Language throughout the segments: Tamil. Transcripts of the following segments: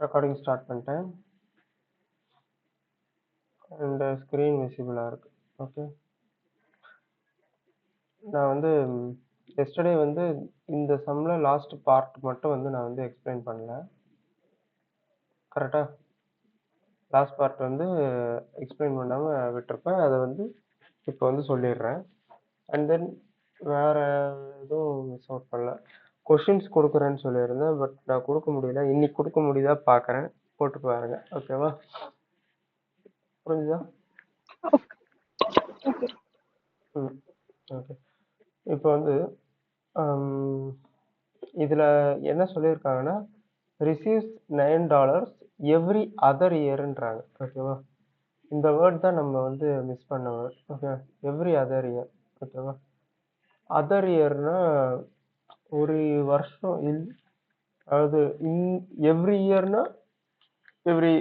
ரெக்கார்டிங் ஸ்டார்ட் பண்ணிட்டேன். அண்ட் ஸ்க்ரீன் விசிபிளாக இருக்கு. ஓகே, நான் வந்து எஸ்டர்டே வந்து இந்த சம்மில் லாஸ்ட் பார்ட் மட்டும் வந்து நான் வந்து எக்ஸ்பிளைன் பண்ணல. கரெக்டாக லாஸ்ட் பார்ட் வந்து எக்ஸ்பிளைன் பண்ணாமல் விட்டுருப்பேன். அதை வந்து இப்போ வந்து சொல்லிடுறேன். அண்ட் தென் வேறு எதுவும் மிஸ் அவுட் பண்ணல. கொஷின்ஸ் கொடுக்குறேன்னு சொல்லியிருந்தேன், பட் நான் கொடுக்க முடியல. இன்னைக்கு கொடுக்க முடியுதா பார்க்குறேன், போட்டு பாருங்க. ஓகேவா? புரிஞ்சுதா? ம், ஓகே. இப்போ வந்து இதில் என்ன சொல்லியிருக்காங்கன்னா, ரிசீவ்ஸ் $9 எவ்ரி அதர் இயர்ன்றாங்க. ஓகேவா? இந்த வேர்ட் தான் நம்ம வந்து மிஸ் பண்ண word. Okay, every other year. ஓகேவா? அதர் இயர்னா ஒரு வருஷம் அதாவது எவ்ரி இயர்னா எவ்ரி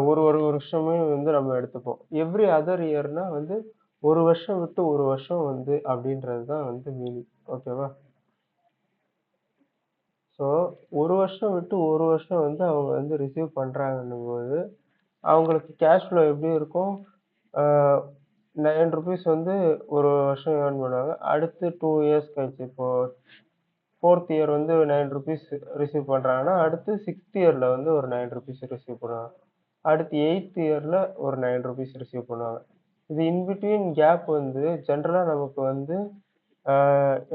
ஒரு ஒரு வருஷமே வந்து நம்ம எடுத்துப்போம். எவ்ரி அதர் இயர்னா வந்து ஒரு வருஷம் விட்டு ஒரு வருஷம் வந்து அப்படின்றது தான் வந்து மீனிங். ஓகேவா? ஸோ ஒரு வருஷம் விட்டு ஒரு வருஷம் வந்து அவங்க வந்து ரிசீவ் பண்ணுறாங்கன்னும் போது அவங்களுக்கு கேஷ் ஃப்ளோ எப்படி இருக்கும்? ₹9 வந்து ஒரு வருஷம் ஏர்ன் பண்ணுவாங்க. அடுத்து 2 இயர்ஸ் கழிச்சு, இப்போ 4th இயர் வந்து ₹9 ரிசீவ் பண்ணுறாங்கன்னா, அடுத்து 6th இயரில் வந்து ஒரு ₹9 ரிசீவ் பண்ணுவாங்க. அடுத்து 8th இயரில் ஒரு ₹9 ரிசீவ் பண்ணுவாங்க. இது இன்பிட்வீன் கேப் வந்து ஜென்ரலாக நமக்கு வந்து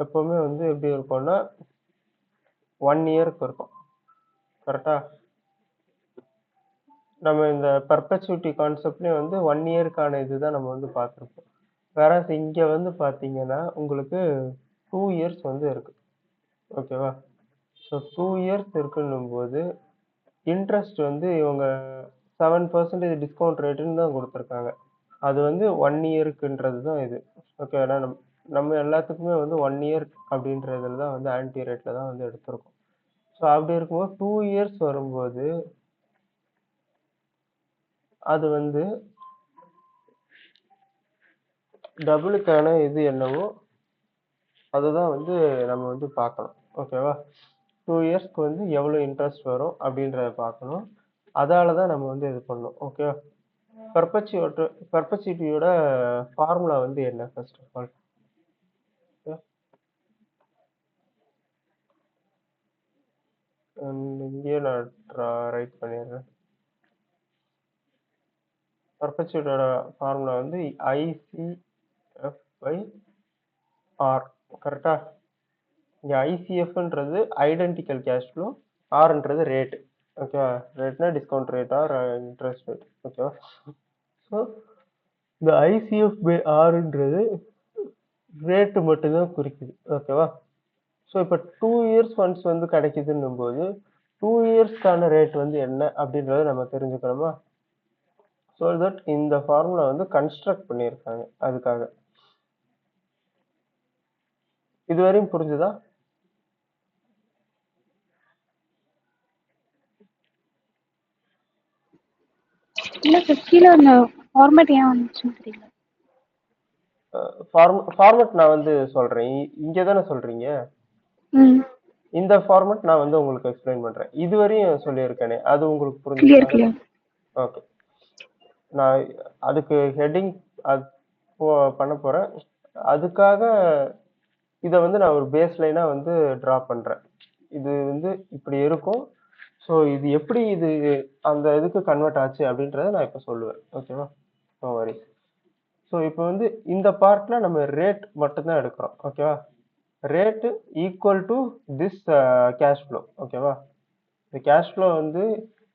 எப்போவுமே வந்து எப்படி இருக்கும்னா 1 இயருக்கு இருக்கும். கரெக்டா? நம்ம இந்த பர்பச்சுவிட்டி கான்செப்ட்லேயே வந்து 1 இயருக்கான இதுதான் நம்ம வந்து பார்த்துருப்போம். வேற இங்கே வந்து பார்த்தீங்கன்னா உங்களுக்கு 2 இயர்ஸ் வந்து இருக்கு. ஓகேவா? ஸோ 2 இயர்ஸ் இருக்குன்னும் போது இன்ட்ரெஸ்ட் வந்து இவங்க 7% டிஸ்கவுண்ட் ரேட்டுன்னு தான் கொடுத்துருக்காங்க. அது வந்து 1 இயருக்குன்றது தான் இது. ஓகே, ஏன்னா நம்ம எல்லாத்துக்குமே வந்து 1 இயர் அப்படின்றதுல தான் வந்து ஆன்டி ரேட்டில் தான் வந்து எடுத்திருக்கோம். ஸோ அப்படி இருக்கும்போது 2 இயர்ஸ் வரும்போது அது வந்து டபுளுக்கான இது என்னவோ அதுதான் வந்து நம்ம வந்து பார்க்கணும். ஓகேவா? 2 இயர்ஸ்க்கு வந்து எவ்வளோ இன்ட்ரெஸ்ட் வரும் அப்படின்றத பார்க்கணும். அதால தான் நம்ம வந்து இது பண்ணணும். ஓகேவா? பர்பச்சுவிட்டியோட ஃபார்முலா வந்து என்ன ஃபர்ஸ்ட் ஆஃப் ஆல்? இங்கேயே நான் ரைட் பண்ணிடுறேன். பர்பச்சுவிட்டியோட ஃபார்முலா வந்து ஐசிஎஃப் பை ஆர். கரெக்டா? இங்கே ஐசிஎஃப்ன்றது ஐடென்டிக்கல் கேஷ் ஃப்ளோ, ஆர்ன்றது ரேட். ஓகேவா? ரேட்னா discount rate or interest rate. ஓகேவா? ஸோ இந்த ஐசிஎஃப் பை ஆர்ன்றது ரேட்டு மட்டும்தான் குறிக்குது. ஓகேவா? ஸோ இப்போ 2 இயர்ஸ் ஒன்ஸ் வந்து கிடைக்குதுன்னும் போது 2 இயர்ஸ்க்கான ரேட் வந்து என்ன அப்படின்றத நம்ம தெரிஞ்சுக்கணுமா? ஸோ தட் இந்த ஃபார்முலா வந்து கன்ஸ்ட்ரக்ட் பண்ணியிருக்காங்க அதுக்காக. இதுவரையும் புரிஞ்சுதா? இல்லை சார், கீழே அந்த ஃபார்மேட் ஏன் வந்துச்சுன்னு தெரியல. ஃபார்மேட் நான் வந்து சொல்றேன். இங்கே தானே சொல்றீங்க? இந்த ஃபார்மேட் நான் வந்து உங்களுக்கு எக்ஸ்பிளைன் பண்றேன். இதுவரையும் சொல்லியிருக்கேனே அது உங்களுக்கு புரிஞ்சுதா? ஓகே, நான் அதுக்கு ஹெட்டிங் பண்ண போறேன். அதுக்காக இதை வந்து நான் ஒரு பேஸ் லைனா வந்து டிரா பண்றேன். இது வந்து இப்படி இருக்கும். ஸோ இது எப்படி இது அந்த இதுக்கு கன்வெர்ட் ஆச்சு அப்படின்றத நான் இப்போ சொல்லுவேன். ஓகேவா? நோ வரி. ஸோ இப்போ வந்து இந்த பார்ட்ல நம்ம ரேட் மட்டும்தான் எடுக்கிறோம். ஓகேவா? Rate equal to this cash flow. ஓகேவா? இந்த கேஷ் ஃப்ளோ வந்து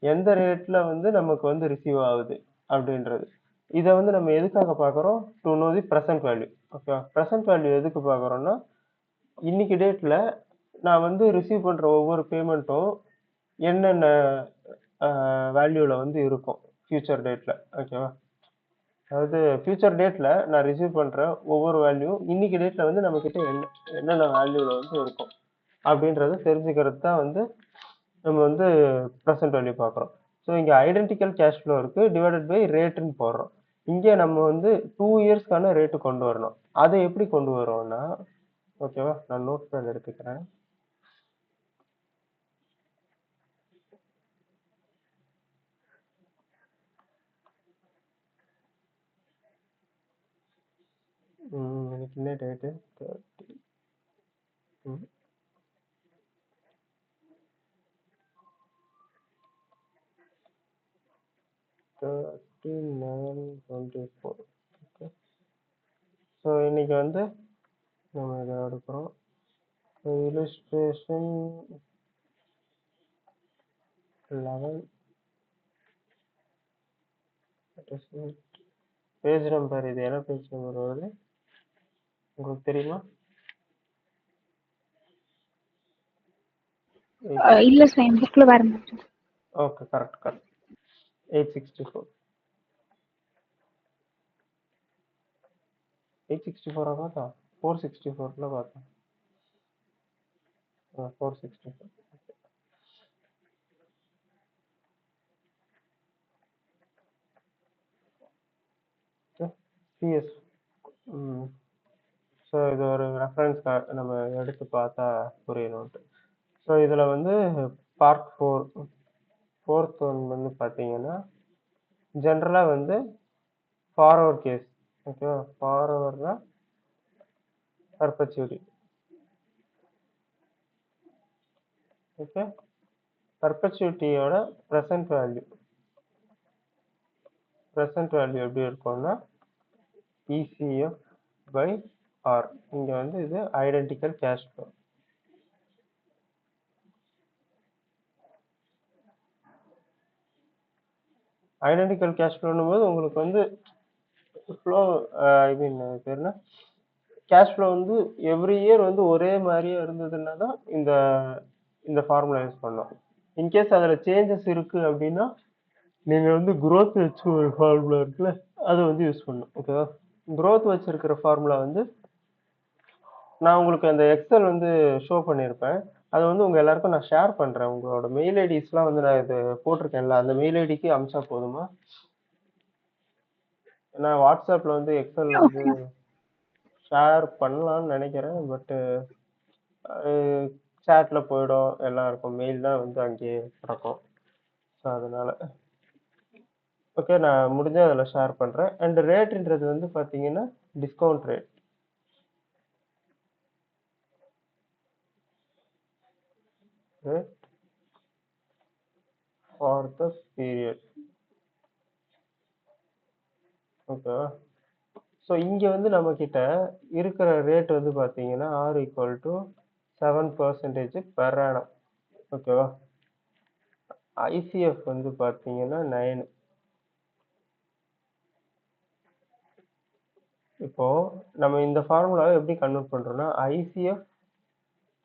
எந்த ரேட்ல வந்து நமக்கு வந்து ரிசீவ் ஆகுது அப்படின்றது. இதை வந்து நம்ம எதுக்காக பார்க்குறோம்? To know the present value. ஓகேவா? ப்ரெசன்ட் வேல்யூ எதுக்கு பார்க்குறோம்னா இன்னைக்கு டேட்ல நான் வந்து ரிசீவ் பண்ற ஒவ்வொரு பேமெண்ட்டும் என்னென்ன வேல்யூல வந்து இருக்கும் ஃபியூச்சர் டேட்ல. ஓகேவா? அதாவது ஃபியூச்சர் டேட்ல நான் ரிசீவ் பண்ற ஒவ்வொரு வேல்யூ இன்னைக்கு டேட்ல வந்து நம்ம கிட்ட என்னென்ன வேல்யூல வந்து இருக்கும் அப்படின்றத தெரிஞ்சுக்கிறது தான் வந்து நம்ம வந்து ப்ரெசன்ட் வேல்யூ பார்க்குறோம். ஸோ இங்கே ஐடென்டிக்கல் கேஷ் ஃப்ளோ இருக்கு டிவைடட் பை ரேட்டுன்னு போடுறோம். இங்கே நம்ம வந்து 2 இயர்ஸ்க்கான ரேட்டு கொண்டு வரணும். அதை எப்படி கொண்டு வரோம்னா, ஓகேவா, நான் நோட் பேட் எடுத்துக்கிறேன். எனக்கு என்ன டேட்டு 30 3924. ஓகே, ஸோ இன்னைக்கு வந்து நம்ம இதை எடுக்கிறோம். illustration 11. பேஜ் நம்பர், இது என்ன பேஜ் நம்பர் வருது உங்களுக்கு தெரியுமா? இல்ல சார் என் புக்ல வர மாட்டேன். Okay, correct 864. 864 பார்த்தா 464 பார்த்தோம். 464. சிஎஸ். ஸோ இது ஒரு ரெஃபரன்ஸ்க்காக நம்ம எடுத்து பார்த்தா புரியணும்ட்டு. ஸோ இதில் வந்து பார்ட் 4th ஒன் வந்து பார்த்தீங்கன்னா ஜென்ரலாக வந்து ஃபார்வர்ட் கேஸ். ஓகேவா, ஃபார்வர்ட்னா பர்பச்சுவிட்டி. ஓகே, பர்பச்சுவிட்டியோட ப்ரெசன்ட் வேல்யூ எப்படி இருக்கும்னா ECF by R. இங்க வந்து இது identical cash flow. Identical cash ஃப்ளோன்னும் போது உங்களுக்கு வந்து ஃப்ளோ ஐ மீன் பேர் என்ன, கேஷ் ஃப்ளோ வந்து எவ்ரி இயர் வந்து ஒரே மாதிரியே இருந்ததுன்னா தான் இந்த ஃபார்முலா யூஸ் பண்ணோம். இன்கேஸ் அதில் சேஞ்சஸ் இருக்கு அப்படின்னா நீங்கள் வந்து growth வச்சு ஒரு ஃபார்முலா இருக்குல்ல, அதை வந்து யூஸ் பண்ணணும். ஓகேவா, growth வச்சிருக்கிற ஃபார்முலா வந்து நான் உங்களுக்கு அந்த எக்ஸல் வந்து ஷோ பண்ணியிருப்பேன். அது வந்து உங்க எல்லாருக்கும் நான் ஷேர் பண்றேன். உங்களோட மெயில் ஐடிஸ்லாம் வந்து நான் இது போட்டிருக்கேன்ல, அந்த மெயில் ஐடிக்கு அனுப்பிச்சா போதுமா? நான் வாட்ஸ்அப்ல வந்து எக்ஸல் வந்து ஷேர் பண்ணலாம்னு நினைக்கிறேன். பட்டு சேட்ல போயிடும், எல்லாம் இருக்கும். மெயில் தான் வந்து அங்கேயே கிடக்கும். ஸோ அதனால ஓகே, நான் முடிஞ்ச அதில் ஷேர் பண்றேன். அண்ட் ரேட்ன்றது வந்து பார்த்தீங்கன்னா discount rate. For the period. ஓகேவா, ஸோ இங்கே வந்து நம்ம கிட்ட இருக்கிற ரேட் வந்து பார்த்தீங்கன்னா R = 7% பெர் ஆனம். ஓகேவா, ICF வந்து பார்த்தீங்கன்னா 9. இப்போ நம்ம இந்த ஃபார்முலாவை எப்படி கன்வெர்ட் பண்றோம்னா ICF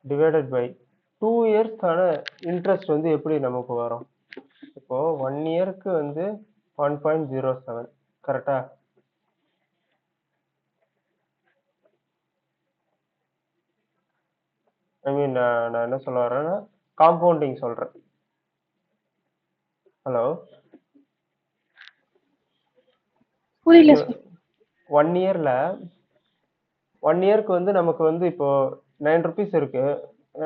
டிவைடட் பை 2 இயர்ஸ்க்கான இன்ட்ரெஸ்ட் வந்து எப்படி நமக்கு வரும். இப்போ 1 இயருக்கு வந்து 1.07. கரெக்டா? ஐ மீன் நான் என்ன சொல்ல வரேன்னா காம்பவுண்டிங் சொல்றேன். ஹலோ, புரியல சார். 1 இயர்ல 1 இயருக்கு வந்து நமக்கு வந்து இப்போ 9 ருபீஸ் இருக்கு,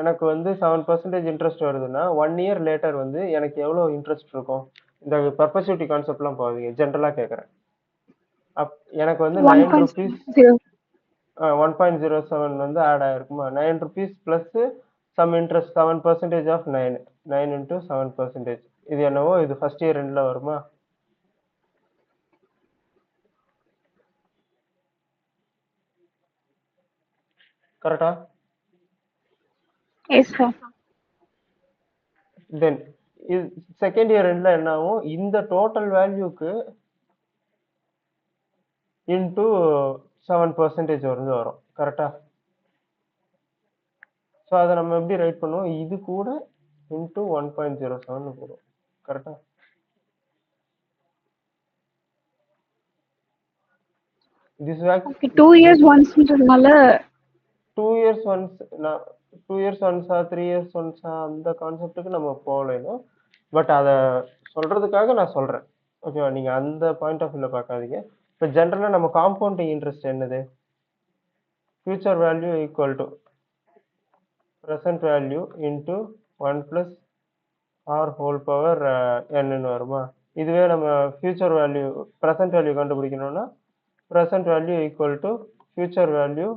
எனக்கு வந்து 7% இன்ட்ரெஸ்ட் வருதுன்னா 1 இயர் லேட்டர் வந்து எனக்கு எவ்வளவு இன்ட்ரெஸ்ட் இருக்கும்? இந்த பர்பச்சுவிட்டி கான்செப்ட்லாம் போகாதீங்க, ஜென்ரலா கேட்குறேன். எனக்கு வந்து 9 ருபீஸ் 1.07 வந்து ஆட் ஆயிருக்குமா, 9 rupees plus some interest 7% of 9 into 7%. இது என்னவோ இது ஃபர்ஸ்ட் இயர் ரெண்டுல வருமா? கரெக்டா? Yes sir. தென் இது செகண்ட் இயர் ரெண்டுல என்ன ஆகும், இந்த டோட்டல் வேல்யூக்கு இன்டூ 7% வந்து வரும். கரெக்டா? ஸோ அதை நம்ம எப்படி ரைட் பண்ணுவோம், இது கூட இன்டூ 1.07 போடும். கரெக்டா? திஸ் வேக் ஓகே, 2 இயர்ஸ் ஒன்ஸ்ன்றதுனால 2 இயர்ஸ் ஒன்ஸ், நான் 2 இயர்ஸ் ஒன்ஸா 3 இயர்ஸ் ஒன்ஸா அந்த கான்செப்டுக்கு நம்ம போகலைனோ, பட் அதை சொல்றதுக்காக நான் சொல்றேன். ஓகேவா, நீங்க அந்த பாயிண்ட் ஆஃப் வியூல பார்க்காதீங்க. இப்போ ஜென்ரலா நம்ம காம்பவுண்டிங் இன்ட்ரெஸ்ட் என்னது, future value equal to present value into 1 plus r whole power n வருமா? இதுவே நம்ம ஃபியூச்சர் வேல்யூ ப்ரெசென்ட் வேல்யூ கண்டுபிடிக்கணும்னா present value equal to future value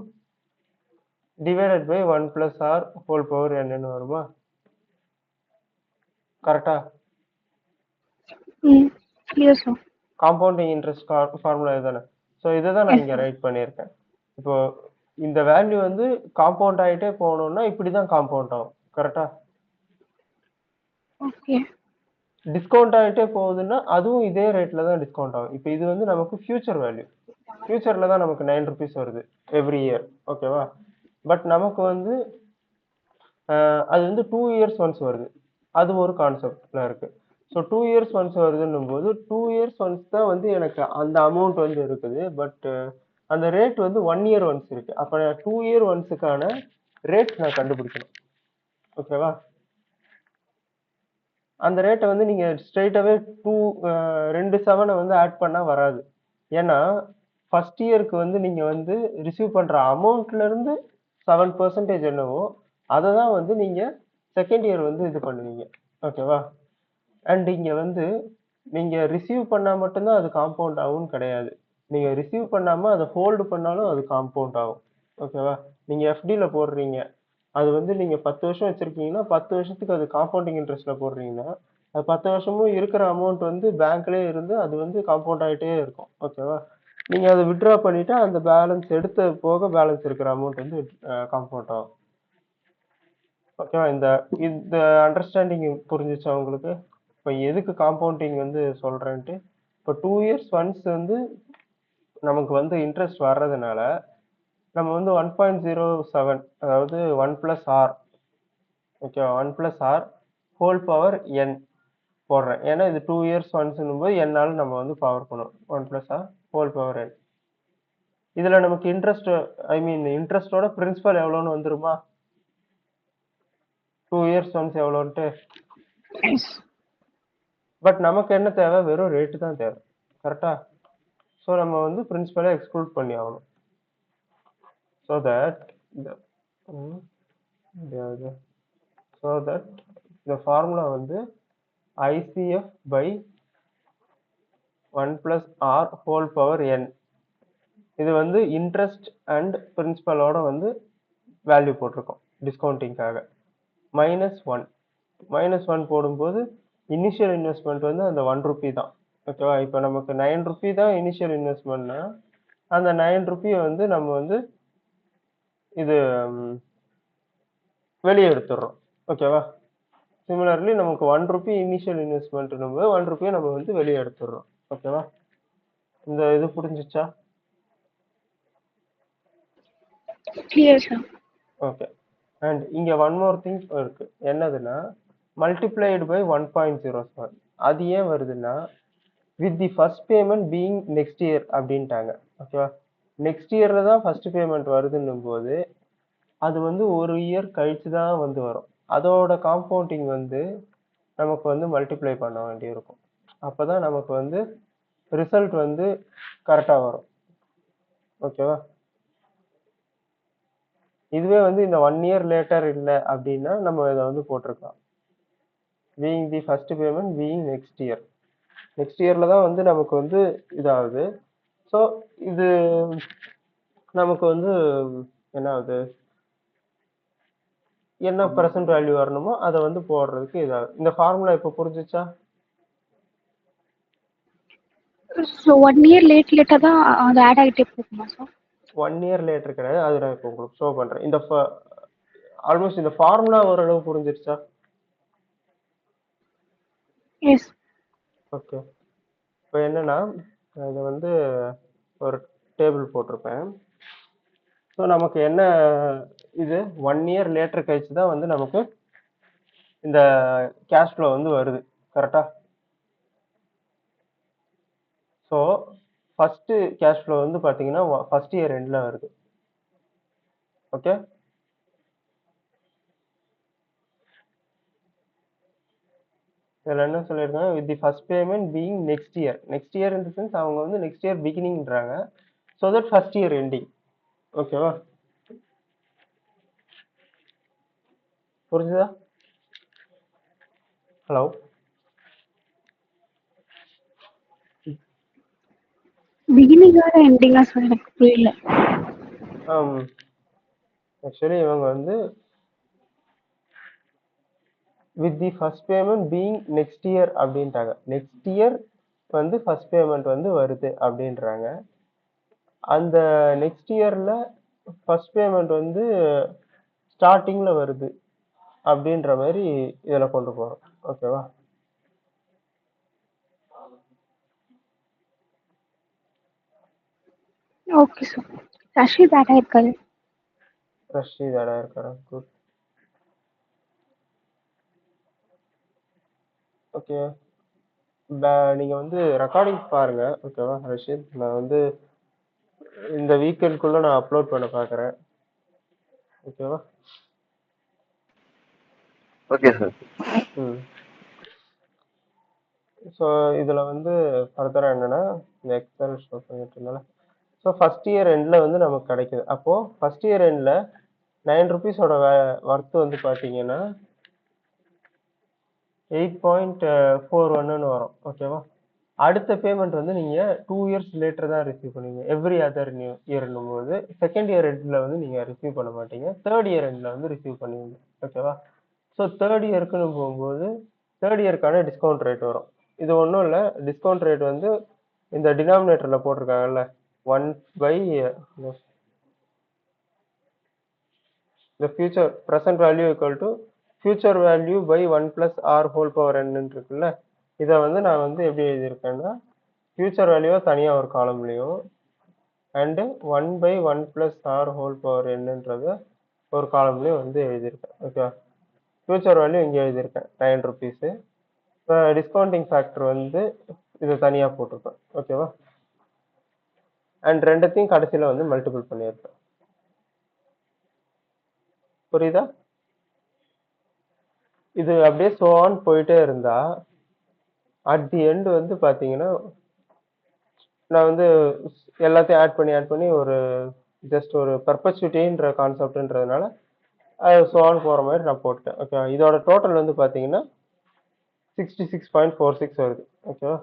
divided by 1 plus R whole power என்னன்னு வருமா? கரெக்டா? Yes sir. Compounding interest formula இதுதானே. ஸோ இதை தான் நான் எஸ் இங்கே சார். ரைட் பண்ணியிருக்கேன். இப்போ இந்த வேல்யூ வந்து காம்பவுண்ட் ஆகிட்டே போகணும்னா இப்படி தான் காம்பவுண்ட் ஆகும். கரெக்டா? ஓகே. டிஸ்கவுண்ட் ஆகிட்டே போகுதுன்னா அதுவும் இதே ரேட்டில் தான் டிஸ்கவுண்ட் ஆகும். இப்போ இது வந்து நமக்கு ஃபியூச்சர் வேல்யூ. ஃபியூச்சரில் தான் நமக்கு 9 ருபீஸ் வருது எவ்ரி இயர். ஓகேவா? பட் நமக்கு வந்து அது வந்து 2 இயர்ஸ் ஒன்ஸ் வருது. அது ஒரு கான்செப்ட்ல இருக்கு. ஸோ 2 இயர்ஸ் ஒன்ஸ் வருதுன்னும் போது 2 இயர்ஸ் ஒன்ஸ் தான் வந்து எனக்கு அந்த அமௌண்ட் வந்து இருக்குது. பட் அந்த ரேட் வந்து 1 இயர் ஒன்ஸ் இருக்கு. அப்போ 2 இயர் ஒன்ஸுக்கான ரேட் நான் கண்டுபிடிக்கணும். ஓகேவா? அந்த ரேட்டை வந்து நீங்க ஸ்ட்ரெயிட்டாவே 2 வந்து ஆட் பண்ணா வராது. ஏன்னா ஃபர்ஸ்ட் இயருக்கு வந்து நீங்க வந்து ரிசீவ் பண்ற அமௌண்ட்ல இருந்து 7% என்னவோ அதை தான் வந்து நீங்க செகண்ட் இயர் வந்து இது பண்ணுவீங்க. ஓகேவா? அண்ட் இங்க வந்து நீங்க ரிசீவ் பண்ணா மட்டும்தான் அது காம்பவுண்ட் ஆகும்னு கிடையாது. நீங்க ரிசீவ் பண்ணாம அதை ஹோல்டு பண்ணாலும் அது காம்பவுண்ட் ஆகும். ஓகேவா? நீங்க எஃப்டில போடுறீங்க, அது வந்து நீங்க 10 வருஷம் வச்சிருக்கீங்கன்னா 10 வருஷத்துக்கு அது காம்பவுண்டிங் இன்ட்ரெஸ்ட்ல போடுறீங்கன்னா அது 10 வருஷமும் இருக்கிற அமௌண்ட் வந்து பேங்க்லயே இருந்து அது வந்து காம்பவுண்ட் ஆகிட்டே இருக்கும். ஓகேவா? நீங்க அதை வித்ட்ரா பண்ணிட்டு அந்த பேலன்ஸ் எடுத்து போக பேலன்ஸ் இருக்கிற அமௌண்ட் வந்து காம்பவுண்ட் ஆகும். ஓகேவா? இந்த இந்த அண்டர்ஸ்டாண்டிங் புரிஞ்சிச்சா உங்களுக்கு? இப்போ எதுக்கு காம்பவுண்டிங் வந்து சொல்றேன்ட்டு, இப்போ 2 இயர்ஸ் ஒன்ஸ் வந்து நமக்கு வந்து இன்ட்ரெஸ்ட் வர்றதுனால நம்ம வந்து 1.07 அதாவது 1 பிளஸ் ஆர், ஓகேவா, 1 பிளஸ் ஆர் ஹோல் பவர் என் போடுறேன். ஏன்னா இது 2 இயர்ஸ் ஒன்ஸ்னும் போது என்னால நம்ம வந்து பவர் பண்ணும் 1 பிளஸ் ஆர் ஹோல் பவர் என். இதுல நமக்கு இன்ட்ரெஸ்ட் இன்ட்ரெஸ்டோட பிரின்சிபல் எவ்வளோன்னு வந்துருமா? 2 இயர்ஸ் ஒன்ஸ் எவ்வளோன்ட்டு. பட் நமக்கு என்ன தேவை? வெறும் ரேட்டு தான் தேவை. கரெக்டா? ஸோ நம்ம வந்து பிரின்சிபலை எக்ஸ்க்ளூட் பண்ணி ஆகணும். ஸோ தட் இந்த ஃபார்முலா வந்து ICF by 1 plus R whole power N. இது வந்து இன்ட்ரெஸ்ட் அண்ட் பிரின்சிபலோட வந்து வேல்யூ போட்டிருக்கோம் டிஸ்கவுண்டிங்காக. -1 போடும்போது இனிஷியல் இன்வெஸ்ட்மெண்ட் வந்து அந்த 1 ரூபி தான். ஓகேவா? இப்போ நமக்கு 9 ரூபி தான் இனிஷியல் இன்வெஸ்ட்மெண்ட்னா அந்த 9 ரூபியை வந்து நம்ம வந்து இது வெளியே எடுத்துடுறோம். ஓகேவா? சிமிலர்லி நமக்கு 1 ரூபி இனிஷியல் இன்வெஸ்ட்மெண்ட் 1 ரூபியை நம்ம வந்து வெளியே எடுத்துடுறோம். ஓகேவா? இந்த இது புரிஞ்சிச்சா? ஓகே. அண்ட் இங்க ஒன் மோர் திங் இருக்கு. என்னதுன்னா மல்டிப்ளைடு பை 1.07. அது ஏன் வருதுன்னா with the first payment being next year அப்படின்ட்டாங்க. ஓகேவா? நெக்ஸ்ட் இயர்ல தான் ஃபர்ஸ்ட் பேமெண்ட் வருதுன்னும் போது அது வந்து ஒரு இயர் கழிச்சு தான் வந்து வரும். அதோட காம்பவுண்டிங் வந்து நமக்கு வந்து மல்டிப்ளை பண்ண வேண்டியிருக்கும். அப்பதான் நமக்கு வந்து ரிசல்ட் வந்து கரெக்டா வரும். ஓகேவா? இதுவே வந்து இந்த 1 இயர் லேட்டர் இல்லை அப்படின்னா நம்ம இதை வந்து போட்டிருக்கலாம். Being the first payment being next year. Next இயர்ல தான் வந்து நமக்கு வந்து இதாகுது. ஸோ இது நமக்கு வந்து என்ன ஆகுது, என்ன பிரசன்ட் வேல்யூ வரணுமோ அதை வந்து போடுறதுக்கு இதாகுது. இந்த ஃபார்முலா இப்போ புரிஞ்சிச்சா? ஸோ 1 இயர் லேட்டா தான் அது ஆட் ஆகிட்டே போகுமா சார்? 1 இயர் லேட்டர் கிடையாது. அது நான் இப்போ உங்களுக்கு ஷோ பண்றேன். இந்த ஆல்மோஸ்ட் இந்த ஃபார்முலா ஓரளவு புரிஞ்சிருச்சா? எஸ். ஓகே. இப்போ என்னன்னா இதை வந்து ஒரு டேபிள் போட்டிருப்பேன். ஸோ நமக்கு என்ன இது 1 இயர் லேட்டர் கழிச்சு தான் வந்து நமக்கு இந்த கேஷ் ஃப்ளோ வந்து வருது. கரெக்டா? ஸோ ஃபர்ஸ்ட் கேஷ் ஃப்ளோ வந்து பாத்தீங்கன்னா ஃபர்ஸ்ட் இயர் எண்ட்ல வருது. ஓகே. இதில் என்ன சொல்லியிருக்காங்க, with the first payment being next year. Next year in the sense அவங்க வந்து நெக்ஸ்ட் இயர் பிகினிங்ன்றாங்க. So that first year ending. ஓகேவா? புரிஞ்சுதா? ஹலோ? பிகினிங்கா எண்டிங்கா சார்? எனக்கு புரியல. ஆக்சுவலி இவங்க வந்து with the first payment being next year அப்படின்ட்டாங்க. நெக்ஸ்ட் இயர் வந்து ஃபர்ஸ்ட் பேமெண்ட் வந்து வருது அப்படின்றாங்க. அந்த நெக்ஸ்ட் இயர்ல ஃபர்ஸ்ட் பேமெண்ட் வந்து ஸ்டார்டிங்ல வருது அப்படின்ற மாதிரி இதுல கொண்டு போறோம். ஓகேவா? Okay sir. ரஷீத் ஆட் ஆயிருக்காரு. ரஷீத் ஆட் ஆயிருக்காரா? குட். ஓகே. நீங்க வந்து ரெக்கார்டிங்ஸ் பாருங்க. ஓகேவா ரஷீத்? நான் வந்து இந்த வீக்கெண்ட்குள்ள நான் அப்லோட் பண்ண பாக்குறேன். ஓகேவா? Okay sir. ஸோ இதுல வந்து ஃபர்தரா என்னன்னா இந்த எக்ஸல் ஷோ பண்ணிட்டு இருந்தால ஸோ ஃபர்ஸ்ட் இயர் எண்ட்ல வந்து நமக்கு கிடைக்குது. அப்போ ஃபர்ஸ்ட் இயர் எண்ட்ல 9 ருபீஸோட ஒர்த் வந்து பாத்தீங்கன்னா 8.41 வரும். ஓகேவா? அடுத்த பேமெண்ட் வந்து நீங்க 2 இயர்ஸ் லேட்டர் தான் ரிசீவ் பண்ணுவீங்க. எவ்ரி அதர் இயர்னும் போது செகண்ட் இயர் எண்ட்ல வந்து நீங்க ரிசீவ் பண்ண மாட்டீங்க. தேர்ட் இயர் எண்ட்ல வந்து ரிசீவ் பண்ணுவீங்க. ஓகேவா? ஸோ தேர்ட் இயருக்குன்னு போகும்போது தேர்ட் இயர்க்கான டிஸ்கவுண்ட் ரேட் வரும். இது ஒன்றும் இல்லை, டிஸ்கவுண்ட் ரேட் வந்து இந்த டினாமினேட்டர்ல போட்டிருக்காங்கல்ல 1 by the future present value equal to future value by 1 plus r whole power n இருக்குல்ல, இதை வந்து நான் வந்து எப்படி எழுதியிருக்கேன்னா ஃபியூச்சர் வேல்யூவை தனியா ஒரு காலம்லையும் and 1 by 1 plus r whole power nன்றத ஒரு காலம்லையும் வந்து எழுதியிருக்கேன். ஓகே, ஃபியூச்சர் வேல்யூ இங்கே எழுதியிருக்கேன் 9 ருபீஸு. இப்போ டிஸ்கவுண்டிங் ஃபேக்டர் வந்து இதை தனியாக போட்டிருப்பேன். ஓகேவா? அண்ட் ரெண்டுத்தையும் கடைசியில் வந்து மல்டிபிள் பண்ணியிருப்பேன். புரியுதா? இது அப்படியே சோன் போயிட்டே இருந்தா அட் தி எண்ட் வந்து பார்த்தீங்கன்னா நான் வந்து எல்லாத்தையும் ஆட் பண்ணி ஒரு ஜஸ்ட் ஒரு பர்பச்சுவிட்டின்ற கான்செப்ட்ன்றதுனால அது சோன் போகிற மாதிரி நான் போட்டேன். ஓகே, இதோட டோட்டல் வந்து பார்த்தீங்கன்னா 66.46 வருது. ஓகேவா?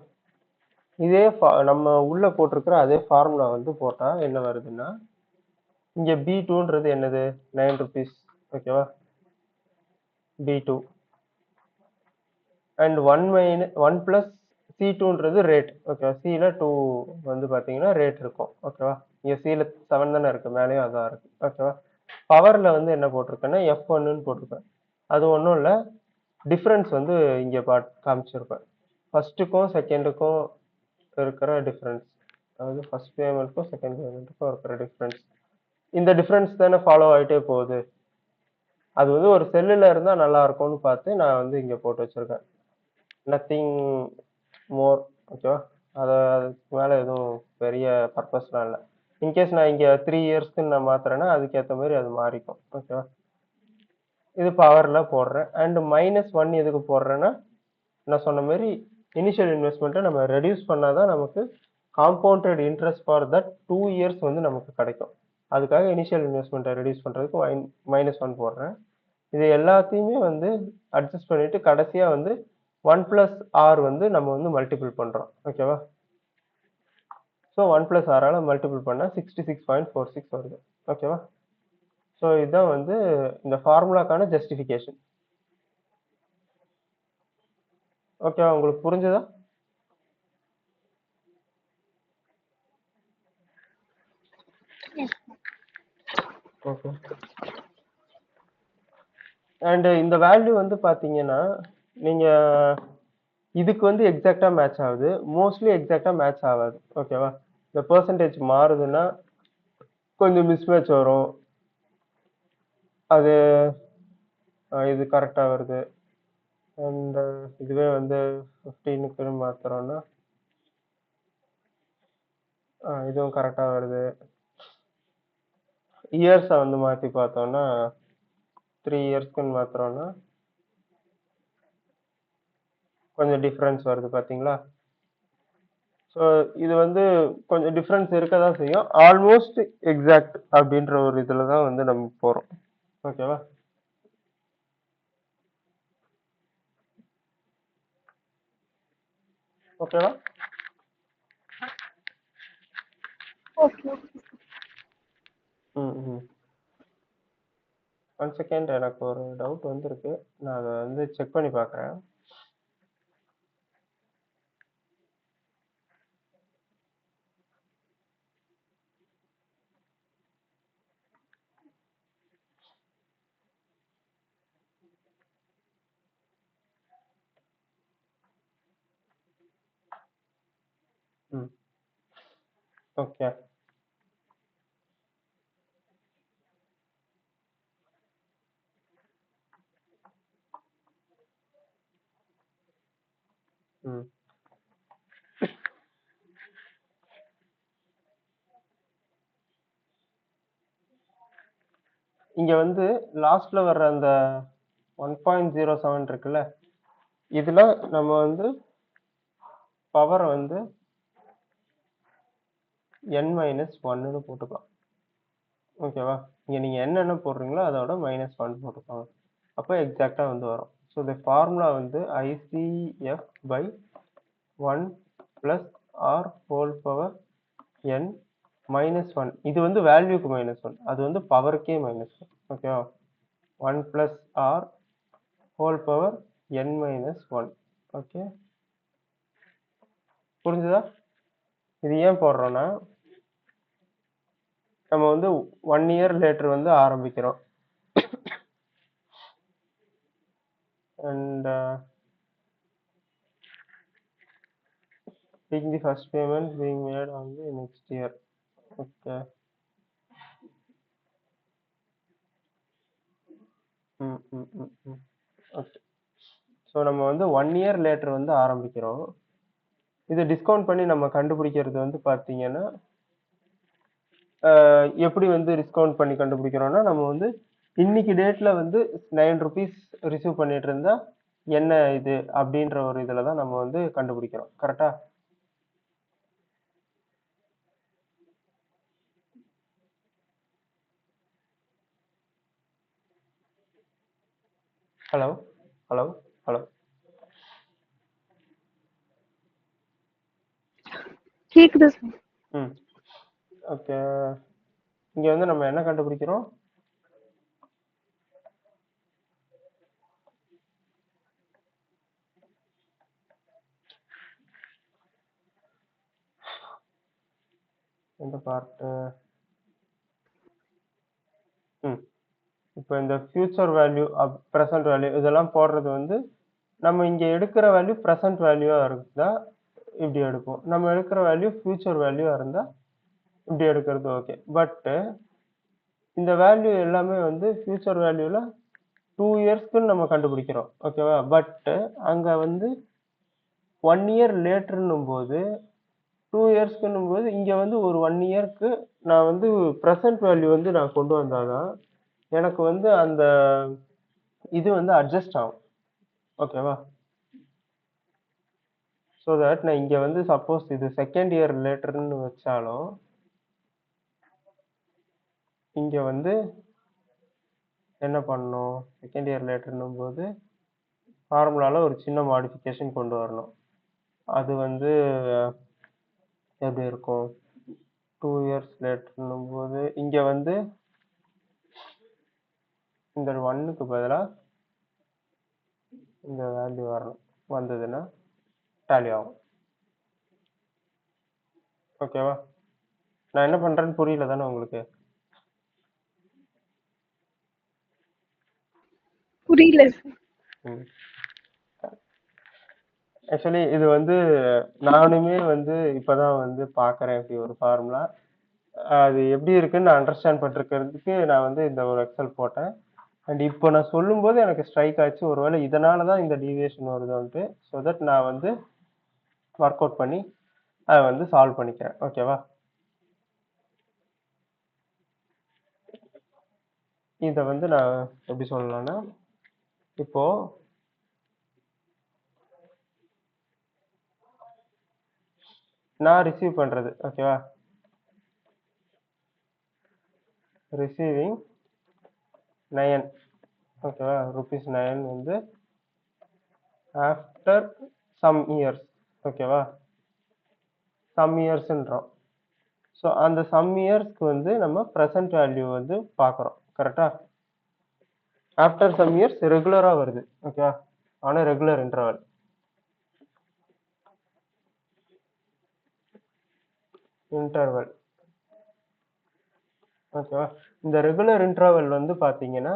இதே நம்ம உள்ள போட்டிருக்கிற அதே ஃபார்முலா வந்து போட்டா என்ன வருதுன்னா இங்க B2ன்றது என்னது 9 ருபீஸ். ஓகேவா? B2 and 1 plus C2ன்றது rate. ஓகேவா? Cல 2 வந்து பாத்தீங்கன்னா ரேட் இருக்கும். ஓகேவா? இங்க Cல 7 தானே இருக்கு, மேலேயும் அதான் இருக்கு. ஓகேவா? பவர்ல வந்து என்ன போட்டிருக்கேன்னா F1ன்னு போட்டிருப்பேன். அது ஒன்றும் இல்லை, டிஃபரன்ஸ் வந்து இங்க காமிச்சிருப்பேன். ஃபர்ஸ்ட்டுக்கும் செகண்டுக்கும் இருக்கிற டிஃபரன்ஸ், அதாவது ஃபர்ஸ்ட் பேமெண்ட்க்கும் செகண்ட் பேமெண்ட்டுக்கும் இருக்கிற டிஃபரன்ஸ். இந்த டிஃபரன்ஸ் தானே ஃபாலோ ஆகிட்டே போகுது. அது வந்து ஒரு செல்லுல இருந்தா நல்லா இருக்கும்னு பார்த்து நான் வந்து இங்க போட்டு வச்சிருக்கேன். Nothing more. ஓகேவா? அதுக்கு மேல எதுவும் பெரிய பர்பஸ்லாம் இல்லை. இன்கேஸ் நான் இங்க 3 இயர்ஸ்க்கு நான் மாத்துறேன்னா அதுக்கேற்ற மாதிரி அது மாறிக்கும். ஓகேவா? இது பவர்ல போடுறேன். அண்ட் -1 எதுக்கு போடுறேன்னா நான் சொன்ன மாதிரி இனிஷியல் இன்வெஸ்ட்மெண்ட்டை நம்ம ரெடியூஸ் பண்ணாதான் நமக்கு compounded interest for that 2 years வந்து நமக்கு கிடைக்கும். அதுக்காக இனிஷியல் இன்வெஸ்ட்மெண்ட்டை ரெடியூஸ் பண்றதுக்கு -1 போடுறேன். இது எல்லாத்தையுமே வந்து அட்ஜஸ்ட் பண்ணிட்டு கடைசியா வந்து 1 பிளஸ் ஆர் வந்து நம்ம வந்து மல்டிபிள் பண்றோம். ஓகேவா? ஸோ 1 பிளஸ் ஆரால மல்டிபிள் பண்ணா 66.46 வருது. ஓகேவா? ஸோ இதுதான் வந்து இந்த ஃபார்முலாக்கான ஜஸ்டிஃபிகேஷன். ஓகேவா? உங்களுக்கு புரிஞ்சுதா? ஓகே. அண்ட் இந்த வேல்யூ வந்து பாத்தீங்கன்னா நீங்க இதுக்கு வந்து எக்ஸாக்டா மேட்ச் ஆகுது, மோஸ்ட்லி எக்ஸாக்டா மேட்ச் ஆகாது. ஓகேவா? இந்த பெர்சன்டேஜ் மாறுதுன்னா கொஞ்சம் மிஸ்மேட்ச் வரும். அது இது கரெக்டா வருது. அண்ட் இதுவே வந்து 15க்கு மாத்துறோம்னா இதுவும் கரெக்டா வருது. இயர்ஸை வந்து மாத்தி பார்த்தோம்னா 3 இயர்ஸ்க்குன்னு மாத்துறோம்னா கொஞ்சம் டிஃபரன்ஸ் வருது பாத்தீங்களா? ஸோ இது வந்து கொஞ்சம் டிஃபரன்ஸ் இருக்க தான் செய்யும். ஆல்மோஸ்ட் எக்ஸாக்ட் அப்படின்ற ஒரு இதுல தான் வந்து நம்ம போறோம். ஓகேவா? ஓகேவா? ஓகே. ம் ம் ஒன் செகண்ட், எனக்கு ஒரு டவுட் வந்திருக்கு. நான் அதை வந்து செக் பண்ணி பார்க்குறேன். ம் ஓகே. ம் இங்க வந்து லாஸ்ட்ல வர்ற அந்த 1.07 இருக்குல்ல, இதுல நம்ம வந்து பவர் வந்து n-1ன்னு போட்டுக்கலாம். ஓகேவா? இங்க நீங்க என்னென்ன போடுறீங்களோ அதோட -1 போட்டுக்கோங்க. அப்போ எக்ஸாக்டா வந்து வரும். ஸோ the ஃபார்முலா வந்து ICF by 1 plus R whole power n -1. இது வந்து வேல்யூக்கு -1. அது வந்து பவருக்கே -1. ஓகேவா? 1 plus R whole power n-1. Okay, புரிஞ்சுதா? இது ஏன் போடுறோம்னா, நம்ம வந்து 1 year later வந்து ஆரம்பிக்கிறோம். And taking the first payment being made on the next year. Okay. Okay. So நம்ம வந்து 1 year later வந்து ஆரம்பிக்கிறோம். இதை டிஸ்கவுண்ட் பண்ணி நம்ம கண்டுபிடிக்கிறது வந்து பார்த்தீங்கன்னா, எப்படி வந்து டிஸ்கவுண்ட் பண்ணி கண்டுபிடிக்கிறோம்னா, நம்ம வந்து இன்னைக்கு டேட்ல வந்து 9 ருபீஸ் ரிசீவ் பண்ணிட்டு இருந்தா என்ன இது அப்படின்ற ஒரு இதில் தான் நம்ம வந்து கண்டுபிடிக்கிறோம். கரெக்டா? ஹலோ ஹலோ ஹலோ கேக்குது சார். ம் ஓகே. இங்க வந்து நம்ம என்ன கண்டுபிடிக்கிறோம்? எந்த பார்ட்டு? ம் இப்போ இந்த ஃபியூச்சர் வேல்யூ, ப்ரெசன்ட் வேல்யூ இதெல்லாம் போடுறது வந்து நம்ம இங்க எடுக்கிற வேல்யூ ப்ரெசன்ட் வேல்யூவா இருந்தா இப்படி எடுப்போம். நம்ம எடுக்கிற வேல்யூ ஃபியூச்சர் வேல்யூவா இருந்தா இப்படி எடுக்கிறது ஓகே. பட் இந்த வேல்யூ எல்லாமே வந்து ஃபியூச்சர் வேல்யூல 2 இயர்ஸ்க்குன்னு நம்ம கண்டுபிடிக்கிறோம். ஓகேவா? பட் அங்க வந்து 1 இயர் லேட்டர்னும் போது 2 இயர்ஸ்க்குன்னும் போது இங்க வந்து ஒரு 1 இயர்க்கு நான் வந்து ப்ரெசன்ட் வேல்யூ வந்து நான் கொண்டு வந்தாதான் எனக்கு வந்து அந்த இது வந்து அட்ஜஸ்ட் ஆகும். ஓகேவா? ஸோ தட் நான் இங்க வந்து சப்போஸ் இது செகண்ட் இயர் லேட்டர்னு வச்சாலும் இங்க வந்து என்ன பண்ணணும்? செகண்ட் இயர் லேட்டர்னும் போது ஃபார்முலால ஒரு சின்ன மாடிஃபிகேஷன் கொண்டு வரணும். அது வந்து எப்படி இருக்கும்? 2 இயர்ஸ் லேட்டர்னும் போது இங்க வந்து இந்த 1க்கு பதிலா இந்த வேல்யூ வரணும். வந்ததுன்னா டேலி ஆகும். ஓகேவா? நான் என்ன பண்றேன்னு புரியல தானே உங்களுக்கு? புரியல சார். ஆக்சுவலி இது வந்து நானுமே வந்து இப்பதான் வந்து பாக்குறேன் இப்படி ஒரு ஃபார்முலா. அது எப்படி இருக்குன்னு நான் அண்டர்ஸ்டாண்ட் பண்ணிருக்கிறதுக்கு நான் வந்து இந்த ஒரு எக்ஸல் போட்டேன். அண்ட் இப்போ நான் சொல்லும்போது எனக்கு ஸ்ட்ரைக் ஆச்சு, ஒருவேளை இதனால தான் இந்த டீவியேஷன் வருதுன்ட்டு. ஸோ தட் நான் வந்து ஒர்க் அவுட் பண்ணி அதை வந்து சால்வ் பண்ணிக்கிறேன். ஓகேவா? இதை வந்து நான் எப்படி சொல்லலாம்னா, இப்போ நான் ரிசீவ் பண்றது ஓகேவா? ரிசீவிங் 9 ஓகேவா? ₹9 வந்து ஆஃப்டர் சம் இயர்ஸ். ஓகேவா? சம் இயர்ஸ்ன்றோம். ஸோ அந்த சம் இயர்ஸ்க்கு வந்து நம்ம ப்ரெசன்ட் வேல்யூ வந்து பார்க்குறோம். கரெக்டா? ஆஃப்டர் சம் இயர்ஸ் ரெகுலரா வருது. ஓகேவா? On a regular interval. ஓகேவா? இந்த ரெகுலர் இன்டர்வல் வந்து பார்த்தீங்கன்னா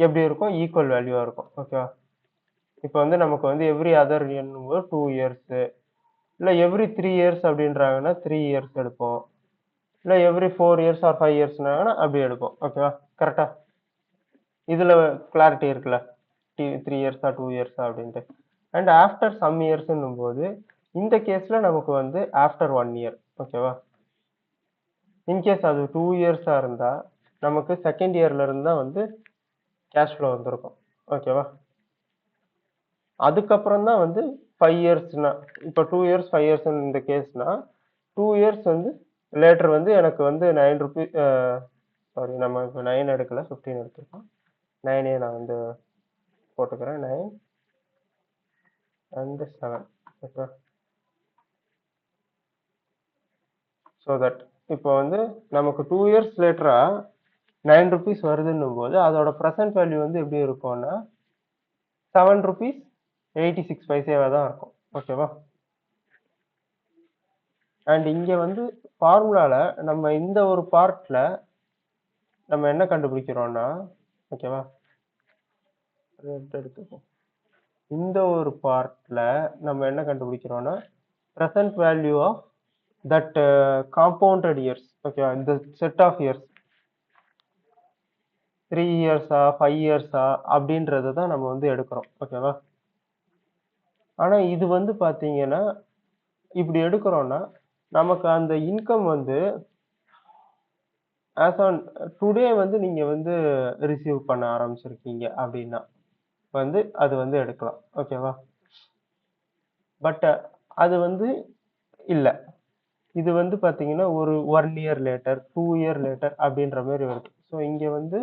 எப்படி இருக்கும்? ஈக்குவல் வேல்யூவா இருக்கும். ஓகேவா? இப்போ வந்து நமக்கு வந்து எவ்ரி அதர் என்னும்போது 2 இயர்ஸ், இல்ல எவ்ரி 3 இயர்ஸ் அப்படின்றாங்கன்னா 3 இயர்ஸ் எடுப்போம். இல்ல எவ்ரி 4 இயர்ஸ் ஆர் 5 இயர்ஸ்னாங்கன்னா அப்படி எடுப்போம். ஓகேவா? கரெக்டா? இதுல கிளாரிட்டி இருக்குல்ல? 3 இயர்ஸா 2 இயர்ஸா அப்படின்ட்டு. அண்ட் ஆஃப்டர் சம் இயர்ஸ்ன்னும் போது இந்த கேஸ்ல நமக்கு வந்து ஆஃப்டர் 1 இயர். ஓகேவா? இன்கேஸ் அது 2 இயர்ஸா இருந்தா நமக்கு செகண்ட் இயர்ல இருந்து தான் வந்து கேஷ் ஃப்ளோ வந்திருக்கும். ஓகேவா? அதுக்கப்புறம் தான் வந்து 5 இயர்ஸ்னா இப்போ 2 இயர்ஸ் 5 இயர்ஸ் இந்த கேஸ்னா 2 இயர்ஸ் வந்து லேட்டர் வந்து எனக்கு வந்து 9 ருபீ சாரி நம்ம இப்போ 9 எடுக்கல 15 எடுத்துருக்கோம். 9 நான் வந்து போட்டுக்கிறேன். 9 அண்ட் 7. ஓகே. ஸோ தட் இப்போ வந்து நமக்கு 2 இயர்ஸ் லேட்டரா 9 ருபீஸ் வருதுன்னும் போது அதோட ப்ரெசன்ட் வேல்யூ வந்து எப்படி இருக்கும்னா 7 ருபீஸ் 86 பைசேவா தான் இருக்கும். ஓகேவா? அண்ட் இங்க வந்து ஃபார்முலால நம்ம இந்த ஒரு பார்ட்ல நம்ம என்ன கண்டுபிடிக்கிறோம்னா ஓகேவா? எடுத்துப்போம். இந்த ஒரு பார்ட்ல நம்ம என்ன கண்டுபிடிக்கிறோம்னா present value of that compounded years. ஓகேவா? இந்த செட் ஆஃப் இயர்ஸ் 3 இயர்ஸா 5 இயர்ஸா அப்படின்றத தான் நம்ம வந்து எடுக்கிறோம். ஓகேவா? ஆனா இது வந்து பாத்தீங்கன்னா இப்படி எடுக்கிறோம்னா நமக்கு அந்த இன்கம் வந்து ஆஸ் ஆன் டுடே வந்து நீங்க வந்து ரிசீவ் பண்ண ஆரம்பிச்சிருக்கீங்க அப்படின்னா வந்து அது வந்து எடுக்கலாம். ஓகேவா? பட் அது வந்து இல்ல. இது வந்து பாத்தீங்கன்னா ஒரு 1 இயர் லேட்டர் 2 இயர் லேட்டர் அப்படின்ற மாதிரி வருது. ஸோ இங்க வந்து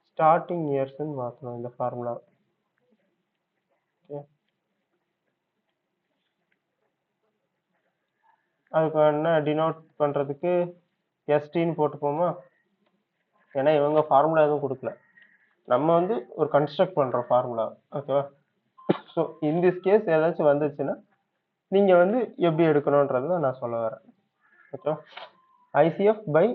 ஸ்டார்டிங் இயர்ஸ்ன்னு மாத்தணும் இந்த ஃபார்முலா. ஓகே. அதுக்கு என்ன டினோட் பண்றதுக்கு எஸ்டின்னு போட்டுப்போமா? ஏன்னா இவங்க ஃபார்முலா எதுவும் கொடுக்கல. நம்ம வந்து ஒரு கன்ஸ்ட்ரக்ட் பண்றோம் ஃபார்முலா. ஓகேவா? ஸோ இன் திஸ் கேஸ் ஏதாச்சும் வந்துச்சுன்னா நீங்க வந்து எப்படி எடுக்கணும்ன்றத நான் சொல்ல வரேன். Okay. ICF by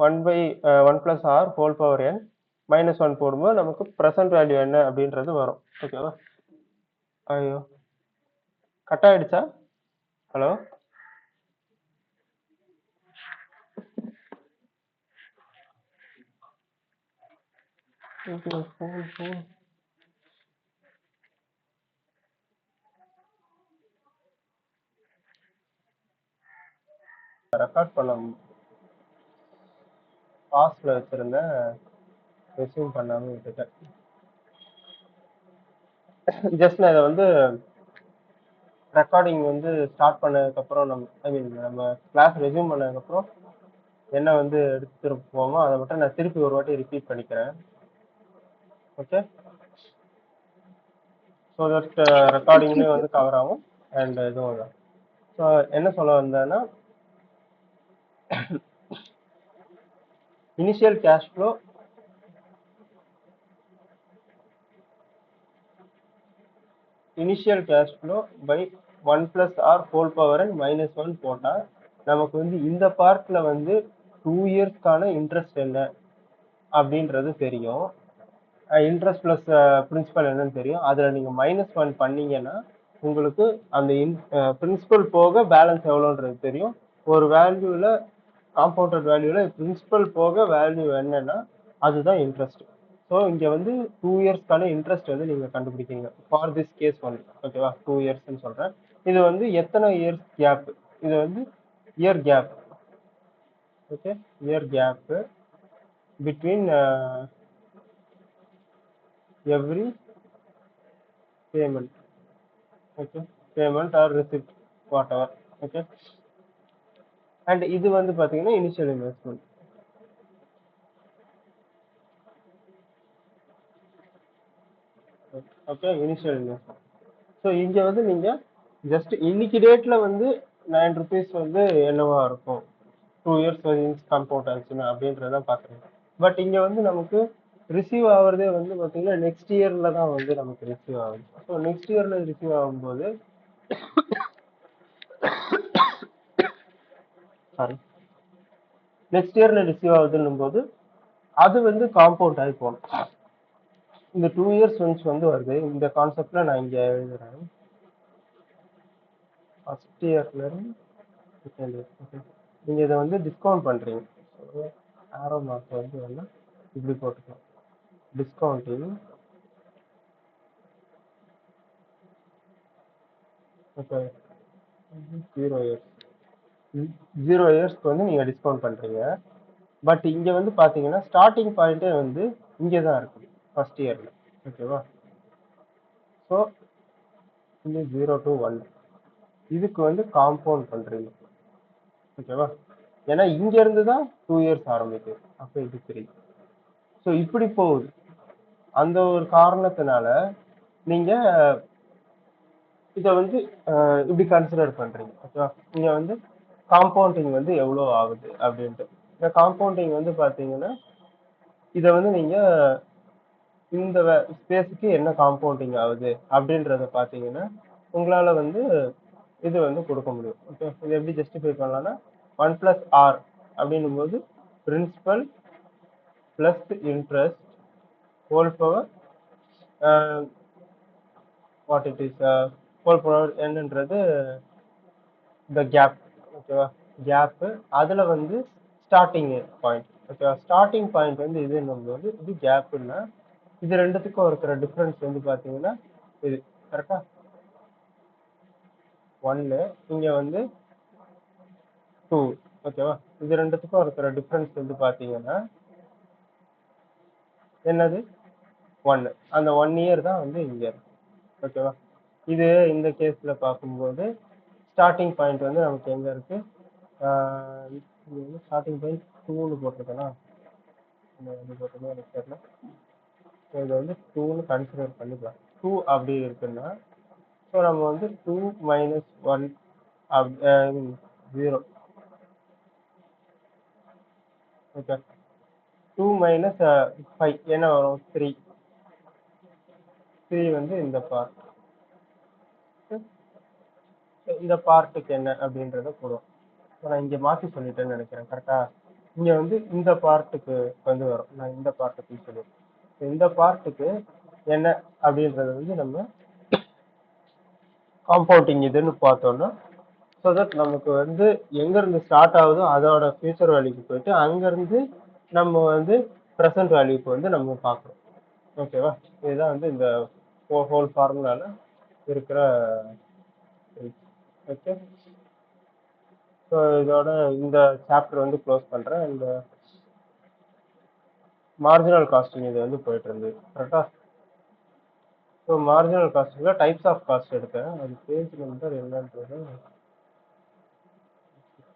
1 plus R whole power n minus 1 போடும்போது நமக்கு ப்ரெசன்ட் வேல்யூ என்ன அப்படின்றது வரும். ஓகேவா? ஐயோ கட் ஆயிடுச்சா? ஹலோ? ரெக்கார்ட் பண்ண பாஸ்ல வச்சிருந்தேன், ரெஸ்யூம் பண்ணாம விட்டுட்டேன். ஜஸ்ட் நான் இதை வந்து ரெக்கார்டிங் வந்து ஸ்டார்ட் பண்ணதுக்கப்புறம் நம்ம கிளாஸ் ரெஸ்யூம் பண்ணதுக்கப்புறம் என்ன வந்து எடுத்துட்டு போவோமோ அதை மட்டும் நான் திருப்பி ஒரு வாட்டி ரிப்பீட் பண்ணிக்கிறேன். ஓகே. ஸோ தட் ரெக்கார்டிங்லேயே வந்து கவர் ஆகும் அண்ட் இதுவும் தான். ஸோ என்ன சொல்ல வந்தேன்னா initial cash flow by 1 plus R whole power and minus 1 போட்டா நமக்கு வந்து இந்த பார்ட்ல வந்து 2 இயர்ஸ்க்கான இன்ட்ரெஸ்ட் என்ன அப்படின்றது தெரியும். இன்ட்ரெஸ்ட் பிளஸ் பிரின்சிபல் என்னன்னு தெரியும். அதுல நீங்க -1 பண்ணீங்கன்னா உங்களுக்கு அந்த பிரின்சிபல் போக பேலன்ஸ் எவ்வளோன்றது தெரியும். ஒரு வேல்யூல காம்பவுண்டட் வேல்யூல பிரின்சிபல் போக வேல்யூ என்னன்னா அதுதான் இன்ட்ரெஸ்ட். ஸோ இங்க வந்து 2 இயர்ஸ்க்கான இன்ட்ரெஸ்ட் வந்து நீங்க கண்டுபிடிக்கீங்க ஃபார் திஸ் கேஸ் ஒன்லி. ஓகேவா? 2 இயர்ஸ்ன்னு சொல்றேன். இது வந்து எத்தனை இயர்ஸ் கேப்? இது வந்து year gap. Okay. Year gap between every payment. Okay. Payment or receipt whatever. Okay. And இது வந்து பாத்தீங்கன்னா initial investment. Okay. Initial investment. So இங்க வந்து நீங்க ஜஸ்ட் இன்னைக்கு டேட்ல வந்து 9 ருபீஸ் வந்து என்னவா இருக்கும் 2 இயர்ஸ் கம்பவுண்ட் ஆச்சுன்னா அப்படின்றதான் பாக்குறேன். பட் இங்க வந்து நமக்கு ரிசீவ் ஆகுறதே வந்து பாத்தீங்கன்னா நெக்ஸ்ட் இயர்ல தான் வந்து நமக்கு ரிசீவ் ஆகுது. ஸோ நெக்ஸ்ட் இயர்ல ரிசீவ் ஆகும்போது சாரி நெக்ஸ்ட் இயர்ல ரிசீவ் ஆகுதுன்னும் போது அது வந்து காம்பவுண்ட் ஆகி போகணும். இந்த 2 இயர்ஸ் ஒன்ஸ் வந்து வருது. இந்த கான்செப்ட்ல நான் இங்க எழுதுறேன். ஃபர்ஸ்ட் இயர்ல இருந்து செகண்ட் இயர். நீங்க இதை வந்து டிஸ்கவுண்ட் பண்றீங்க. ஆரோ மார்க் வந்து வேணா இப்படி போட்டுக்கலாம். டிஸ்கவுண்டிங் ஓகே 0 இயர்ஸ் 0 இயர்ஸ்க்கு வந்து நீங்க டிஸ்கவுண்ட் பண்றீங்க. பட் இங்க வந்து பாத்தீங்கன்னா ஸ்டார்டிங் பாயிண்டே வந்து இங்கே தான் இருக்கு ஃபர்ஸ்ட் இயர்ல. ஓகேவா? ஸோ இந்த 0 to 1 இதுக்கு வந்து காம்பவுண்ட் பண்றீங்க. ஓகேவா? ஏன்னா இங்க இருந்து தான் 2 இயர்ஸ் ஆரம்பிக்குது. அப்ப இது 3. ஸோ இப்படி போகுது. அந்த ஒரு காரணத்தினால நீங்க இதை வந்து இப்படி கன்சிடர் பண்றீங்க. ஓகேவா? இங்க வந்து காம்பவுண்டிங் வந்து எவ்வளோ ஆகுது அப்படின்ட்டு. இந்த காம்பவுண்டிங் வந்து பாத்தீங்கன்னா இதை வந்து நீங்க இந்த ஸ்பேஸுக்கு என்ன காம்பவுண்டிங் ஆகுது அப்படின்றத பாத்தீங்கன்னா உங்களால வந்து இது வந்து கொடுக்க முடியும். ஓகே, இது எப்படி ஜஸ்டிஃபை பண்ணலாம்னா 1 + r அப்படின்னும் போது principal plus interest whole power what it is whole power என்னன்றது இந்த கேப். ஓகேவா? கேப் அதுல வந்து ஸ்டார்டிங் பாயிண்ட். ஓகேவா? ஸ்டார்டிங் பாயிண்ட் வந்து இது போது இது கேப்னா இது ரெண்டுத்துக்கும் இருக்கிற டிஃபரன்ஸ் வந்து பாத்தீங்கன்னா இது கரெக்டா 1 இங்க வந்து 2. ஓகேவா? இது ரெண்டுத்துக்கும் இருக்கிற டிஃபரன்ஸ் வந்து பாத்தீங்கன்னா என்னது 1. அந்த 1 இயர் தான் வந்து இங்க இருக்கு. ஓகேவா? இது இந்த கேஸ்ல பார்க்கும்போது ஸ்டார்டிங் பாயிண்ட் வந்து நமக்கு எங்க இருக்கு? ஸ்டார்டிங் பாயிண்ட் 2ன்னு போட்டிருக்கேனா? போட்டிருக்கேன் எனக்கு தெரியல. இது வந்து 2ன்னு கன்சிடர் பண்ணிக்கலாம். 2 அப்படி இருக்குன்னா ஸோ நம்ம வந்து 2 - 1 0. ஓகே, 2 - 5 என்ன வரும்? 3. 3 வந்து இந்த பார்ட். இந்த பார்ட்டுக்கு என்ன அப்படின்றத போடுவோம். நான் இங்க மாத்தி சொல்லிட்டேன்னு நினைக்கிறேன். கரெக்டா? இங்க வந்து இந்த பார்ட்டுக்கு வந்து வரும். நான் இந்த பார்ட்டுக்கு சொல்லுவேன். இந்த பார்ட்டுக்கு என்ன அப்படின்றத வந்து நம்ம காம்பவுண்டிங் இதுன்னு பார்த்தோம்னா ஸோ தட் நமக்கு வந்து எங்க இருந்து ஸ்டார்ட் ஆகுதோ அதோட ஃபியூச்சர் வேல்யூக்கு போயிட்டு அங்க இருந்து நம்ம வந்து ப்ரெசன்ட் வேல்யூக்கு வந்து நம்ம பார்க்கணும். ஓகேவா? இதுதான் வந்து இந்த ஹோல் ஃபார்முலால இருக்கிற. ஓகே, ஸோ இதோட இந்த சாப்டர் வந்து க்ளோஸ் பண்றேன். இந்த மார்ஜினல் காஸ்டிங் இது வந்து போயிட்டு இருந்து கரெக்டா? ஸோ மார்ஜினல் காஸ்டிங்ல டைப்ஸ் ஆஃப் காஸ்ட் எடுத்தேன். அது பேஜ் நம்பர் என்னன்றது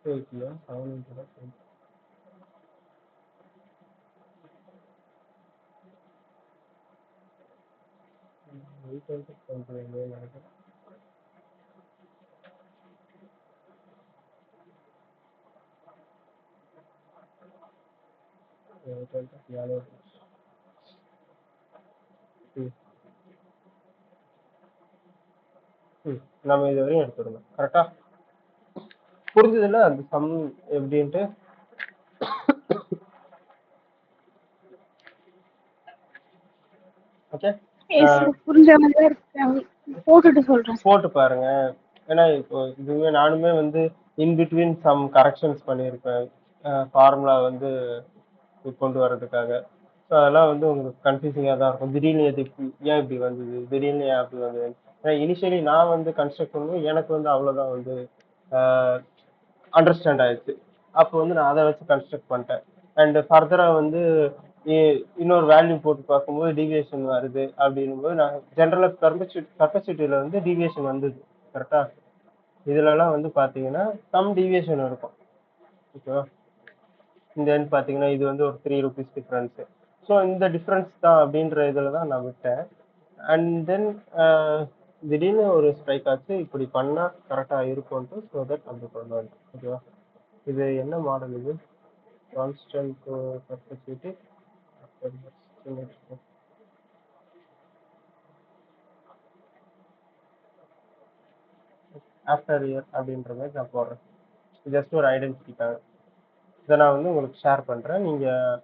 680 700. நம்ம இது வரையும் எடுத்துருந்தோம். கரெக்டா? புரிஞ்சதுல அந்த சம் எப்படின்ட்டு? ஓகே, புரிஞ்ச மாதிரி இருக்கு. போட்டுட்டு சொல்றேன். போட்டு பாருங்க. ஏன்னா இப்போ இதுவே நானுமே வந்து இன் பிட்வீன் சம் கரெக்ஷன்ஸ் பண்ணியிருப்பேன் ஃபார்முலா வந்து கொண்டு வர்றதுக்காக. ஸோ அதெல்லாம் வந்து உங்களுக்கு கன்ஃபியூசிங்காக தான் இருக்கும். திடீர்னு எது ஏன் இப்படி வந்தது, திடீர்னு ஏன் அப்படி வந்தது. ஏன்னா இனிஷியலி நான் வந்து கன்ஸ்ட்ரக்ட் பண்ணும்போது எனக்கு வந்து அவ்வளோதான் வந்து அண்டர்ஸ்டாண்ட் ஆயிடுச்சு. அப்போ வந்து நான் அதை வச்சு கன்ஸ்ட்ரக்ட் பண்ணிட்டேன். அண்ட் ஃபர்தராக வந்து இன்னொரு வேல்யூ போட்டு பார்க்கும்போது டீவியேஷன் வருது அப்படின்னும் போது நான் ஜென்ரலாக கெப்பாசிட்டியில் வந்து டீவியேஷன் வந்தது. கரெக்டா? இதுலலாம் வந்து பார்த்தீங்கன்னா சம் டீவியேஷன் இருக்கும். ஓகேவா? இந்த எண்ட் பார்த்தீங்கன்னா இது வந்து ஒரு 3 rupees டிஃப்ரென்ஸு. ஸோ இந்த டிஃப்ரென்ஸ் தான் அப்படின்ற இதில் தான் நான் விட்டேன். அண்ட் தென் திடீர்னு ஒரு ஸ்ட்ரைக் ஆச்சு, இப்படி பண்ணால் கரெக்டாக இருக்கும்ட்டு. ஸோ தட் அப்படி கொண்டு வந்தேன். ஓகேவா? இது என்ன மாடல் இது? கான்ஸ்டன்ட் பெர்பெச்சுவிட்டி ஆஃப்டர் இயர் அப்படின்ற மாதிரி நான் போடுறேன். ஜஸ்ட் ஒரு ஐடென்டிட்டிக்காக இதை நான் வந்து உங்களுக்கு ஷேர் பண்ணுறேன். நீங்கள்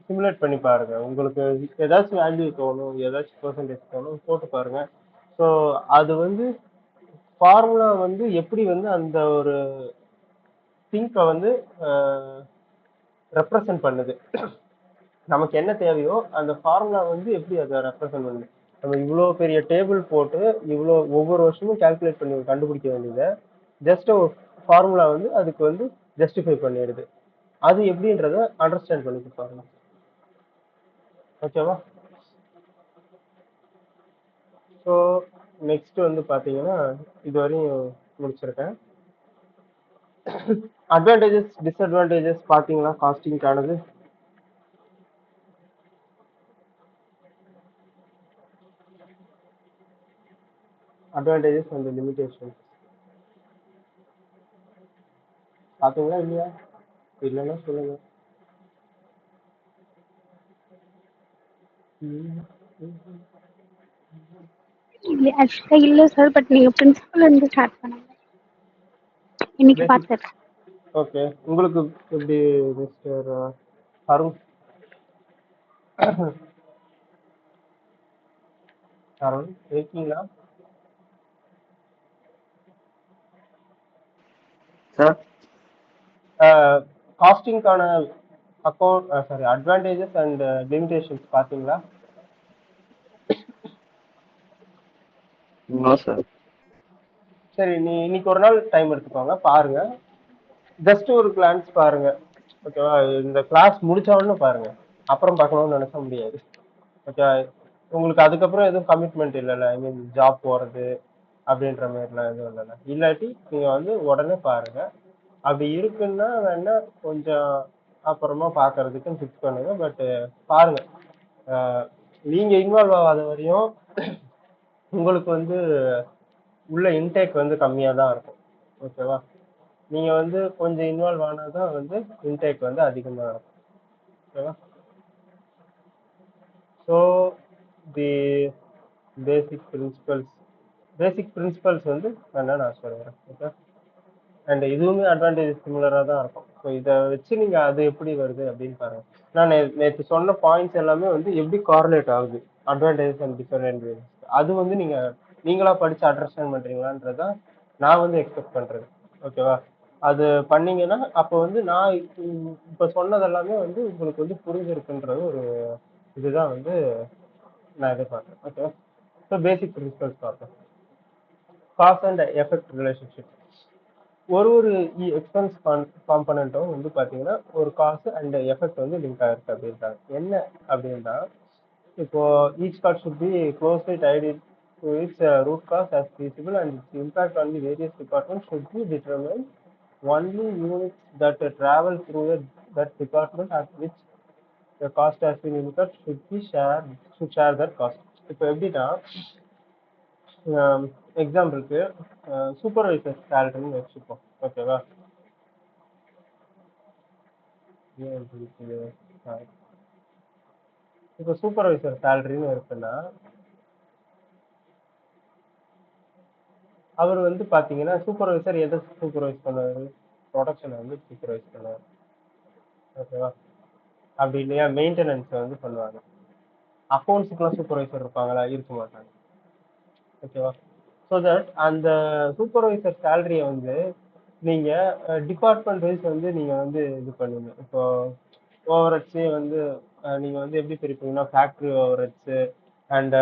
சிமுலேட் பண்ணி பாருங்க. உங்களுக்கு ஏதாச்சும் வேல்யூ தோணும், ஏதாச்சும் பெர்சன்டேஜ் தோணும், போட்டு பாருங்க. ஸோ அது வந்து ஃபார்முலா வந்து எப்படி வந்து அந்த ஒரு திங்கை வந்து ரெப்ரசன்ட் பண்ணுது. நமக்கு என்ன தேவையோ அந்த ஃபார்முலா வந்து எப்படி அதை ரெப்ரசன்ட் பண்ணுது. நம்ம இவ்வளோ பெரிய டேபிள் போட்டு இவ்வளோ ஒவ்வொரு வருஷமும் கால்குலேட் பண்ணி கண்டுபிடிக்க வேண்டியதை ஜஸ்ட் ஒரு ஃபார்முலா வந்து அதுக்கு வந்து ஜஸ்டிஃபை பண்ணிடுது. அது எப்படின்றத அண்டர்ஸ்டாண்ட் பண்ணிக்க பாருங்க. ஓகேவா? ஸோ நெக்ஸ்ட் வந்து பார்த்தீங்கன்னா இது வரையும் முடிச்சிருக்கேன். அட்வான்டேஜஸ் டிஸ்அட்வான்டேஜஸ் பார்த்தீங்களா காஸ்டிங்கானது? அட்வான்டேஜஸ் அண்ட் லிமிடேஷன்ஸ் பார்த்தீங்களா இல்லையா? இல்லைன்னா சொல்லுங்க. ஆக்சுவலா இல்ல சார், பட் நீங்க பிரின்சிபல் இருந்து ஸ்டார்ட் பண்ணுங்க. இன்னைக்கு பார்த்தேன். ஓகே, உங்களுக்கு எப்படி மிஸ்டர் அருண்? அருண் இருக்கீங்களா சார்? காஸ்டிங்கான account sorry advantages and limitations பார்த்தீங்களா? சார். சரி, நீ இன்னைக்கு ஒரு நாள் டைம் எடுத்துக்கோங்க, பாருங்க, ஜஸ்ட் ஒரு கிளான்ஸ் பாருங்க. ஓகேவா? இந்த கிளாஸ் முடிச்சவொன்னு பாருங்க, அப்புறம் பார்க்கணும்னு நினைக்க முடியாது. ஓகே, உங்களுக்கு அதுக்கப்புறம் எதுவும் கமிட்மெண்ட் இல்லைல்ல, ஐ மீன் ஜாப் போறது அப்படின்ற மாதிரிலாம் எதுவும் இல்லைல்ல. இல்லாட்டி நீங்க வந்து உடனே பாருங்க. அப்படி இருக்குன்னா வேணா கொஞ்சம் அப்புறமா பாக்குறதுக்கு ஃபிக்ஸ் பண்ணுங்க. பட் பாருங்க, நீங்க இன்வால்வ் ஆகாத வரையும் உங்களுக்கு வந்து உள்ள இன்டேக் வந்து கம்மியா தான் இருக்கும். ஓகேவா? நீங்க வந்து கொஞ்சம் இன்வால்வ் ஆனாதான் வந்து இன்டேக் வந்து அதிகமா இருக்கும். ஓகேவா? ஸோ தி பேசிக் பிரின்சிபல்ஸ் வந்து வேணா நான் சொல்றேன். ஓகே, அண்ட் இதுவுமே அட்வான்டேஜ் சிமிலரா தான் இருக்கும். ஸோ இதை வச்சு நீங்க அது எப்படி வருது அப்படின்னு பாருங்க. நான் நேற்று சொன்ன பாயிண்ட்ஸ் எல்லாமே வந்து எப்படி கார்லேட் ஆகுது அட்வான்டேஜஸ் அண்ட் டிஸ்அட்வான்டேஜஸ், அது வந்து நீங்களா படிச்சு அண்டர்ஸ்டாண்ட் பண்றீங்களான்றதான் நான் வந்து எக்ஸ்பெக்ட் பண்றது. ஓகேவா? அது பண்ணீங்கன்னா அப்போ வந்து நான் இப்ப சொன்னதெல்லாமே வந்து உங்களுக்கு வந்து புரிஞ்சிருக்குன்றது ஒரு இதுதான் வந்து நான் எதிர்பார்க்கிறேன். ஓகேவா? ஸோ பேசிக் பிரின்சிபல்ஸ் பார்ப்போம். Cause and effect relationship. ஒரு எக்ஸ்பென்ஸ் காம்பனண்ட்டும் வந்து பார்த்தீங்கன்னா ஒரு காசு அண்ட் எஃபெக்ட் வந்து லிங்க் ஆகிருக்கு அப்படின்றாங்க. என்ன அப்படின்னா, இப்போ each cost should be closely tied to its root cause as feasible and its impact on the various departments should be determined. Only units that travel through that department at which the cost has been incurred should share that cost. இப்போ எப்படின்னா, எக்ஸாம்பிளுக்கு சூப்பர்வைசர் சேலரின்னு வச்சுப்போம். ஓகேவா? இப்போ சூப்பர்வைசர் சேலரின்னு இருக்குன்னா அவர் வந்து பாத்தீங்கன்னா சூப்பர்வைசர் எதை சூப்பர்வைஸ் பண்ணுவாரு? ப்ரொடக்ஷனை வந்து சூப்பர்வைஸ் பண்ணுவார். ஓகேவா? அப்படி இல்லையா மெயின்டெனன்ஸ் வந்து பண்ணுவாங்க. அக்கௌண்ட்ஸுக்குலாம் சூப்பர்வைசர் இருப்பாங்களா? இருக்க மாட்டாங்க. ஓகேவா? ஸோ தட் அந்த சூப்பர்வைசர் சேலரியை வந்து நீங்க டிபார்ட்மெண்ட் வைஸ் வந்து நீங்க வந்து இது பண்ணுங்க. இப்போ ஓவர் ஹெட்ஸே வந்து நீங்க வந்து எப்படி பிரிப்பீங்கன்னா, factory overheads and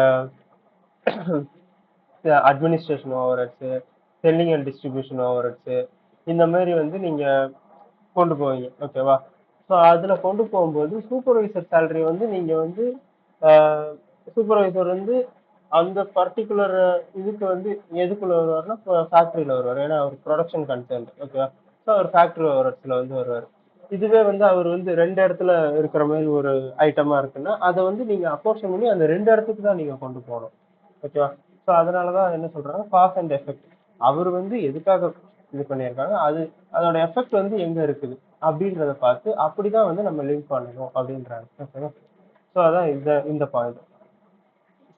administration overheads, selling and distribution overheads, இந்த மாதிரி வந்து நீங்க கொண்டு போவீங்க. ஓகேவா? ஸோ அதுல கொண்டு போகும்போது சூப்பர்வைசர் சேலரி வந்து நீங்க வந்து சூப்பர்வைசர் வந்து அந்த பர்டிகுலர் இதுக்கு வந்து எதுக்குள்ள வருவார்னா ஃபேக்டரியில வருவார். ஏன்னா அவர் ப்ரொடக்ஷன் கன்சர்ன். ஓகேவா? ஸோ அவர் ஃபேக்டரி ஓவர்ஹெட்ஸ்ல வந்து வருவார். இதுவே வந்து அவர் வந்து 2 இடத்துல இருக்கிற மாதிரி ஒரு ஐட்டமா இருக்குன்னா அதை வந்து நீங்க அப்போர்ஷன் பண்ணி அந்த 2 இடத்துக்கு தான் நீங்க கொண்டு போகணும். ஓகேவா? ஸோ அதனாலதான் என்ன சொல்றாங்க, காஸ் அண்ட் எஃபெக்ட். அவர் வந்து எதுக்காக இது பண்ணியிருக்காங்க. அதோட எஃபெக்ட் வந்து எங்க இருக்குது அப்படின்றத பார்த்து அப்படிதான் வந்து நம்ம லிங்க் பண்ணணும் அப்படின்றாங்க. ஓகேவா? ஸோ அதான் இந்த பாயிண்ட்.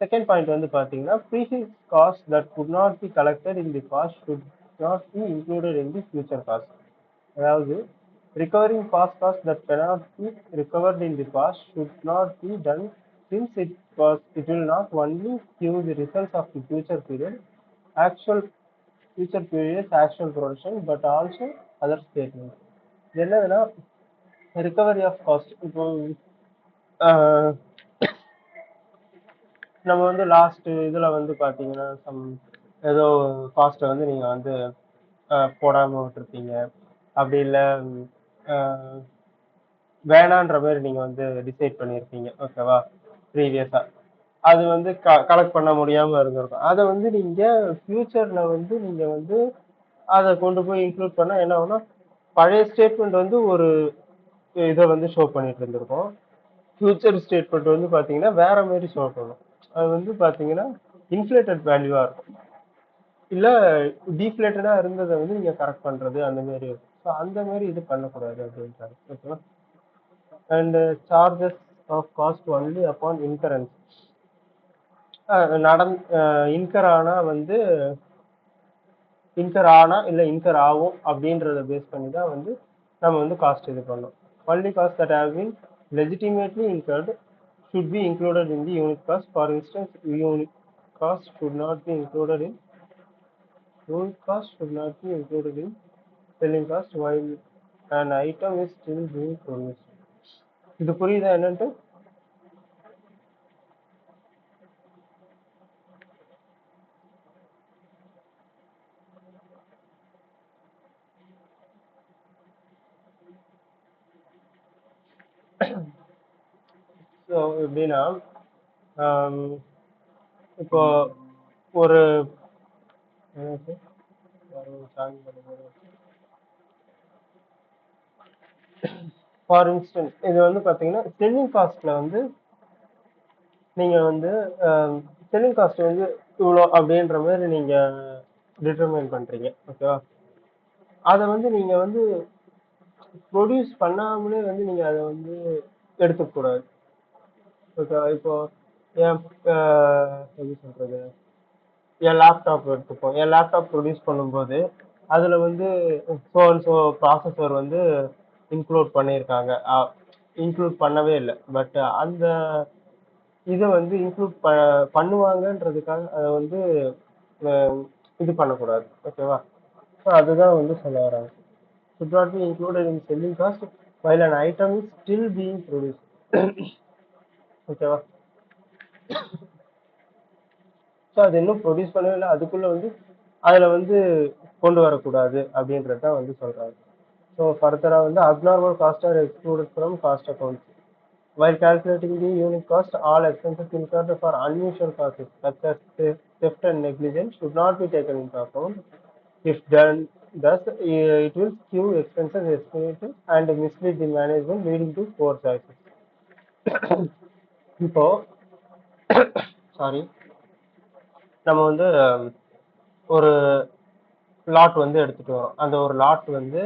செகண்ட் பாயிண்ட் வந்து பாத்தீங்கன்னா prefix cost that could not be collected in the past should not be included in the future cost. அதாவது recovering past costs that cannot be recovered in the past should not be done since it will not only give the results of the future periods actual production but also other statements. என்னதுன்னா ரிகவரி ஆஃப் காஸ்ட். இப்போ நம்ம வந்து லாஸ்ட் இதுல வந்து பாத்தீங்கன்னா ஏதோ காஸ்ட்டை வந்து நீங்க வந்து போடாம விட்டுருப்பீங்க, அப்படி இல்லை வேணான்ற மாதிரி நீங்க வந்து டிசைட் பண்ணியிருப்பீங்க. ஓகேவா? ப்ரீவியஸா அது வந்து கலெக்ட் பண்ண முடியாம இருந்திருக்கும். அதை வந்து நீங்க ஃபியூச்சர்ல வந்து நீங்க வந்து அதை கொண்டு போய் இன்க்ளூட் பண்ணா என்ன ஆகும்னா பழைய ஸ்டேட்மெண்ட் வந்து ஒரு இதை வந்து ஷோ பண்ணிட்டு இருந்திருக்கும். ஃபியூச்சர் ஸ்டேட்மெண்ட் வந்து பாத்தீங்கன்னா வேற மாதிரி ஷோ பண்ணும். அது வந்து பாத்தீங்கன்னா இன்ஃபிளேட்டட் வேல்யூவா இருக்கும், இல்ல டீஃபிளேட்டடா இருந்ததை வந்து நீங்க கரெக்ட் பண்றது அந்த மாதிரி இருக்கும். ஸோ அந்த மாதிரி இது பண்ணக்கூடாது அப்படின்றாங்க. ஓகேவா? And charges of cost only upon incurrence. Incur ஆனா வந்து இன்கர் ஆனா இல்ல இன்கர் ஆகும் அப்படின்றத பேஸ் பண்ணி தான் வந்து நம்ம வந்து காஸ்ட் இது பண்ணோம். Only cost that have been legitimately incurred should be included in the unit cost. For instance, unit cost should not be included in selling cost while an item is still being produced. இது புரியுதா என்னன்ட்டு? ஸோ எப்படின்னா இப்போ ஒரு ஃபார் இன்ஸ்டன்ஸ் இது வந்து பாத்தீங்கன்னா செல்லிங் காஸ்ட்ல வந்து நீங்க வந்து செல்லிங் காஸ்ட் வந்து இவ்வளோ அப்படின்ற மாதிரி நீங்க டிட்டர்மைன் பண்றீங்க. ஓகேவா? அதை வந்து நீங்க வந்து ப்ரொடியூஸ் பண்ணாமலே வந்து நீங்க அதை வந்து எடுத்துக்க கூடாது. ஓகே, இப்போ எப்படி சொல்றது, என் லேப்டாப் எடுத்துப்போம். என் லேப்டாப் ப்ரொடியூஸ் பண்ணும்போது அதுல வந்து ப்ராசஸர் வந்து இன்க்ளூட் பண்ணியிருக்காங்க, இன்க்ளூட் பண்ணவே இல்லை. பட் அந்த இதை வந்து இன்க்ளூட் பண்ணுவாங்கன்றதுக்காக அதை வந்து இது பண்ணக்கூடாது. ஓகேவா? ஸோ அதுதான் வந்து சொல்ல வராங்க. should not be included in selling cost while an item is still being produced. ஓகேவா? ஸோ அது இன்னும் ப்ரொடியூஸ் பண்ணவே இல்லை, அதுக்குள்ள வந்து அதுல வந்து கொண்டு வரக்கூடாது அப்படின்றது தான் வந்து சொல்றாங்க. ஸோ ஃபர்தரா வந்து abnormal cost are excluded from cost account. While calculating the unit cost, all expenses incurred for unusual causes such as theft and negligence should not be taken into account. If done thus, it will skew expenses estimated and mislead the management, leading to poor choices. இப்போ சாரி, நம்ம வந்து ஒரு லாட் வந்து எடுத்துட்டு வரோம். அந்த ஒரு லாட் வந்து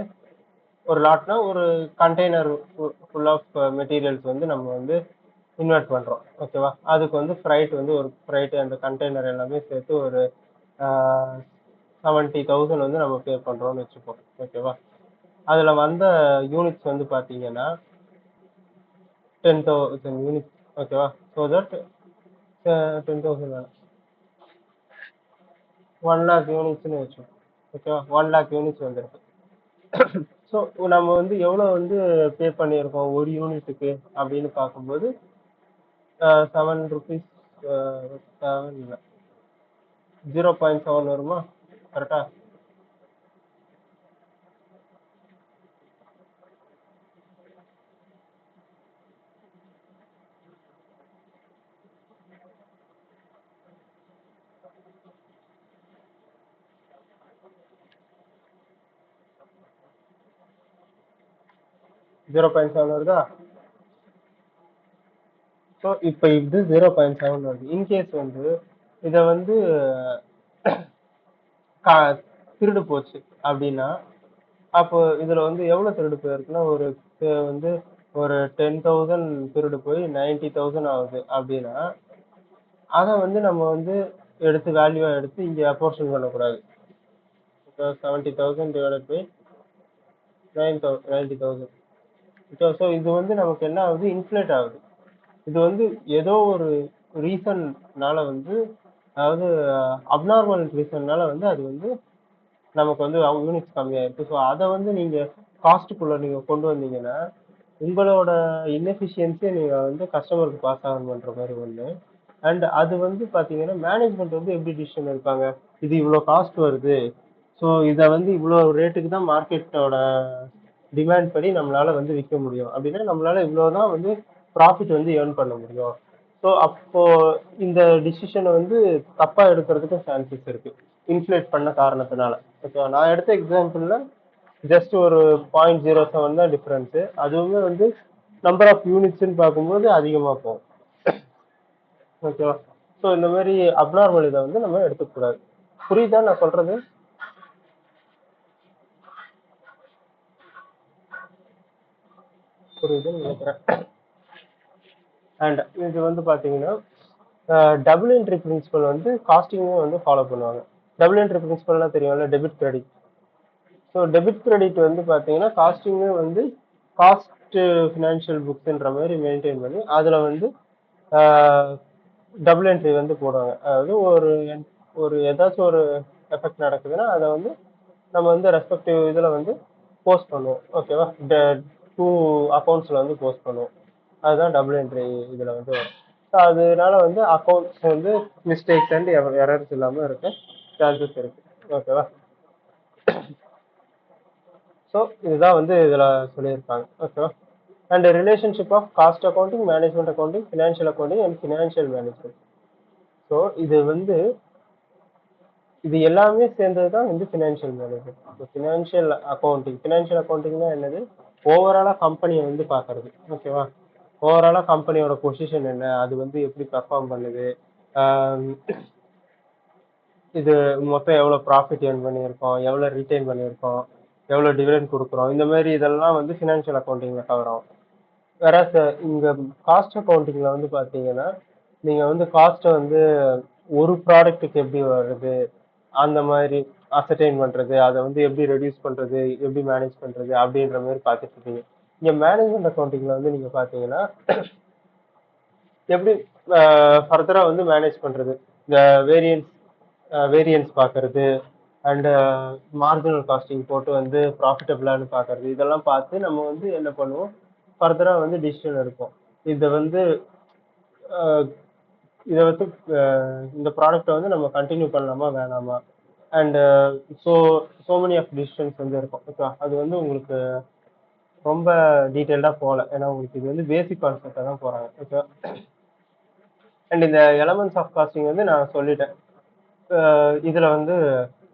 ஒரு லாட்னா ஒரு கண்டெய்னர் ஃபுல் ஆஃப் மெட்டீரியல்ஸ் வந்து நம்ம வந்து இன்வெர்ட் பண்றோம். ஓகேவா? அதுக்கு வந்து ஃப்ரைட் வந்து ஒரு ஃப்ரைட் அந்த கண்டெய்னர் எல்லாமே சேர்த்து ஒரு 70,000 வந்து நம்ம பே பண்றோம்னு வச்சுப்போம். ஓகேவா? அதுல வந்த யூனிட்ஸ் வந்து பாத்தீங்கன்னா 10,000 யூனிட்ஸ். ஓகேவா? ஸோ தட் 10,000 1 lakh யூனிட்ஸ்னு வச்சோம். ஓகேவா? 1 lakh யூனிட்ஸ் வந்துருக்கு. ஸோ நம்ம வந்து எவ்வளவு வந்து பே பண்ணியிருக்கோம் ஒரு யூனிட்டுக்கு அப்படின்னு பார்க்கும்போது 7 rupees, 7 இல்லை 0.7 வருமா? கரெக்டா? ஜீரோ பாயிண்ட் செவன் வருதா? ஸோ இப்போ இது 0.7 வருது. இன்கேஸ் வந்து இதை வந்து திருடு போச்சு அப்படின்னா, அப்போ இதுல வந்து எவ்வளவு திருடு போயிருக்குன்னா, வந்து ஒரு 10,000 திருடு போய் 90,000 ஆகுது அப்படின்னா, அதை வந்து நம்ம வந்து எடுத்து வேல்யூவா எடுத்து இங்க அப்போர்ஷன் பண்ணக்கூடாது. இப்போ 70,000 டிவைடட் பை 90,000. ஸோ இது வந்து நமக்கு என்ன ஆகுது, இன்ஃப்ளேட் ஆகுது. இது வந்து ஏதோ ஒரு ரீசன்னால வந்து, அதாவது அப்நார்மல் ரீசன்னால வந்து அது வந்து நமக்கு வந்து யூனிட்ஸ் கம்மியாயிருக்கு. ஸோ அதை வந்து நீங்க காஸ்ட்டுக்குள்ள நீங்க கொண்டு வந்தீங்கன்னா, உங்களோட இன்எஃபிஷியன்சியை நீங்க வந்து கஸ்டமருக்கு பாஸ் ஆன் பண்ற மாதிரி ஒண்ணு. அண்ட் அது வந்து பாத்தீங்கன்னா மேனேஜ்மெண்ட் வந்து எப்படி டிசிஷன் எடுப்பாங்க, இது இவ்வளோ காஸ்ட் வருது, ஸோ இதை வந்து இவ்வளோ ரேட்டுக்கு தான் மார்க்கெட்டோட டிமாண்ட் படி நம்மளால வந்து விற்க முடியும் அப்படின்னா, நம்மளால இவ்வளோதான் வந்து ப்ராஃபிட் வந்து ஏர்ன் பண்ண முடியும். ஸோ அப்போ இந்த டிசிஷனை வந்து தப்பா எடுக்கிறதுக்கும் சான்சஸ் இருக்கு, இன்ஃப்ளேட் பண்ண காரணத்தினால. ஓகே, நான் எடுத்த எக்ஸாம்பிள்ல ஜஸ்ட் ஒரு 0.07 தான் டிஃபரன்ஸ். அதுவுமே வந்து நம்பர் ஆஃப் யூனிட்ஸ்ன்னு பார்க்கும்போது அதிகமா போகும். ஓகேவா? ஸோ இந்த மாதிரி அப்நார்மல் இதை வந்து நம்ம எடுத்துக்கூடாது. புரியுதா நான் சொல்றது? புரியுதுன்னு நினைக்கிறேன். அண்ட் இது வந்து பாத்தீங்கன்னா டபுள் என்ட்ரி பிரின்சிபல் வந்து காஸ்டிங்கும் வந்து ஃபாலோ பண்ணுவாங்க. டபுள் என்ட்ரி பிரின்சிபல்லாம் தெரியும்ல, debit credit. So debit credit வந்து பாத்தீங்கன்னா காஸ்டிங்கும் வந்து காஸ்ட் ஃபினான்ஷியல் புக்ஸ்ன்ற மாதிரி மெயின்டைன் பண்ணி அதுல வந்து டபுள் என்ட்ரி வந்து போடுவாங்க. அதாவது ஒரு ஏதாச்சும் ஒரு எஃபெக்ட் நடக்குதுன்னா அதை வந்து நம்ம வந்து ரெஸ்பெக்டிவ் இதுல வந்து போஸ்ட் பண்ணுவோம். ஓகேவா? டூ அக்கௌண்ட்ஸ்ல வந்து போஸ்ட் பண்ணுவோம். அதுதான் டபுள் என்ட்ரி இதுல வந்து வரும். ஸோ அதனால வந்து அக்கௌண்ட்ஸ் வந்து மிஸ்டேக்ஸ் அண்ட் எரர்ஸ் இல்லாம இருக்க சான்சஸ் இருக்கு. ஓகேவா? ஸோ இதுதான் வந்து இதுல சொல்லியிருக்காங்க. ஓகேவா? And relationship of cost accounting, management accounting, financial accounting and financial management. So இது வந்து இது எல்லாமே சேர்ந்தது தான் வந்து ஃபினான்ஷியல் மேனேஜ்மெண்ட். இப்போ ஃபினான்ஷியல் அக்கௌண்டிங்னா என்னது, ஓவராலா கம்பெனியை வந்து பார்க்கறது. ஓகேவா? ஓவராலா கம்பெனியோட பொசிஷன் என்ன, அது வந்து எப்படி பெர்ஃபார்ம் பண்ணுது, இது மொத்தம் எவ்வளவு ப்ராஃபிட் ஏர்ன் பண்ணியிருக்கோம், எவ்வளவு ரிட்டைன் பண்ணியிருக்கோம், எவ்வளவு டிவிடெண்ட் கொடுக்குறோம், இந்த மாதிரி இதெல்லாம் வந்து ஃபினான்ஷியல் அக்கௌண்டிங்ல கவர் ஆகும். வேற இங்க காஸ்ட் அக்கௌண்டிங்ல வந்து பாத்தீங்கன்னா, நீங்க வந்து காஸ்ட்டை வந்து ஒரு ப்ராடக்ட்டுக்கு எப்படி வருது அந்த மாதிரி அசர்டைன் பண்றது, அதை வந்து எப்படி ரெடியூஸ் பண்றது, எப்படி மேனேஜ் பண்றது அப்படின்ற மாதிரி பார்த்துட்டு இருக்கீங்க. இங்க மேனேஜ்மெண்ட் அக்கௌண்டிங்ல வந்து நீங்க பாத்தீங்கன்னா எப்படி ஃபர்தரா வந்து மேனேஜ் பண்றது, இந்த வேரியன்ஸ் பார்க்கறது அண்ட் மார்ஜினல் காஸ்டிங் போட்டு வந்து ப்ராஃபிட்டபிளானு பார்க்கறது, இதெல்லாம் பார்த்து நம்ம வந்து என்ன பண்ணுவோம், ஃபர்தரா வந்து டிசிஷன் எடுப்போம். இதை வந்து இதை வந்து இந்த ப்ராடக்ட்டை வந்து நம்ம கண்டினியூ பண்ணலாமா வேணாமா, and so so many of decisions வந்து இருக்கும். ஓகே, அது வந்து உங்களுக்கு ரொம்ப டீட்டெயில்டாக போகல, ஏன்னா உங்களுக்கு இது வந்து பேசிக் கான்செப்டை தான் போகிறாங்க. ஓகே, அண்ட் இந்த எலமெண்ட்ஸ் ஆஃப் காஸ்டிங் வந்து நான் சொல்லிட்டேன். இதுல வந்து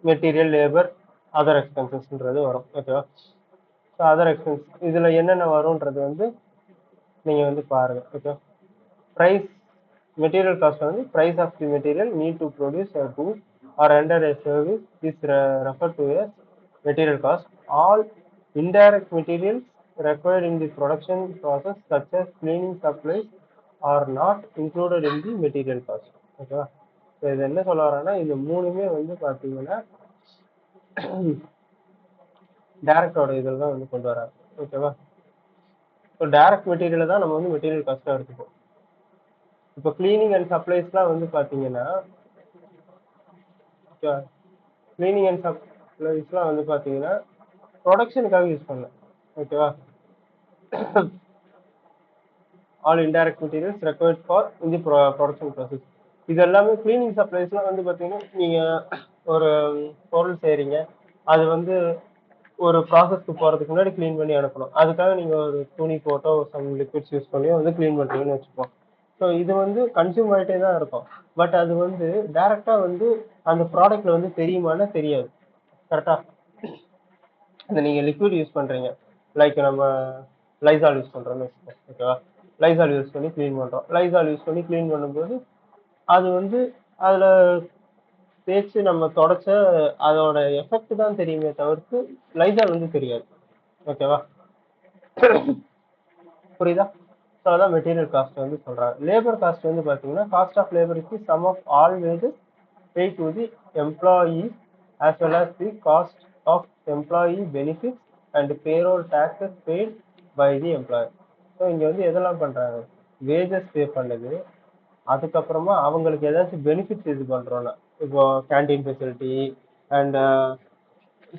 மெட்டீரியல், லேபர், அதர் எக்ஸ்பென்சஸ்ன்றது வரும். ஓகேவா? ஸோ அதர் எக்ஸ்பென்ஸ் இதுல என்னென்ன வரும்ன்றது வந்து நீங்க வந்து பாருங்க. ஓகே, ப்ரைஸ், மெட்டீரியல் காஸ்ட் வந்து price of the material need to produce a good or render a service is referred to as material cost. All indirect materials required in the production process such as cleaning supplies are not included in the material cost. ஓகேவா? ஸோ இது என்ன சொல்ல வரேன்னா, இது மூணுமே வந்து பாத்தீங்கன்னா டைரக்டோட இதில் தான் வந்து கொண்டு வராங்க. ஓகேவா? ஸோ டைரக்ட் மெட்டீரியலை தான் நம்ம வந்து மெட்டீரியல் காஸ்ட்டாக எடுத்துப்போம். இப்போ கிளீனிங் அண்ட் சப்ளைஸ்லாம் வந்து பார்த்தீங்கன்னா, கிளீனிங் அண்ட் சப்ளைஸ்லாம் வந்து பார்த்தீங்கன்னா ப்ரொடக்ஷனுக்காக யூஸ் பண்ணல. ஓகேவா? All indirect materials required for இந்த ப்ரொடக்ஷன் ப்ராசஸ். இது எல்லாமே கிளீனிங் சப்ளைஸ்லாம் வந்து பார்த்தீங்கன்னா, நீங்கள் ஒரு பொருள் செய்கிறீங்க, அது வந்து ஒரு ப்ராசஸ்க்கு போகிறதுக்கு முன்னாடி க்ளீன் பண்ணி அனுப்பணும். அதுக்காக நீங்கள் ஒரு துணி போட்டோ சம் லிக்விட்ஸ் யூஸ் பண்ணி வந்து க்ளீன் பண்ணுறீங்கன்னு வச்சுப்போம். ஸோ இது வந்து கன்சியூம் ஆகிட்டே தான் இருக்கும். பட் அது வந்து டைரெக்டாக வந்து அந்த ப்ராடக்ட்ல வந்து தெரியுமானா தெரியாது. கரெக்டாக அந்த நீங்கள் லிக்விட் யூஸ் பண்ணுறீங்க, லைக் நம்ம லைசால் யூஸ் பண்ணுறோன்னு வச்சுக்கோங்க. ஓகேவா? லைசால் யூஸ் பண்ணி க்ளீன் பண்ணுறோம். லைசால் யூஸ் பண்ணி க்ளீன் பண்ணும்போது அது வந்து அதில் தேய்ச்சி நம்ம தொடச்ச அதோட எஃபெக்ட் தான் தெரியுமே தவிர்த்து லைசால் வந்து தெரியாது. ஓகேவா? புரியுதா? ஸோ அதான் மெட்டீரியல் காஸ்ட் வந்து சொல்றாங்க. லேபர் காஸ்ட் வந்து பாத்தீங்கன்னா cost of labour is the sum of all wages paid to the employees as well as the cost of employee benefits and payroll taxes paid by the employer. So இங்க வந்து எதெல்லாம் பண்றாங்க? வேஜஸ் பே பண்ணது, அதுக்கப்புறமா அவங்களுக்கு ஏதாச்சும் பெனிஃபிட்ஸ் இது பண்றோம்னா, இப்போ கேண்டீன் ஃபெசிலிட்டி அண்ட்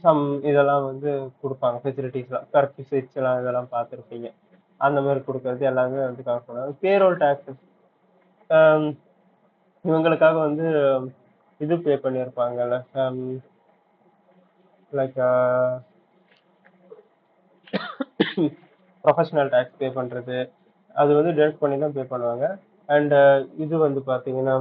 சம் இதெல்லாம் வந்து கொடுப்பாங்க, ஃபெசிலிட்டிஸ்லாம் பெர்க்விசிட்ஸ் எல்லாம் இதெல்லாம் பார்த்துருப்பீங்க. அந்த மாதிரி கொடுக்கறது எல்லாமே வந்து காசு பண்ணுவாங்க. பேரோல் டாக்ஸஸ் இவங்களுக்காக வந்து இது பே பண்ணியிருப்பாங்கல்ல, லைக் ப்ரொஃபஷனல் டேக்ஸ் பே பண்ணுறது, அது வந்து டிடக்ட் பண்ணி தான் பே பண்ணுவாங்க. அண்ட் இது வந்து பார்த்தீங்கன்னா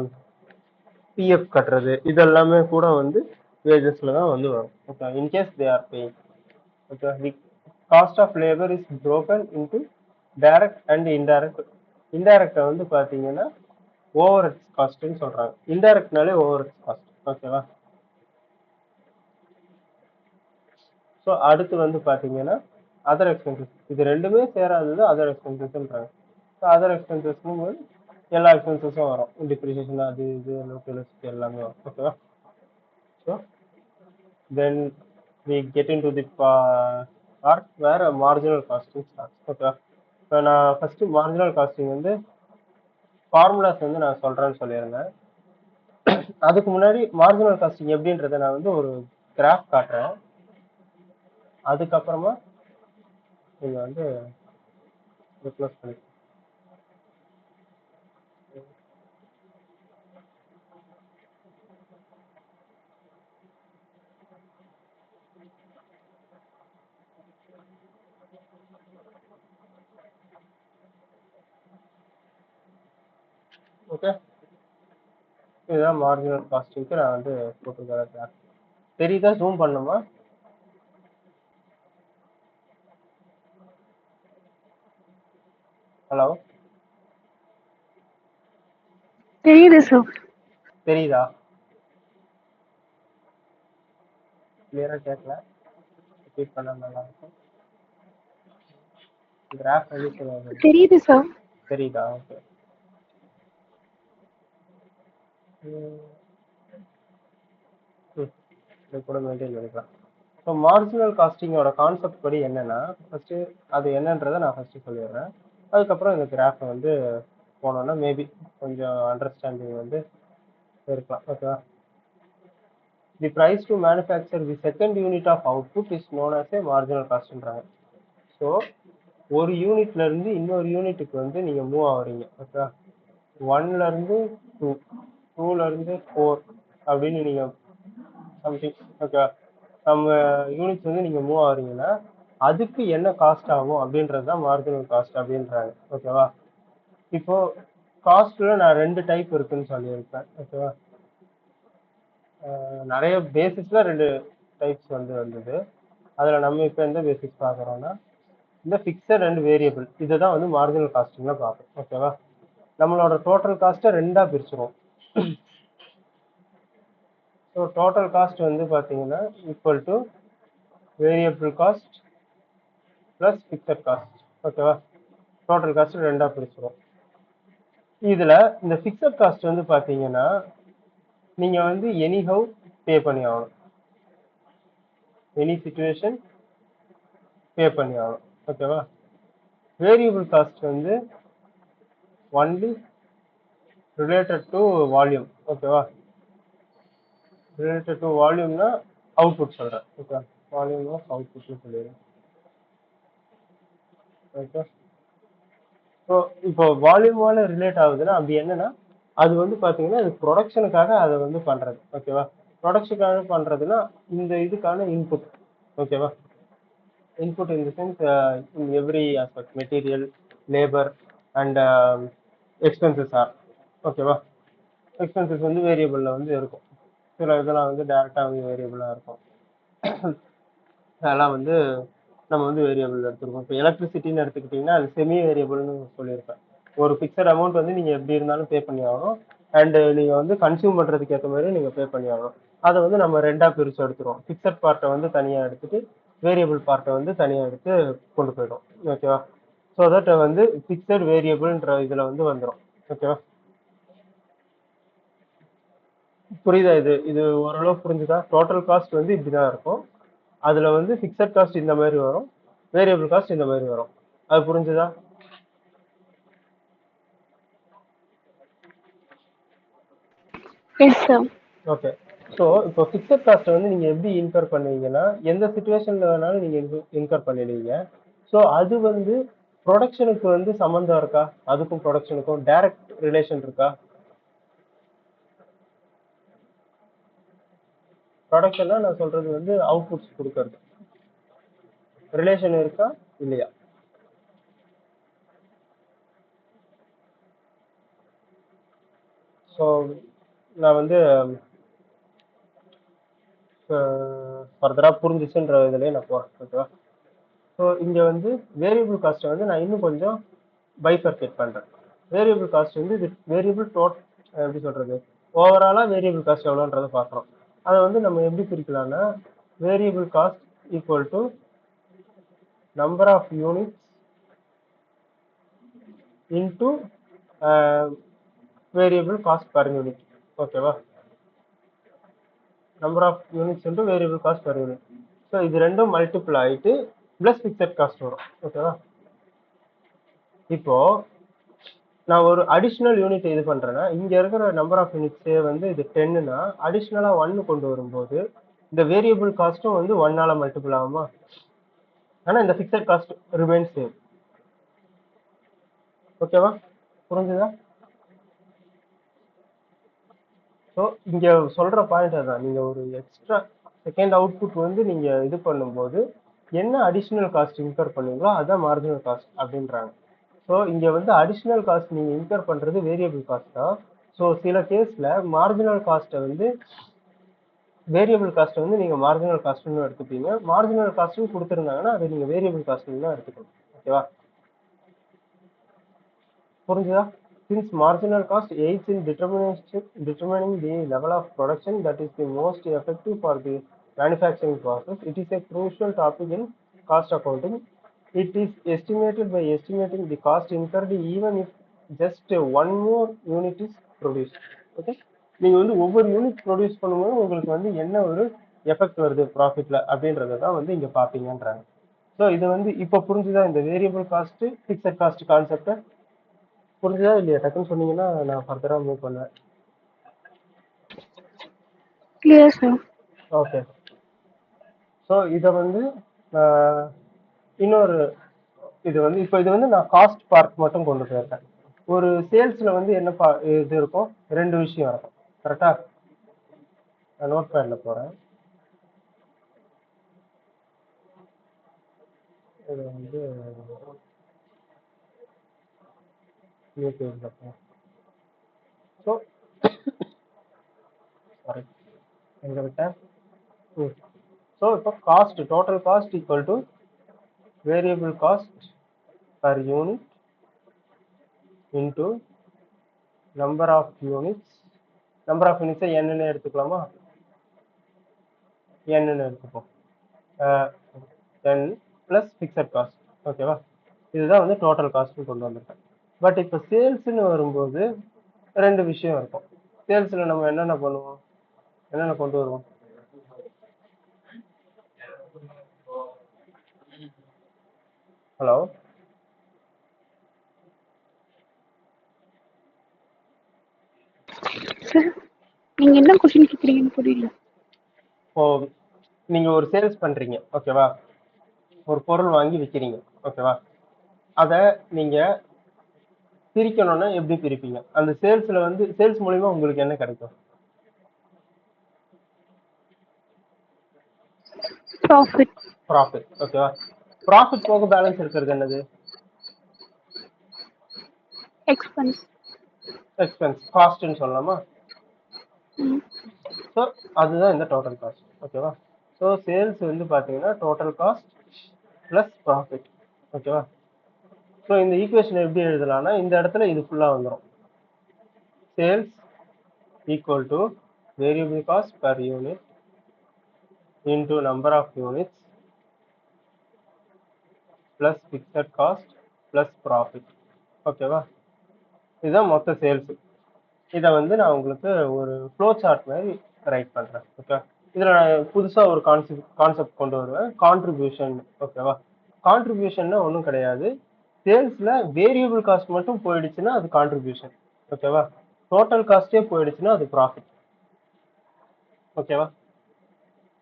பிஎஃப் கட்டுறது, இதெல்லாமே கூட வந்து வேஜஸ்ல தான் வந்து வரும். Okay, in case they are paying. Okay, the cost of labour is broken into direct and indirect. இன்டைரக்டை வந்து பார்த்தீங்கன்னா ஓவர் ஹெட்ஸ் காஸ்ட்னு சொல்றாங்க. இன்டைரக்ட்னாலே ஓவர் ஹெட்ஸ் காஸ்ட். ஓகேவா? ஸோ அடுத்து வந்து பார்த்தீங்கன்னா அதர் எக்ஸ்பென்சஸ். இது ரெண்டுமே சேராதது அதர் எக்ஸ்பென்சஸ்ன்றாங்க. ஸோ அதர் எக்ஸ்பென்சஸ்னும் போது எல்லா எக்ஸ்பென்சஸும் வரும், டிப்ரிசியேஷன் அது இது எலக்ட்ரிசிட்டி எல்லாமே வரும். ஓகேவா? So then we get into the part where marginal costing starts. ஓகேவா? இப்போ நான் ஃபர்ஸ்ட் மார்ஜினல் காஸ்டிங் வந்து ஃபார்முலாஸ் வந்து நான் சொல்றேன்னு சொல்லியிருந்தேன். அதுக்கு முன்னாடி மார்ஜினல் காஸ்டிங் எப்படின்றத நான் வந்து ஒரு கிராஃப் காட்டுறேன். அதுக்கப்புறமா நீங்க வந்து ரிப்ளேஸ் பண்ணி ஓகே. இதுதான் மார்ஜினல் காஸ்டிங்க்கு நான் வந்து போட்டுருக்கிற கிராஃப். தெரியுதா? ஜூம் பண்ணுமா? ஹலோ, தெரியுது சார். தெரியுதா? கிளியரா கேட்கல, ரிப்பீட் பண்ணா நல்லா இருக்கும். கிராஃப் வந்து தெரியுது சார். தெரியுதா? ஓகே. இது கூட மெயின்டைன் பண்ணிக்கலாம். ஸோ மார்ஜினல் காஸ்டிங்கோட கான்செப்ட் படி என்னன்னா, ஃபர்ஸ்ட் அது என்னன்றதை நான் ஃபர்ஸ்ட் சொல்லிடுறேன். அதுக்கப்புறம் இந்த கிராஃபை வந்து போனோம்னா மேபி கொஞ்சம் அண்டர்ஸ்டாண்டிங் வந்து இருக்கலாம். ஓகேவா? The price to manufacture the second unit of output is known as a marginal காஸ்ட்ன்றாங்க. ஸோ ஒரு யூனிட்ல இருந்து இன்னொரு யூனிட்டுக்கு வந்து நீங்க மூவ் ஆகுறீங்க. ஓகேவா? 1ல இருந்து 2, 2ல இருந்து 4 அப்படின்னு நீங்க சம்திங், ஓகேவா, நம்ம யூனிட்ஸ் வந்து நீங்க மூவ் ஆகுறீங்கன்னா அதுக்கு என்ன காஸ்ட் ஆகும் அப்படின்றது தான் மார்ஜினல் காஸ்ட் அப்படின்றாங்க. ஓகேவா? இப்போ காஸ்ட்ல நான் 2 டைப் இருக்குன்னு சொல்லியிருப்பேன். ஓகேவா? நிறைய பேசிஸ்ல 2 டைப்ஸ் வந்து வந்தது. அதுல நம்ம இப்போ எந்த பேசிக்ஸ் பார்க்குறோம்னா இந்த ஃபிக்ஸட் அண்ட் வேரியபிள். இதை தான் வந்து மார்ஜினல் காஸ்டிங்ல பார்ப்போம். ஓகேவா? நம்மளோட டோட்டல் காஸ்ட்டை 2ஆ பிரிச்சிருவோம். ஸோ டோட்டல் காஸ்ட் வந்து பார்த்தீங்கன்னா equal to variable cost plus fixed cost. ஓகேவா? டோட்டல் காஸ்ட் 2ஆ பிரிச்சிருவோம். இதுல இந்த ஃபிக்ஸட் காஸ்ட் வந்து பார்த்தீங்கன்னா நீங்க வந்து எனிஹவ் பே பண்ணி ஆகணும், எனி சிச்சுவேஷன் பே பண்ணி ஆகணும். ஓகேவா? வேரியபிள் காஸ்ட் வந்து ஒன்லி ரிலேட்டட் டு வால்யூம். ஓகேவா? ரிலேட்டட் டு வால்யூம்னா அவுட்புட் சொல்றேன். ஓகே, வால்யூம் ஆஃப் அவுட்புட்னு சொல்லிடுறேன். ஓகே. ஸோ இப்போ வால்யூமோட ரிலேட் ஆகுதுன்னா அப்படி என்னன்னா அது வந்து பார்த்தீங்கன்னா இது ப்ரொடக்ஷனுக்காக அதை வந்து பண்றது. ஓகேவா? ப்ரொடக்ஷனுக்காக பண்றதுன்னா இந்த இதுக்கான இன்புட். ஓகேவா? Input in the sense in every aspect material, labour and expenses R. ஓகேவா? எக்ஸ்பென்சஸ் வந்து வேரியபிள்ல வந்து இருக்கும். சில இதெல்லாம் வந்து டைரக்டா வந்து வேரியபிளா இருக்கும். அதெல்லாம் வந்து நம்ம வந்து வேரியபிள் எடுத்துருக்கோம். இப்போ எலக்ட்ரிசிட்டின்னு எடுத்துக்கிட்டிங்கன்னா அது செமி வேரியபிள்னு சொல்லியிருப்பேன். ஒரு ஃபிக்ஸட் அமௌண்ட் வந்து நீங்கள் எப்படி இருந்தாலும் பே பண்ணி ஆகணும். அண்ட் நீங்க வந்து கன்சியூம் பண்றதுக்கு ஏற்ற மாதிரி நீங்க பே பண்ணி ஆகணும். அதை வந்து நம்ம ரெண்டா பிரிச்சு எடுத்துருவோம். ஃபிக்ஸட் பார்ட்டை வந்து தனியா எடுத்துட்டு வேரியபிள் பார்ட்டை வந்து தனியா எடுத்து கொண்டு போயிடும். ஓகேவா? ஸோ தட் வந்து ஃபிக்ஸட் வேரியபிள்ன்ற இதுல வந்து வந்துடும். ஓகேவா? புரியுதா? இது இது ஓரளவு புரிஞ்சுதா? டோட்டல் காஸ்ட் வந்து இப்படிதான் இருக்கும். அதுல வந்து ஃபிக்ஸட் காஸ்ட் இந்த மாதிரி வரும், வேரியபிள் காஸ்ட் இந்த மாதிரி வரும். அது புரிஞ்சுதா? Yes sir. ஓகே. ஸோ இப்போ ஃபிக்ஸட் காஸ்ட் வந்து நீங்க எப்படி இன்கர் பண்ணுவீங்கன்னா, எந்த சுச்சுவேஷன்ல வேணாலும் நீங்க இன்கர் பண்ணிடுவீங்க. ஸோ அது வந்து ப்ரொடக்ஷனுக்கு வந்து சம்மந்தம் இருக்கா? அதுக்கும் ப்ரொடக்ஷனுக்கும் டைரக்ட் ரிலேஷன் இருக்கா? ப்ரொடக்ஷன்னா நான் சொல்றது வந்து அவுட்புட்ஸ் கொடுக்கறது. ரிலேஷன் இருக்கா இல்லையா? ஸோ நான் வந்து ஃபர்தரா புரிஞ்சிச்சுன்ற இதுலயே நான் போறேன். ஓகேவா? ஸோ இங்க வந்து வேரியபிள் காஸ்ட்டை வந்து நான் இன்னும் கொஞ்சம் பைஃபர்கேட் பண்றேன். வேரியபிள் காஸ்ட் வந்து இது வேரியபிள் எப்படி சொல்றது, ஓவராலா வேரியபிள் காஸ்ட் எவ்வளோன்றதை பார்க்குறோம். அதை வந்து நம்ம எப்படி பிரிக்கலாம்னா, variable cost equal to number of units into variable cost per unit. ஓகேவா? Number of units into variable cost per unit. So இது ரெண்டும் மல்டிபிள் ஆயிட்டு பிளஸ் ஃபிக்ஸட் காஸ்ட் வரும். ஓகேவா? இப்போ நான் ஒரு அடிஷ்னல் யூனிட் இது பண்றேன்னா, இங்க இருக்கிற நம்பர் ஆஃப் யூனிட்ஸே வந்து இது 10னா அடிஷ்னலா 1 கொண்டு வரும்போது இந்த வேரியபிள் காஸ்ட்டும் வந்து 1ஆல மல்டிபிள் ஆகுமா? ஆனா இந்த ஃபிக்ஸட் காஸ்ட் ரிமைன்ஸ் சேம். ஓகேவா? புரிஞ்சுதா? ஸோ இங்க சொல்ற பாயிண்ட் அதான், நீங்க ஒரு எக்ஸ்ட்ரா செகண்ட் அவுட்புட் வந்து நீங்க இது பண்ணும்போது என்ன அடிஷ்னல் காஸ்ட் இன்கர் பண்ணீங்களோ அதான் மார்ஜினல் காஸ்ட் அப்படின்றாங்க. ஸோ இங்க வந்து அடிஷ்னல் காஸ்ட் நீங்க இன்கர் பண்றது வேரியபிள் காஸ்ட் தான். ஸோ சில கேஸ்ல மார்ஜினல் காஸ்ட்டை வந்து வேரியபிள் காஸ்ட் வந்து நீங்க மார்ஜினல் காஸ்ட்னு எடுத்துப்பீங்க. மார்ஜினல் காஸ்ட்னு கொடுத்துருந்தாங்கன்னா அதை நீங்க வேரியபிள் காஸ்ட்னு தான் எடுத்துக்கணும். ஓகேவா? புரிஞ்சுதா? Since marginal cost aids in determining the level of production that is the most effective for the manufacturing process, it is a crucial topic in cost accounting. It is estimated by estimating the cost incurred even if just one more unit is produced. Okay? நீங்க வந்து ஒவ்வொரு யூனிட் ப்ரொடியூஸ் பண்ணும்போது உங்களுக்கு வந்து என்ன ஒரு எஃபெக்ட் வருது ப்ராஃபிட்ல அப்படின்றத தான் வந்து இங்க பாப்பீங்கன்றாங்க. ஸோ இது வந்து இப்போ புரிஞ்சுதா இந்த variable cost fixed cost concept? புரிஞ்சுதா இல்லையா? டக்குன்னு சொன்னீங்கன்னா நான் ஃபர்தரா மூவ் பண்ணுவேன். Clear sir. ஓகே. ஸோ இதை வந்து இன்னொரு இது வந்து இப்போ இது வந்து நான் காஸ்ட் பார்ட் மட்டும் கொண்டு போயிருக்கேன். ஒரு சேல்ஸ்ல வந்து என்ன இது இருக்கும், ரெண்டு விஷயம் இருக்கும். கரெக்டா? நான் நோட் பேட்ல போறேன். இது வந்து நியூ பேஜ்ல போறேன். ஸோ சாரி எங்க விட்டேன்? ஸோ இப்போ cost, total cost equal to variable cost per unit into number of units. Number of யூனிட்ஸை என்னன்னு எடுத்துக்கலாமா? என்னன்னு எடுத்துப்போம். 10 ப்ளஸ் ஃபிக்ஸட் காஸ்ட். ஓகேவா? இதுதான் வந்து டோட்டல் காஸ்ட்னு கொண்டு வந்திருக்கேன். பட் இப்போ சேல்ஸ்ன்னு வரும்போது ரெண்டு விஷயம் இருக்கும். சேல்ஸில் நம்ம என்னென்ன பண்ணுவோம், என்னென்ன கொண்டு வருவோம்? ஹலோ? சார் நீங்க என்ன கொஸ்டின் கேக்குறீங்கன்னு புரியல. இப்போ நீங்க ஒரு சேல்ஸ் பண்றீங்க. ஓகேவா? ஒரு பொருள் வாங்கி விற்கிறீங்க. ஓகேவா? அதை நீங்க பிரிக்கணும்னா எப்படி பிரிப்பீங்க? அந்த சேல்ஸ்ல வந்து சேல்ஸ் மூலியமா உங்களுக்கு என்ன கிடைக்கும்? ப்ராஃபிட். ப்ராஃபிட். ஓகேவா? ப்ராஃபிட் போக பேலன்ஸ் இருக்கிறது என்னது? எக்ஸ்பென்ஸ். எக்ஸ்பென்ஸ், காஸ்ட்னு சொல்லலாமா? ஸோ அதுதான் இந்த டோட்டல் காஸ்ட். ஓகேவா? ஸோ சேல்ஸ் வந்து பார்த்தீங்கன்னா டோட்டல் காஸ்ட் ப்ளஸ் ப்ராஃபிட். ஓகேவா? ஸோ இந்த ஈக்குவேஷன் எப்படி எழுதலாம்னா இந்த இடத்துல இது ஃபுல்லாக வந்துடும். Sales equal to variable cost per unit into number of units plus fixed cost plus profit. ஓகேவா? இதுதான் மொத்த சேல்ஸ். இதை வந்து நான் உங்களுக்கு ஒரு ஃப்ளோ சார்ட் மாதிரி ரைட் பண்றேன். ஓகே, இதுல நான் புதுசா ஒரு கான்செப்ட் கொண்டு வருவேன், கான்ட்ரிபியூஷன். ஓகேவா? கான்ட்ரிபியூஷன்னா ஒன்றும் கிடையாது, சேல்ஸ்ல வேரியபிள் காஸ்ட் மட்டும் போயிடுச்சுன்னா அது கான்ட்ரிபியூஷன். ஓகேவா? டோட்டல் காஸ்டே போயிடுச்சுன்னா அது ப்ராஃபிட். ஓகேவா?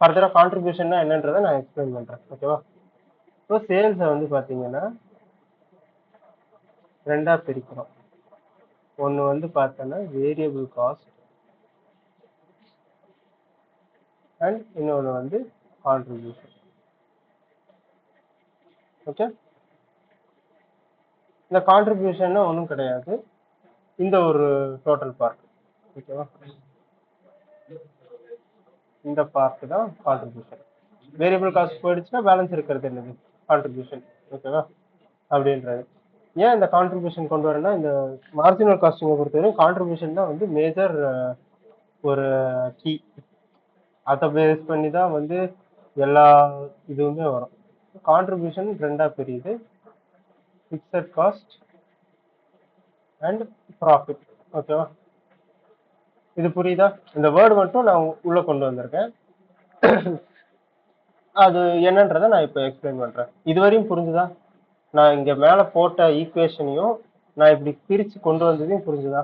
ஃபர்தரா கான்ட்ரிபியூஷன்னா என்னன்றதை நான் எக்ஸ்பிளைன் பண்றேன். ஓகேவா? ஸோ சேல்ஸை வந்து பார்த்தீங்கன்னா ரெண்டா பிரிக்கிறோம். ஒன்று வந்து பார்த்தோன்னா வேரியபிள் காஸ்ட் அண்ட் இன்னொன்று வந்து கான்ட்ரிபியூஷன். ஓகே, இந்த கான்ட்ரிபியூஷன் ஒன்றும் கிடையாது, இந்த ஒரு டோட்டல் பார்ட். ஓகேவா? இந்த பார்ட் தான் கான்ட்ரிபியூஷன். வேரியபிள் காஸ்ட் போயிடுச்சுன்னா பேலன்ஸ் இருக்கிறது என்னது? கான்ட்ரிபியூஷன். ஓகேவா? அப்படின்றது ஏன் இந்த கான்ட்ரிபியூஷன் கொண்டு வரேன்னா, இந்த மார்ஜினல் காஸ்டிங்கை பொறுத்தவரைக்கும் கான்ட்ரிபியூஷன் தான் வந்து மேஜர் ஒரு கீ. அதை பேஸ் பண்ணி தான் வந்து எல்லா இதுவுமே வரும். கான்ட்ரிபியூஷன் ரெண்டா பிரியுது, ஃபிக்ஸட் காஸ்ட் அண்ட் ப்ராஃபிட். ஓகேவா? இது புரியுதா? இந்த வேர்டு மட்டும் நான் உள்ள கொண்டு வந்திருக்கேன், அது என்னன்றதை நான் இப்போ எக்ஸ்பிளைன் பண்றேன். இதுவரையும் புரிஞ்சுதா? நான் இங்க மேல போட்ட ஈக்குவேஷனையும் நான் இப்படி பிரிச்சு கொண்டு வந்ததையும் புரிஞ்சுதா?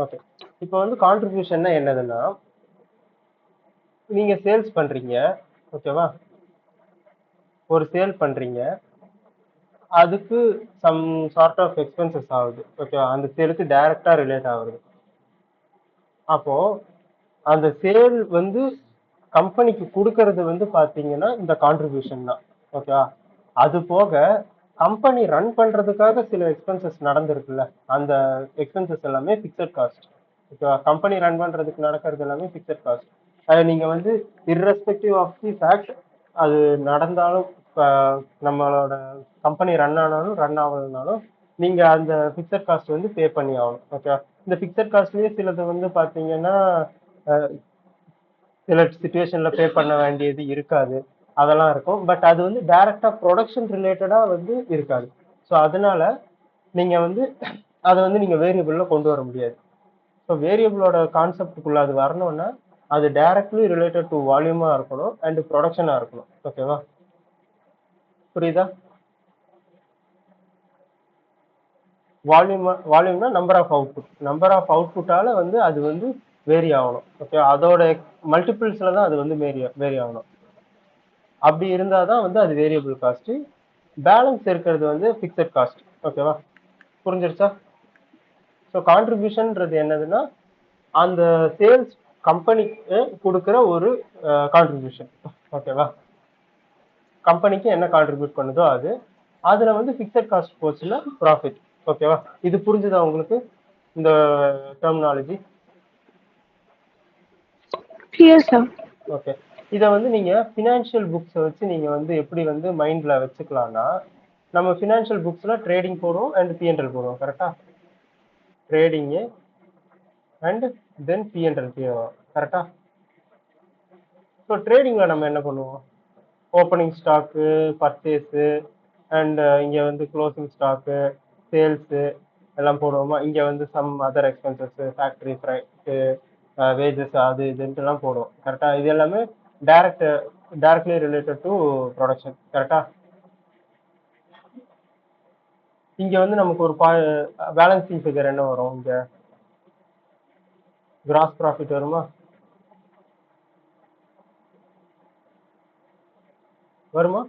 ஓகே, இப்போ வந்து கான்ட்ரிபியூஷன்னா என்னதுன்னா, நீங்க சேல்ஸ் பண்றீங்க. ஓகேவா? ஒரு சேல் பண்றீங்க, அதுக்கு சம் சார்ட் ஆஃப் எக்ஸ்பென்சஸ் ஆகுது. ஓகேவா? அந்த சேலுக்கு டைரக்டா ரிலேட் ஆகுது. அப்போ அந்த சேல் வந்து கம்பெனிக்கு கொடுக்கறது வந்து பாத்தீங்கன்னா இந்த கான்ட்ரிபியூஷன் தான். ஓகேவா? அது போக கம்பெனி ரன் பண்றதுக்காக சில எக்ஸ்பென்சஸ் நடந்திருக்குல்ல, அந்த எக்ஸ்பென்சஸ் எல்லாமே ஃபிக்ஸட் காஸ்ட். ஓகேவா? கம்பெனி ரன் பண்றதுக்கு நடக்கிறது எல்லாமே ஃபிக்ஸட் காஸ்ட். அது நீங்க வந்து இர்ரெஸ்பெக்டிவ் ஆஃப் தி ஃபேக்ட், அது நடந்தாலும் நம்மளோட கம்பெனி ரன் ஆனாலும் ரன் ஆகலனாலும் நீங்க அந்த ஃபிக்ஸட் காஸ்ட் வந்து பே பண்ணி ஆகணும். ஓகேவா? இந்த ஃபிக்ஸட் காஸ்ட்லயே சிலது வந்து பாத்தீங்கன்னா சில சுச்சுவேஷன்ல பே பண்ண வேண்டியது இருக்காது, அதெல்லாம் இருக்கும். பட் அது வந்து டைரக்டா ப்ரொடக்ஷன் ரிலேட்டடா வந்து இருக்காது. ஸோ அதனால நீங்க வந்து அதை வந்து நீங்க வேரியபிள்ல கொண்டு வர முடியாது. ஸோ வேரியபிளோட கான்செப்டுக்குள்ள அது வரணும்னா அது டைரக்ட்லி ரிலேட்டட் டு வால்யூமா இருக்கணும் அண்ட் ப்ரொடக்ஷனா இருக்கணும். ஓகேவா? புரியுதா? வால்யூம்னா number of output. Number of அவுட்புட்டால வந்து அது வந்து வேரி ஆகணும். ஓகே, அதோட மல்டிபிள்ஸ்ல தான் அது வந்து வேரி ஆகணும். அப்படி இருந்தாதான் வந்து அது வேரியபிள் காஸ்ட். பேலன்ஸ் இருக்கிறது வந்து ஃபிக்ஸட் காஸ்ட். ஓகேவா? புரிஞ்சிருச்சா? ஸோ கான்ட்ரிபியூஷன்ன்றது என்னதுன்னா, அந்த சேல்ஸ் கம்பெனிக்கு கொடுக்குற ஒரு கான்ட்ரிபியூஷன். ஓகேவா? கம்பெனிக்கு என்ன கான்ட்ரிபியூட் பண்ணுதோ அது, அதுல வந்து ஃபிக்ஸட் காஸ்ட் போச்சுன்னா ப்ராஃபிட். ஓகேவா? இது புரிஞ்சுதா உங்களுக்கு இந்த டெர்மினாலஜி? ஓகே, இதை வந்து நீங்க ஃபினான்ஷியல் புக்ஸை வச்சு நீங்க வந்து எப்படி வந்து மைண்ட்ல வச்சுக்கலாம்னா, நம்ம ஃபினான்ஷியல் புக்ஸ்ல ட்ரேடிங் போடுவோம் அண்ட் பிஎன்எல் போடுவோம். கரெக்டா? ட்ரேடிங் அண்ட் தென் பிஎன்எல் வரும். கரெக்டா? ஸோ ட்ரேடிங்ல நம்ம என்ன பண்ணுவோம்? ஓப்பனிங் ஸ்டாக்கு, பர்ச்சேஸு அண்ட் இங்க வந்து க்ளோசிங் ஸ்டாக்கு, சேல்ஸு எல்லாம் போடுவோமா? இங்க வந்து some other expenses, factory freight, wages, அது இதுன்ட்டுலாம் போடுவோம். கரெக்டா? இது எல்லாமே டைரக்ட்லி ரிலேட்டட் டு ப்ரொடக்ஷன். கரெக்டா? இங்க வந்து நமக்கு ஒரு பேலன்சிங் ஃபிகர் என்ன வரும்? இங்க கிராஸ் ப்ராஃபிட் வருமா? வருமா?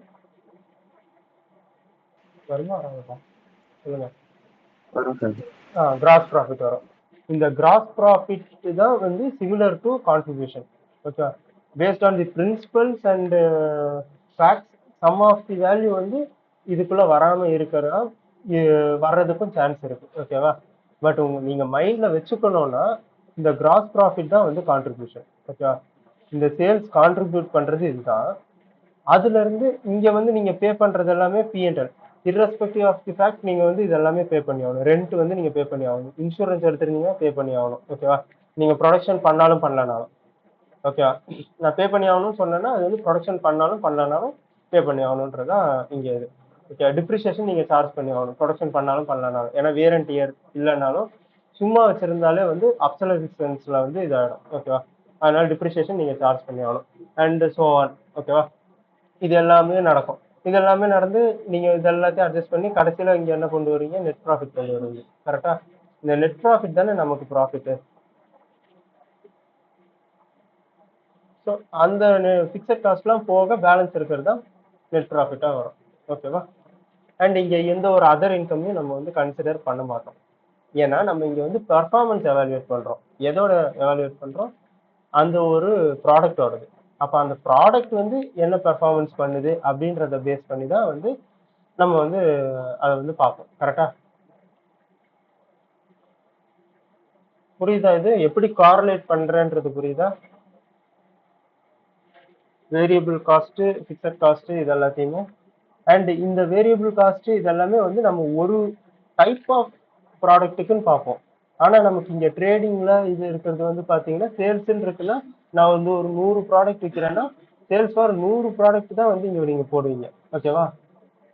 வராதா? சொல்லுங்க. கிராஸ் ப்ராஃபிட் வரும். இந்த கிராஸ் ப்ராஃபிட் தான் வந்து similar to contribution. Okay, based on the principles and facts, some of the value வந்து இதுக்குள்ள வராம இருக்கிறதா வர்றதுக்கும் சான்ஸ் இருக்கு. ஓகேவா? பட் நீங்க மைண்ட்ல வச்சுக்கணும்னா இந்த கிராஸ் ப்ராஃபிட் தான் வந்து கான்ட்ரிபியூஷன். ஓகேவா? இந்த சேல்ஸ் கான்ட்ரிபியூட் பண்றது இதுதான். அதுல இருந்து இங்க வந்து நீங்க பே பண்றது எல்லாமே PNL. irrespective of the fact நீங்க வந்து இது எல்லாமே பே பண்ணி ஆகணும். ரெண்ட் வந்து நீங்க பே பண்ணி ஆகணும், இன்சூரன்ஸ் எடுத்துருந்தீங்க பே பண்ணி ஆகணும். ஓகேவா? நீங்க ப்ரொடக்ஷன் பண்ணாலும் பண்ணலனாலும். ஓகேவா? நான் பே பண்ணி ஆகணும்னு சொன்னேன்னா அது வந்து ப்ரொடக்ஷன் பண்ணாலும் பண்ணலனாலும் பே பண்ணி ஆகணுன்றதான் இங்க இது. ஓகே, டிப்ரிசியேஷன் நீங்க சார்ஜ் பண்ணி ஆகணும் ப்ரொடக்ஷன் பண்ணாலும் பண்ணலனாலும். ஏன்னா வியர் அண்ட் டியர் இல்லைனாலும் சும்மா வச்சிருந்தாலே வந்து அப்சலன்ஸ்ல வந்து இதாயிடும். ஓகேவா? அதனால டிப்ரிசியேஷன் நீங்க சார்ஜ் பண்ணி ஆகணும் அண்ட் சோ ஆன். ஓகேவா? இது எல்லாமே நடக்கும். இது எல்லாமே நடந்து நீங்க இது எல்லாத்தையும் அட்ஜஸ்ட் பண்ணி கடைசியில இங்க என்ன கொண்டு வரீங்க, நெட் ப்ராஃபிட் கொண்டு வருவீங்க. கரெக்டா? இந்த நெட் ப்ராஃபிட் தானே நமக்கு ப்ராஃபிட். ஸோ அந்த ஃபிக்ஸட் காஸ்ட்லாம் போக பேலன்ஸ் இருக்கிறது தான் நெட் ப்ராஃபிட்டாக வரும். ஓகேவா? அண்ட் இங்கே எந்த ஒரு அதர் இன்கமையும் நம்ம வந்து கன்சிடர் பண்ண மாட்டோம். ஏன்னா நம்ம இங்கே வந்து பர்ஃபார்மன்ஸ் எவாலுவேட் பண்ணுறோம். எதோட எவாலுவேட் பண்ணுறோம்? அந்த ஒரு ப்ராடக்டோடது. அப்போ அந்த ப்ராடக்ட் வந்து என்ன பெர்ஃபார்மன்ஸ் பண்ணுது அப்படின்றத பேஸ் பண்ணி தான் வந்து நம்ம வந்து அதை வந்து பார்ப்போம். கரெக்டா? புரியுதா? இது எப்படி கார்லேட் பண்றேன்றது புரியுதா? வேரியபிள் காஸ்ட், ஃபிக்ஸட் காஸ்ட், இது எல்லாத்தையுமே. அண்ட் இந்த வேரியபிள் காஸ்ட் இதெல்லாமே வந்து நம்ம ஒரு டைப் ஆஃப் ப்ராடக்ட்டுக்குன்னு பார்ப்போம். ஆனா நமக்கு இங்க ட்ரேடிங்ல இது இருக்கிறது வந்து பாத்தீங்கன்னா சேல்ஸ்ன்னு இருக்குன்னா, நான் வந்து ஒரு 100 ப்ராடக்ட் விற்கிறேன்னா சேல்ஸ் ஃபார் 100 ப்ராடக்ட் தான் வந்து இங்க நீங்க போடுவீங்க. ஓகேவா?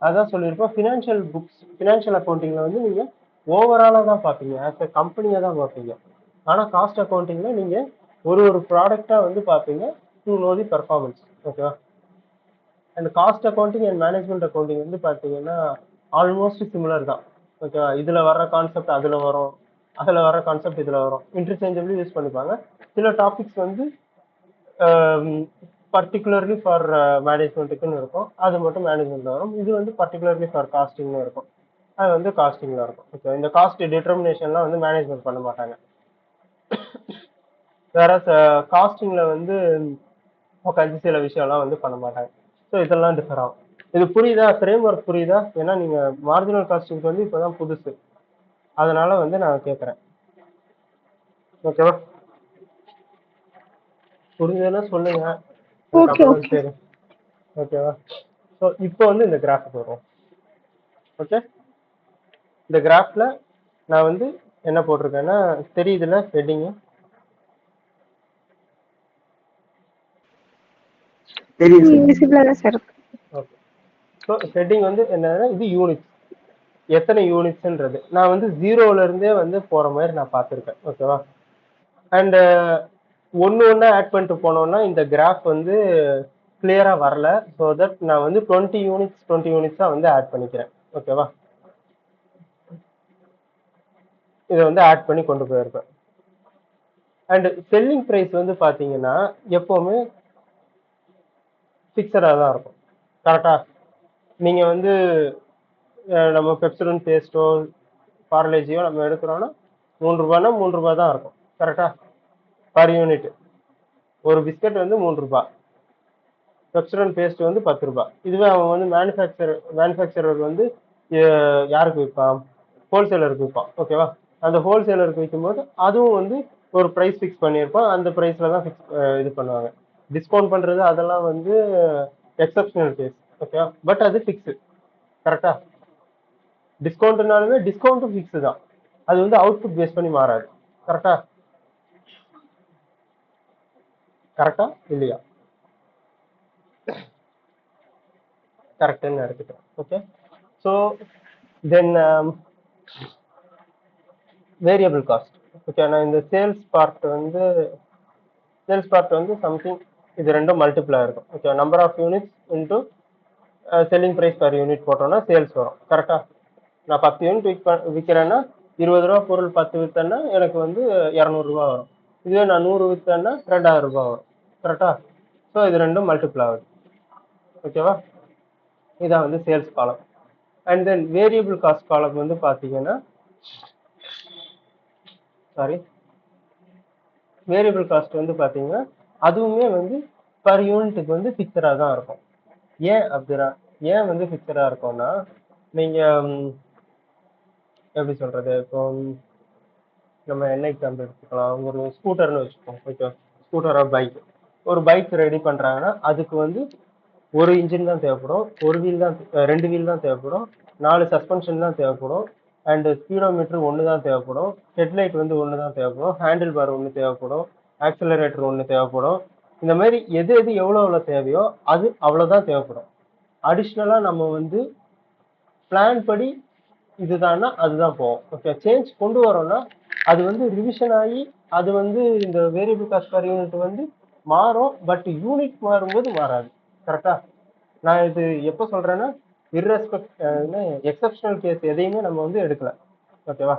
அதான் சொல்லியிருப்போம். ஃபினான்ஷியல் புக்ஸ், ஃபினான்ஷியல் அக்கௌண்டிங்ல வந்து நீங்க ஓவராலா தான் பார்ப்பீங்க, ஆஸ் அ கம்பெனியா தான் பார்ப்பீங்க. ஆனா காஸ்ட் அக்கௌண்டிங்ல நீங்க ஒரு ஒரு ப்ராடக்டா வந்து பார்ப்பீங்க டு நோ தி பெர்ஃபார்மன்ஸ். ஓகேவா? And cost accounting and management accounting வந்து பார்த்தீங்கன்னா ஆல்மோஸ்ட் சிமிலர் தான். ஓகேவா? இதில் வர்ற கான்செப்ட் அதில் வரும், அதில் வர்ற கான்செப்ட் இதில் வரும், இன்டர்சேஞ்சபிளி யூஸ் பண்ணிப்பாங்க. சில டாபிக்ஸ் வந்து பர்டிகுலர்லி ஃபார் மேனேஜ்மெண்ட்டுக்குன்னு இருக்கும், அது மட்டும் மேனேஜ்மெண்ட்டில் வரும். இது வந்து பர்டிகுலர்லி ஃபார் காஸ்டிங்னு இருக்கும், அது வந்து காஸ்டிங்கில் இருக்கும். ஓகே, இந்த காஸ்ட் டிட்டர்மினேஷன்லாம் வந்து மேனேஜ்மெண்ட் பண்ண மாட்டாங்க. வேற காஸ்டிங்ல வந்து உட்காந்து சில விஷயம்லாம் வந்து பண்ண மாட்டாங்க. ஸோ இதெல்லாம் டிஃபர் ஆகும். இது புரியுதா? ஃப்ரேம் ஒர்க் புரியுதா? ஏன்னா நீங்க மார்ஜினல் காஸ்டிங் வந்து இப்போதான் புதுசு, அதனால வந்து நான் கேட்குறேன். ஓகேவா? புரிஞ்சதுன்னா சொல்லுங்க, அதுக்கப்புறம் சரி. ஓகேவா? ஸோ இப்போ வந்து இந்த கிராஃபுக்கு வரும். ஓகே, இந்த கிராஃப்ல நான் வந்து என்ன போட்டிருக்கேன்னா தெரியுதுல ஹெட்டிங்கு? ஓகே, ஸோ ஹெட்டிங் வந்து என்னன்னா இது யூனிட்ஸ், எத்தனை யூனிட்ஸ்ன்றது நான் வந்து 0ல இருந்தே வந்து போற மாதிரி நான் பார்த்துருக்கேன். ஓகேவா? அண்ட் ஒன்று ஒன்றா ஆட் பண்ணிட்டு போனோம்னா இந்த கிராஃப் வந்து கிளியரா வரல. ஸோ தட் நான் வந்து 20 யூனிட்ஸா வந்து ஆட் பண்ணிக்கிறேன். ஓகேவா? இதை வந்து ஆட் பண்ணி கொண்டு போயிருப்பேன். அண்ட் செல்லிங் ப்ரைஸ் வந்து பார்த்தீங்கன்னா எப்போவுமே ஃபிக்ஸடாக தான் இருக்கும். கரெக்டா? நீங்கள் வந்து நம்ம பெப்சோடென்ட் பேஸ்ட்டோ பார்லேஜியோ நம்ம எடுக்கிறோன்னா 3 ரூபான்னா 3 ரூபா தான் இருக்கும். கரெக்டா? பர் யூனிட் ஒரு பிஸ்கட் வந்து 3 ரூபா, பெப்சோடென்ட் பேஸ்ட் வந்து 10 ரூபாய். இதுவே அவன் வந்து மேனுஃபேக்சரர் வந்து யாருக்கு விற்பான்? ஹோல்சேலருக்கு விற்பான். ஓகேவா? அந்த ஹோல்சேலருக்கு விற்கும்போது அதுவும் வந்து ஒரு ப்ரைஸ் ஃபிக்ஸ் பண்ணியிருப்பான், அந்த ப்ரைஸில் தான் இது பண்ணுவாங்க. டிஸ்கவுண்ட் பண்ணுறது அதெல்லாம் வந்து எக்ஸப்ஷனல் கேஸ். ஓகேவா? பட் அது ஃபிக்ஸு. கரெக்டா? டிஸ்கவுண்ட்னாலுமே டிஸ்கவுண்ட்டும் ஃபிக்ஸு தான், அது வந்து அவுட்புட் பேஸ் பண்ணி மாறாது. கரெக்டா? கரெக்டா இல்லையா? கரெக்டுன்னு எடுத்துக்கிறேன். Okay, so then variable cost. Okay, நான் இந்த சேல்ஸ் பார்ட் வந்து சம்திங் இது ரெண்டும் மல்டிப்ளா இருக்கும். Okay, number of units into selling price per unit போட்டோம்னா சேல்ஸ் வரும். கரெக்டா? நான் 10 யூனிட் விற்கிறேன்னா 20 ரூபா பொருள் 10 விற்றேன்னா எனக்கு வந்து 200 ரூபா வரும். இதுவே நான் 100 விற்றேன்னா 2000 ரூபாய் வரும். கரெக்டா? ஸோ இது ரெண்டும் மல்டிப்ளை ஆகுது. ஓகேவா? இதான் வந்து சேல்ஸ் காலம். அண்ட் தென் வேரியபிள் காஸ்ட் காலம் வந்து பார்த்தீங்கன்னா வேரியபிள் காஸ்ட் வந்து பார்த்தீங்கன்னா அதுவுமே வந்து பர் யூனிட்டுக்கு வந்து ஃபிக்ஸடாக தான் இருக்கும். ஏன் வந்து ஃபிக்ஸடாக இருக்கும்னா, நீங்கள் எப்படி சொல்கிறது, இப்போ நம்ம என்ன எக்ஸாம்பிள் எடுத்துக்கலாம், ஒரு ஸ்கூட்டர்னு வச்சுப்போம். ஓகே, ஸ்கூட்டர் ஆர் பைக், ஒரு பைக் ரெடி பண்ணுறாங்கன்னா அதுக்கு வந்து ஒரு இன்ஜின் தான் தேவைப்படும், ஒரு வீல் தான் 2 வீல் தான் தேவைப்படும், 4 சஸ்பென்ஷன் தான் தேவைப்படும். அண்ட் ஸ்பீடோமீட்டர் ஒன்று தான் தேவைப்படும். ஹெட்லைட் வந்து ஒன்று தான் தேவைப்படும். ஹேண்டில் பார் ஒன்று தேவைப்படும். ஆக்சிலரேட்டர் ஒன்று தேவைப்படும். இந்த மாதிரி எது எது எவ்வளோ எவ்வளோ தேவையோ அது அவ்வளோதான் தேவைப்படும். அடிஷ்னலாக நம்ம வந்து பிளான் படி இதுதான்னா அதுதான் போகும். ஓகே, சேஞ்ச் கொண்டு வரோம்னா அது வந்து ரிவிஷன் ஆகி அது வந்து இந்த வேரியபிள் காஸ்ட் பர் யூனிட் வந்து மாறும். பட் யூனிட் மாறும்போது மாறாது. கரெக்டா? நான் இது எப்போ சொல்றேன்னா எக்ஸப்ஷனல் கேஸ் எதையுமே நம்ம வந்து எடுக்கல. ஓகேவா?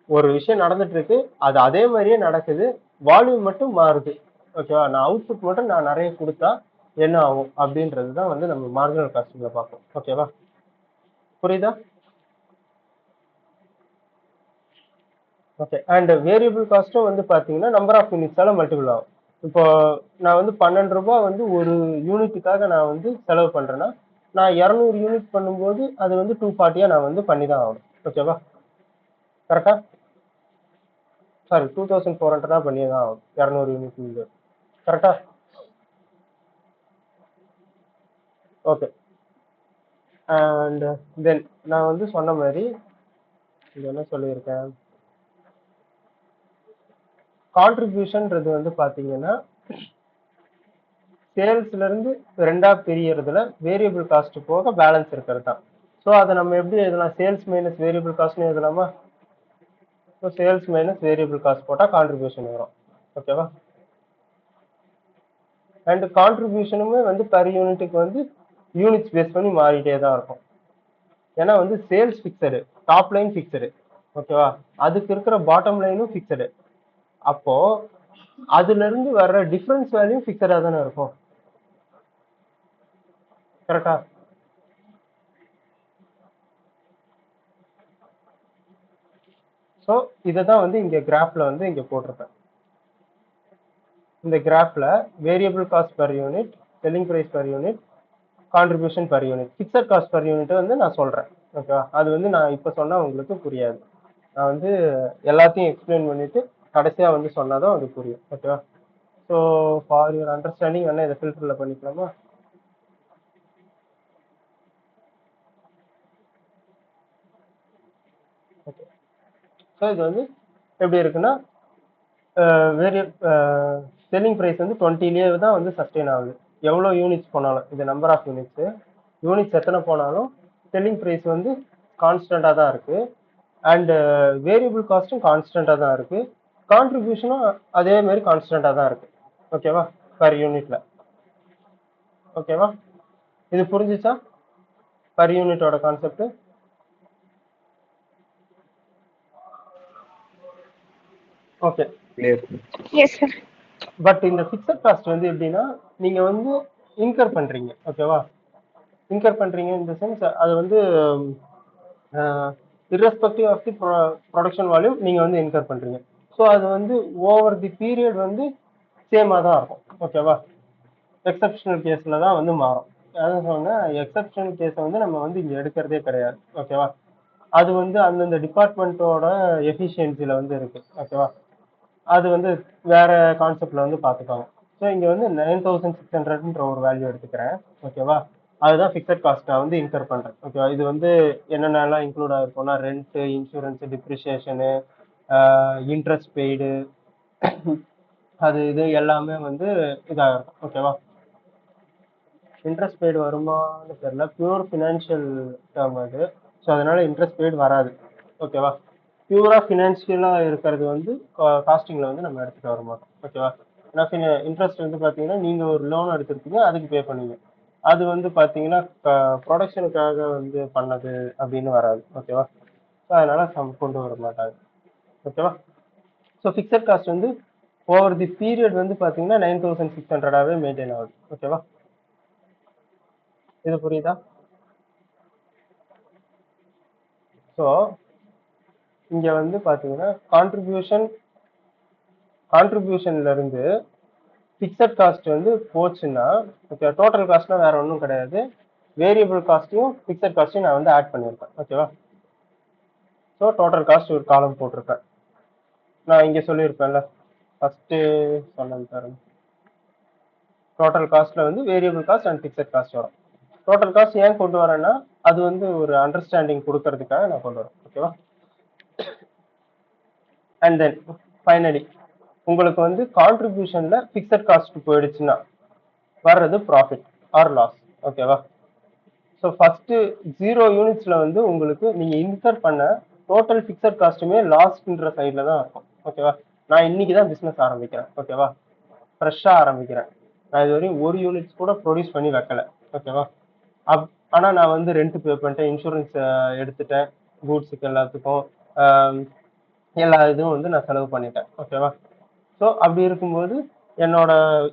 ஒரு விஷயம் நடந்துட்டு இருக்கு, அது அதே மாதிரியே நடக்குது, வால்யூம் மட்டும் மாறுது. ஓகேவா? நான் அவுட்புட் மட்டும் நான் நிறைய கொடுத்தா என்ன ஆகும் அப்படின்றது தான் வந்து நம்ம மார்ஜினல் காஸ்டிங்ல பார்ப்போம். ஓகேவா? புரியுதா? ஓகே. அண்ட் வேரியபிள் காஸ்ட்டும் வந்து பார்த்தீங்கன்னா நம்பர் ஆஃப் யூனிட்ஸால மல்டிபிள் ஆகும். இப்போ நான் வந்து 12 ரூபாய் வந்து ஒரு யூனிட்டுக்காக நான் வந்து செலவு பண்றேன்னா நான் 200 யூனிட் பண்ணும்போது அது வந்து 240 நான் வந்து பண்ணி தான் ஆகணும். ஓகேவா? கரெக்டா? சாரி, 2400 பண்ணியே தான் ஆகும் 200 யூனிட். கரெக்டா? ஓகே. அண்ட் தென் நான் வந்து சொன்ன மாதிரி இது என்ன சொல்லியிருக்கேன், கான்ட்ரிபியூஷன்ன்றது வந்து பாத்தீங்கன்னா சேல்ஸ்ல இருந்து ரெண்டா பிரியறதுல வேரியபிள் காஸ்ட் போக பேலன்ஸ் இருக்கிறது தான். ஸோ அதை நம்ம எப்படி எழுதலாம்? சேல்ஸ் மைனஸ் வேரியபிள் காஸ்ட்னு எழுதலாமா? So sales minus variable cost போட்டால் கான்ட்ரிபியூஷன் வரும். ஓகேவா? அண்ட் கான்ட்ரிபியூஷனுமே வந்து பர் யூனிட்டுக்கு வந்து யூனிட்ஸ் பேஸ் பண்ணி மாறிட்டே தான் இருக்கும். ஏன்னா வந்து sales fixed, top line fixed. ஓகேவா? அதுக்கு இருக்கிற பாட்டம் லைனும் ஃபிக்ஸடு. அப்போ அதுல இருந்து வர்ற டிஃபரன்ஸ் வேல்யூ ஃபிக்ஸடா தானே இருக்கும். கரெக்டா? ஸோ இதை தான் வந்து இங்க கிராஃப்ல வந்து இங்க போட்டிருப்பேன். இந்த கிராஃப்ல variable cost per unit, selling price per unit, contribution per unit, fixed cost per unit வந்து நான் சொல்றேன். ஓகேவா? அது வந்து நான் இப்ப சொன்னா உங்களுக்கு புரியாது. நான் வந்து எல்லாத்தையும் எக்ஸ்பிளைன் பண்ணிட்டு கடைசியா வந்து சொன்னாதான் அது புரியும். ஓகேவா? ஸோ ஃபார் யுவர் அண்டர்ஸ்டாண்டிங் வேணா இதை ஃபில்டர்ல பண்ணிக்கலாமா? ஓகே. ஸோ இது வந்து எப்படி இருக்குன்னா வேரிய செல்லிங் ப்ரைஸ் வந்து 20லயே தான் வந்து சஸ்டெயின் ஆகுது. எவ்வளோ யூனிட்ஸ் போனாலும், இது நம்பர் ஆஃப் யூனிட்ஸ் எத்தனை போனாலும் செல்லிங் ப்ரைஸ் வந்து கான்ஸ்டண்டாக தான் இருக்கு. அண்ட் வேரியபிள் காஸ்ட்டும் கான்ஸ்டண்டாக தான் இருக்கு. கான்ட்ரிபியூஷனும் அதே மாதிரி கான்ஸ்டண்டாக தான் இருக்கு. ஓகேவா? பர் யூனிட்ல. ஓகேவா? இது புரிஞ்சுச்சா பர் யூனிட்டோட concept? Okay. Yes sir. But இந்த ஃபிக்ஸட் காஸ்ட் வந்து எப்படின்னா நீங்க வந்து இன்கர் பண்றீங்க. ஓகேவா? இன்கர் பண்றீங்க இந்த சென்ஸ் அது வந்து irrespective of the production volume நீங்க வந்து இன்கர் பண்றீங்க. ஸோ அது வந்து ஓவர் தி பீரியட் வந்து சேமாக தான் இருக்கும். ஓகேவா? எக்ஸப்ஷனல் கேஸ்ல தான் வந்து மாறும். அதான் சொன்னேன், எக்ஸப்ஷனல் கேஸை வந்து நம்ம வந்து இங்க எடுக்கிறதே கிடையாது. ஓகேவா? அது வந்து அந்தந்த டிபார்ட்மெண்ட்டோட எஃபிஷியன்சில வந்து இருக்கு. ஓகேவா? அது வந்து வேற கான்செப்ட்ல வந்து பார்த்துக்காங்க. ஸோ இங்க வந்து 9600ன்ற ஒரு வேல்யூ எடுத்துக்கிறேன். ஓகேவா? அதுதான் ஃபிக்ஸட் காஸ்ட் நான் வந்து இன்கர் பண்றேன். ஓகேவா? இது வந்து என்னென்னலாம் இன்க்ளூட் ஆகிருக்கும்னா ரெண்ட், இன்சூரன்ஸ், டிப்ரிசியேஷனு, இன்ட்ரெஸ்ட் பெய்டு, அது இது எல்லாமே வந்து இதாக இருக்கும். ஓகேவா? இன்ட்ரெஸ்ட் பெய்டு வருமானு தெரியல, பியூர் ஃபினான்ஷியல் டேர்ம் அது. ஸோ அதனால இன்ட்ரெஸ்ட் பெய்டு வராது. ஓகேவா? பியூரா ஃபினான்ஷியலா இருக்கிறது வந்து காஸ்டிங்ல வந்து நம்ம எடுத்துட்டு வர மாட்டோம். ஓகேவா? ஏன்னா இன்ட்ரெஸ்ட் வந்து பாத்தீங்கன்னா நீங்க ஒரு லோன் எடுத்திருப்பீங்க, அதுக்கு பே பண்ணுவீங்க. அது வந்து பாத்தீங்கன்னா ப்ரொடக்ஷனுக்காக வந்து பண்ணது அப்படின்னு வராது. ஓகேவா? ஸோ அதனால கொண்டு வர மாட்டாங்க. ஓகேவா? ஸோ ஃபிக்ஸட் காஸ்ட் வந்து ஓவர் தி பீரியட் வந்து பாத்தீங்கன்னா 9600 மெயின்டைன் ஆகுது. ஓகேவா? இது புரியுதா? ஸோ இங்க வந்து பாத்தீங்கன்னா கான்ட்ரிபியூஷன்ல இருந்து ஃபிக்ஸட் காஸ்ட் வந்து போச்சுன்னா, ஓகே, டோட்டல் காஸ்ட்னா வேற ஒன்றும் கிடையாது. வேரியபிள் காஸ்ட்டையும் ஃபிக்ஸட் காஸ்ட்டையும் நான் வந்து ஆட் பண்ணியிருப்பேன். ஓகேவா? ஸோ டோட்டல் காஸ்ட் ஒரு காலம் போட்டிருப்பேன். நான் இங்க சொல்லியிருப்பேன்ல ஃபர்ஸ்ட் சொன்னது பாருங்க, டோட்டல் காஸ்ட்ல வந்து variable cost and fixed cost வரும். டோட்டல் காஸ்ட் ஏன் கொண்டு வரேன்னா அது வந்து ஒரு அண்டர்ஸ்டாண்டிங் கொடுக்கறதுக்காக நான் கொண்டு வரேன். ஓகேவா? அண்ட் தென் ஃபைனலி உங்களுக்கு வந்து கான்ட்ரிபியூஷன்ல ஃபிக்ஸட் காஸ்ட் போயிடுச்சுன்னா வர்றது ப்ராஃபிட் ஆர் லாஸ். ஓகேவா? ஸோ ஃபர்ஸ்ட் 0 யூனிட்ஸ்ல வந்து உங்களுக்கு நீங்க இன்சர் பண்ண டோட்டல் ஃபிக்ஸட் காஸ்ட்டுமே லாஸ்ன்ற சைட்ல தான் இருக்கும். ஓகேவா? நான் இன்னைக்கு தான் பிசினஸ் ஆரம்பிக்கிறேன். ஓகேவா? ஃப்ரெஷ்ஷா ஆரம்பிக்கிறேன். நான் இது வரையும் ஒரு யூனிட்ஸ் கூட ப்ரொடியூஸ் பண்ணி வைக்கல. ஓகேவா? ஆனா நான் வந்து ரெண்ட் பே பண்ணிட்டேன், இன்சூரன்ஸ் எடுத்துட்டேன், கூட்ஸுக்கு எல்லாத்துக்கும் எல்லா இதுவும் வந்து நான் செலவு பண்ணிட்டேன். ஓகேவா? ஸோ அப்படி இருக்கும்போது என்னோட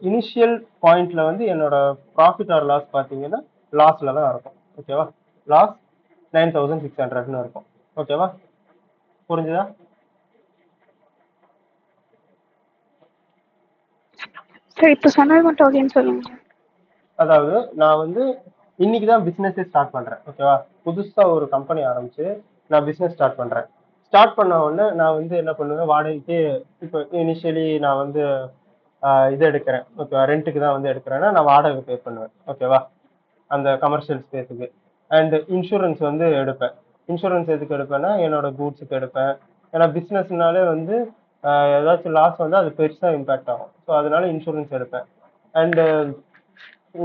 இனிஷியல் பாயிண்ட்ல வந்து என்னோட ப்ராஃபிட் ஆர் லாஸ் பார்த்தீங்கன்னா லாஸ்ல தான் இருக்கும். ஓகேவா? லாஸ் 9600 இருக்கும். ஓகேவா? புரிஞ்சுதா? சரி, இப்போ சொன்னது மட்டும் ஓகேன்னு சொல்லுங்க. அதாவது நான் வந்து இன்னைக்கு தான் பிசினஸே ஸ்டார்ட் பண்றேன். ஓகேவா? புதுசா ஒரு கம்பெனி ஆரம்பிச்சு நான் பிசினஸ் ஸ்டார்ட் பண்றேன். ஸ்டார்ட் பண்ண உடனே நான் வந்து என்ன பண்ணுவேன், வாடகைக்கு இப்போ இனிஷியலி நான் வந்து இது எடுக்கிறேன். ஓகேவா? ரெண்ட்டுக்கு தான் வந்து எடுக்கிறேன்னா நான் வாடகை பே பண்ணுவேன். ஓகேவா? அந்த கமர்ஷியல் ஸ்பேஸுக்கு. அண்ட் இன்சூரன்ஸ் வந்து எடுப்பேன். இன்சூரன்ஸ் எதுக்கு எடுப்பேன்னா என்னோட கூட்ஸுக்கு எடுப்பேன். ஏன்னா பிஸ்னஸ்னாலே வந்து ஏதாச்சும் லாஸ் வந்து அது பெருசாக இம்பேக்ட் ஆகும். ஸோ அதனால இன்சூரன்ஸ் எடுப்பேன். அண்டு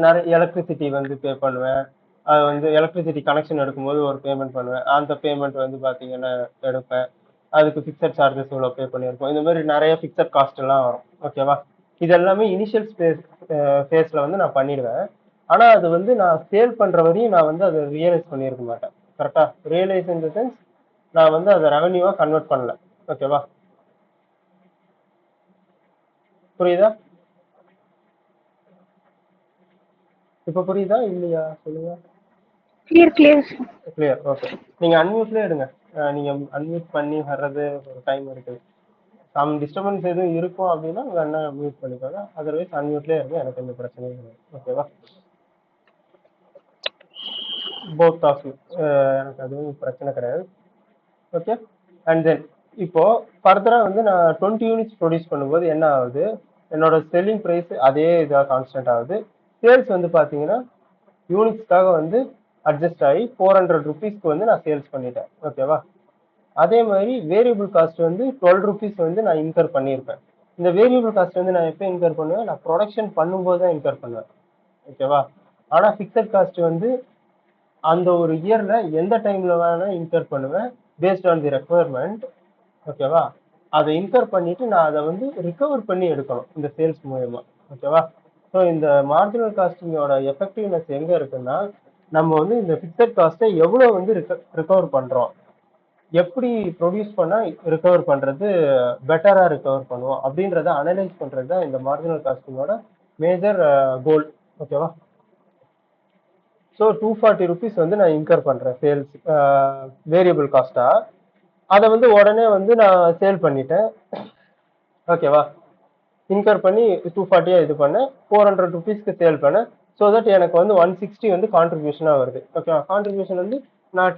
நிறைய எலக்ட்ரிசிட்டி வந்து பே பண்ணுவேன். அது வந்து எலக்ட்ரிசிட்டி கனெக்ஷன் எடுக்கும்போது ஒரு பேமெண்ட் பண்ணுவேன். அந்த பேமெண்ட் வந்து பார்த்தீங்கன்னா எடுப்பேன். அதுக்கு ஃபிக்ஸட் சார்ஜஸ் இவ்வளோ பே பண்ணியிருக்கோம். இந்த மாதிரி நிறைய ஃபிக்ஸட் காஸ்ட் எல்லாம் வரும். ஓகேவா? இது எல்லாமே இனிஷியல் ஃபேஸ்ல வந்து நான் பண்ணிடுவேன். ஆனா அது வந்து நான் சேல் பண்ற வரையும் நான் வந்து அதை ரியலைஸ் பண்ணியிருக்க மாட்டேன். கரெக்டா? ரியலைஸ் இன் த சென்ஸ் நான் வந்து அதை ரெவன்யூவா கன்வெர்ட் பண்ணல. ஓகேவா? புரியுதா? இப்ப புரியுதா இல்லையா சொல்லுங்க. Clear clear. கிளியர். ஓகே. நீங்க அன்மியூட்ல எடுங்க. நீங்க அன்மியூட் பண்ணி வர்றது ஒரு டைம் இருக்குது. சம் டிஸ்டர்பன்ஸ் எதுவும் இருக்கும் அப்படின்னா வேணா மியூட் பண்ணிக்கோங்க. அதர்வைஸ் அன்மியூட்லேயே இருங்க, எனக்கு எந்த பிரச்சனையும் கிடையாது. ஓகேவா? Both of you. எனக்கு அதுவும் பிரச்சனை கிடையாது. ஓகே. அண்ட் தென் இப்போ ஃபர்தரா வந்து நான் 20 யூனிட்ஸ் ப்ரொடியூஸ் பண்ணும்போது என்ன ஆகுது, என்னோட செல்லிங் ப்ரைஸ் அதே இதாக கான்ஸ்டன்ட் ஆகுது. சேல்ஸ் வந்து பார்த்தீங்கன்னா யூனிட்ஸ்க்காக வந்து அட்ஜஸ்ட் ஆகி 400 ருபீஸ்க்கு வந்து நான் சேல்ஸ் பண்ணிட்டேன். ஓகேவா? அதே மாதிரி வேரியபிள் காஸ்ட் வந்து 12 ருபீஸ் வந்து நான் இன்கர் பண்ணியிருப்பேன். இந்த வேரியபிள் காஸ்ட் வந்து நான் எப்போ இன்கர் பண்ணுவேன், நான் ப்ரொடக்ஷன் பண்ணும்போது தான் இன்கர் பண்ணுவேன். ஓகேவா? ஆனால் ஃபிக்ஸட் காஸ்ட் வந்து அந்த ஒரு இயர்ல எந்த டைம்ல வேணா இன்கர் பண்ணுவேன், பேஸ்ட் ஆன் தி ரெக்குவயர்மெண்ட். ஓகேவா? அதை இன்கர் பண்ணிட்டு நான் அதை வந்து ரிகவர் பண்ணி எடுக்கணும் இந்த சேல்ஸ் மூலயமா. ஓகேவா? ஸோ இந்த மார்ஜினல் காஸ்டிங்கோட எஃபெக்டிவ்னஸ் எங்க இருக்குன்னா, நம்ம வந்து இந்த ஃபிக்ஸட் காஸ்ட்டை எவ்வளோ வந்து ரிகவர் பண்றோம், எப்படி ப்ரொடியூஸ் பண்ணா ரிகவர் பண்றது பெட்டரா ரிகவர் பண்ணுவோம் அப்படின்றத அனலைஸ் பண்றது தான் இந்த மார்ஜினல் காஸ்டிங்கோட மேஜர் கோல். ஓகேவா? ஸோ 240 ருபீஸ் வந்து நான் இன்கர் பண்றேன் சேல்ஸ் வேரியபிள் காஸ்டா. அதை வந்து உடனே வந்து நான் சேல் பண்ணிட்டேன். ஓகேவா? இன்கர் பண்ணி 240 இது பண்ணேன், 400 ருபீஸ்க்கு சேல் பண்ணேன். ஸோ தட் எனக்கு வந்து 160 வந்து கான்ட்ரிபியூஷனா வருது. ஓகேவா? கான்ட்ரிபியூஷன் வந்து நான்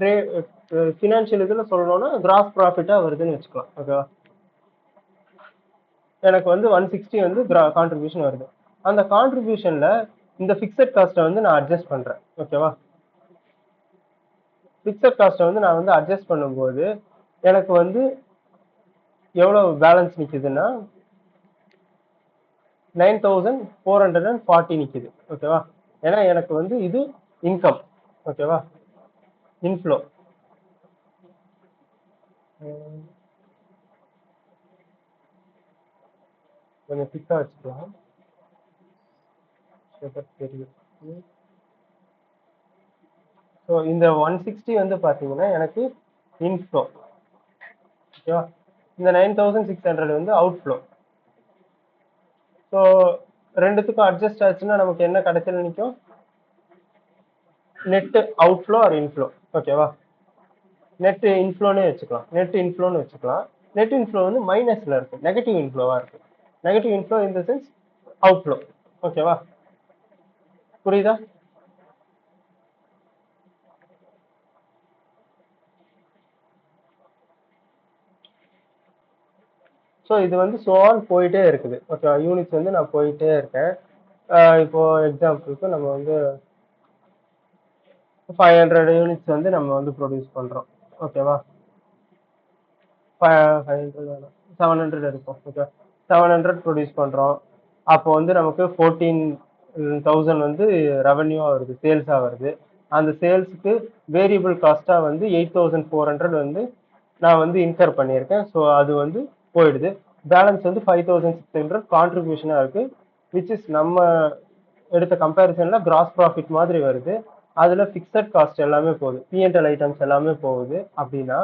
ஃபினான்ஷியல் இதுல சொல்லணும்னா கிராஸ் ப்ராஃபிட்டா வருதுன்னு வச்சுக்கலாம். ஓகேவா? எனக்கு வந்து 160 வந்து கான்ட்ரிபியூஷன் வருது. அந்த கான்ட்ரிபியூஷன்ல இந்த ஃபிக்ஸட் காஸ்ட்டை வந்து நான் அட்ஜஸ்ட் பண்றேன். ஓகேவா? ஃபிக்ஸட் காஸ்ட்டை வந்து நான் வந்து அட்ஜஸ்ட் பண்ணும்போது எனக்கு வந்து எவ்வளவு பேலன்ஸ் நிக்குதுன்னா 9440 நிக்குது. ஓகேவா? ஏன்னா எனக்கு வந்து இது இன்கம். ஓகேவா? இன்ஃப்ளோ. கொஞ்சம் திக்கா வச்சுக்கலாம், தெரியும். ஸோ இந்த 160 வந்து பாத்தீங்கன்னா எனக்கு இன்ஃப்ளோ. ஓகேவா? இந்த 9600 வந்து அவுட்ஃப்ளோ. ஸோ ரெண்டுத்துக்கும் அட்ஜஸ்ட் ஆச்சுன்னா நமக்கு என்ன கடைசியில் நிற்கும், நெட் அவுட்ஃப்ளோ ஆர் இன்ஃப்ளோ. ஓகேவா? நெட் இன்ஃப்ளோனே வச்சுக்கலாம், நெட் இன்ஃப்ளோன்னு வச்சுக்கலாம். நெட் இன்ஃப்ளோ வந்து மைனஸ்ல இருக்கு, நெகட்டிவ் இன்ஃப்ளோவா இருக்கு. Negative inflow in the sense outflow. ஓகேவா? புரியுதா? ஸோ இது வந்து சோன் போயிட்டே இருக்குது. ஓகேவா? யூனிட்ஸ் வந்து நான் போயிட்டே இருக்கேன். இப்போ எக்ஸாம்பிளுக்கு நம்ம வந்து 500 யூனிட்ஸ் வந்து நம்ம வந்து ப்ரொடியூஸ் பண்றோம். ஓகேவா? 500 வேணாம், 700 இருக்கும். ஓகே, 700 ப்ரொடியூஸ் பண்றோம். அப்போ வந்து நமக்கு 14,000 வந்து ரெவன்யூவா வருது, சேல்ஸா வருது. அந்த சேல்ஸுக்கு வேரியபிள் காஸ்டா வந்து 8,400 வந்து நான் வந்து இன்கர் பண்ணியிருக்கேன். ஸோ அது வந்து போயிடுது. பேலன்ஸ் வந்து 5,600 கான்ட்ரிபியூஷனா இருக்கு, விச் இஸ் நம்ம எடுத்த கம்பேரிசன்ல கிராஸ் ப்ராஃபிட் மாதிரி வருது. அதுல பிக்சட் காஸ்ட் எல்லாமே போகுது, பிஎன்எல் ஐட்டம்ஸ் எல்லாமே போகுது. அப்படின்னா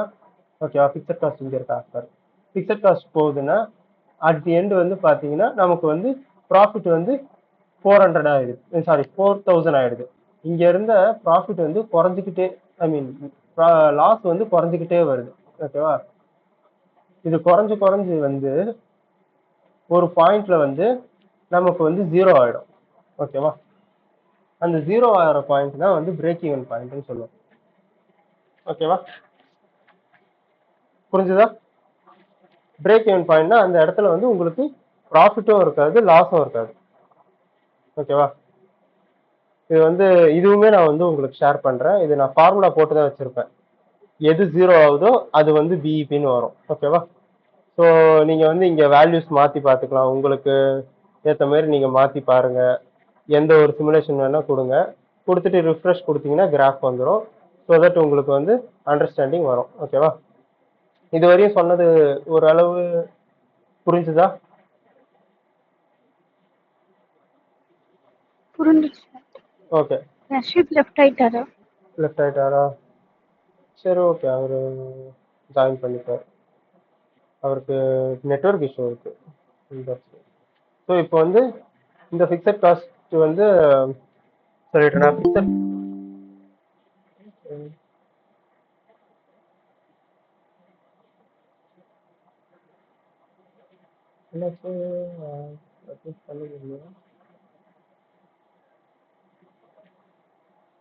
ஓகேவா, பிக்சட் காஸ்ட் இங்க இருக்கா சார், பிக்சட் காஸ்ட் போகுதுன்னா அட் தி எண்ட் வந்து பாத்தீங்கன்னா நமக்கு வந்து ப்ராஃபிட் வந்து 400 ஆயிடுது, சாரி 4,000 ஆயிடுது. இங்க இருந்த ப்ராஃபிட் வந்து குறைஞ்சிக்கிட்டே, ஐ மீன் லாஸ் வந்து குறைஞ்சிக்கிட்டே வருது. ஓகேவா, இது குறைஞ்சு குறைஞ்சு வந்து ஒரு பாயிண்ட்ல வந்து நமக்கு வந்து ஜீரோ ஆயிடும். ஓகேவா, அந்த ஜீரோ ஆகிற பாயிண்ட் தான் வந்து பிரேக் ஈவன் பாயிண்ட்னு சொல்லுவோம். ஓகேவா, புரிஞ்சுதா? பிரேக் ஈவன் பாயிண்ட்னா அந்த இடத்துல வந்து உங்களுக்கு ப்ராஃபிட்டும் இருக்காது, லாஸும் இருக்காது. ஓகேவா, இது வந்து இதுவுமே நான் வந்து உங்களுக்கு ஷேர் பண்றேன். இது நான் ஃபார்முலா போட்டு தான் வச்சிருப்பேன். எது ஜீரோ ஆகுதோ அது வந்து பிஇபின்னு வரும். ஓகேவா, ஸோ நீங்க வந்து இங்க வேல்யூஸ் மாத்தி பார்த்துக்கலாம், உங்களுக்கு ஏற்ற மாதிரி நீங்க மாத்தி பாருங்க. எந்த ஒரு சிமுலேஷன் வேணா கொடுங்க, கொடுத்துட்டு ரிஃப்ரெஷ் கொடுத்தீங்கன்னா கிராஃப் வந்துடும். ஸோ தட் உங்களுக்கு வந்து அண்டர்ஸ்டாண்டிங் வரும். ஓகேவா, இதுவரையும் சொன்னது ஓரளவு புரிஞ்சுதா? புரிஞ்சுச்சு. ஓகே, ரஷீத் லெஃப்ட் ஆயிட்டாரா? லெஃப்ட் ஆயிட்டாரா? சரி, ஓகே, அவரு ஜாயின் பண்ணிப்பார், அவருக்கு நெட்வொர்க் இஷ்யூ இருக்கு. ஸோ இப்போ வந்து இந்த ஃபிக்ஸட் காஸ்ட் வந்து சொல்லிட்டு நான் ஃபிக்ஸட்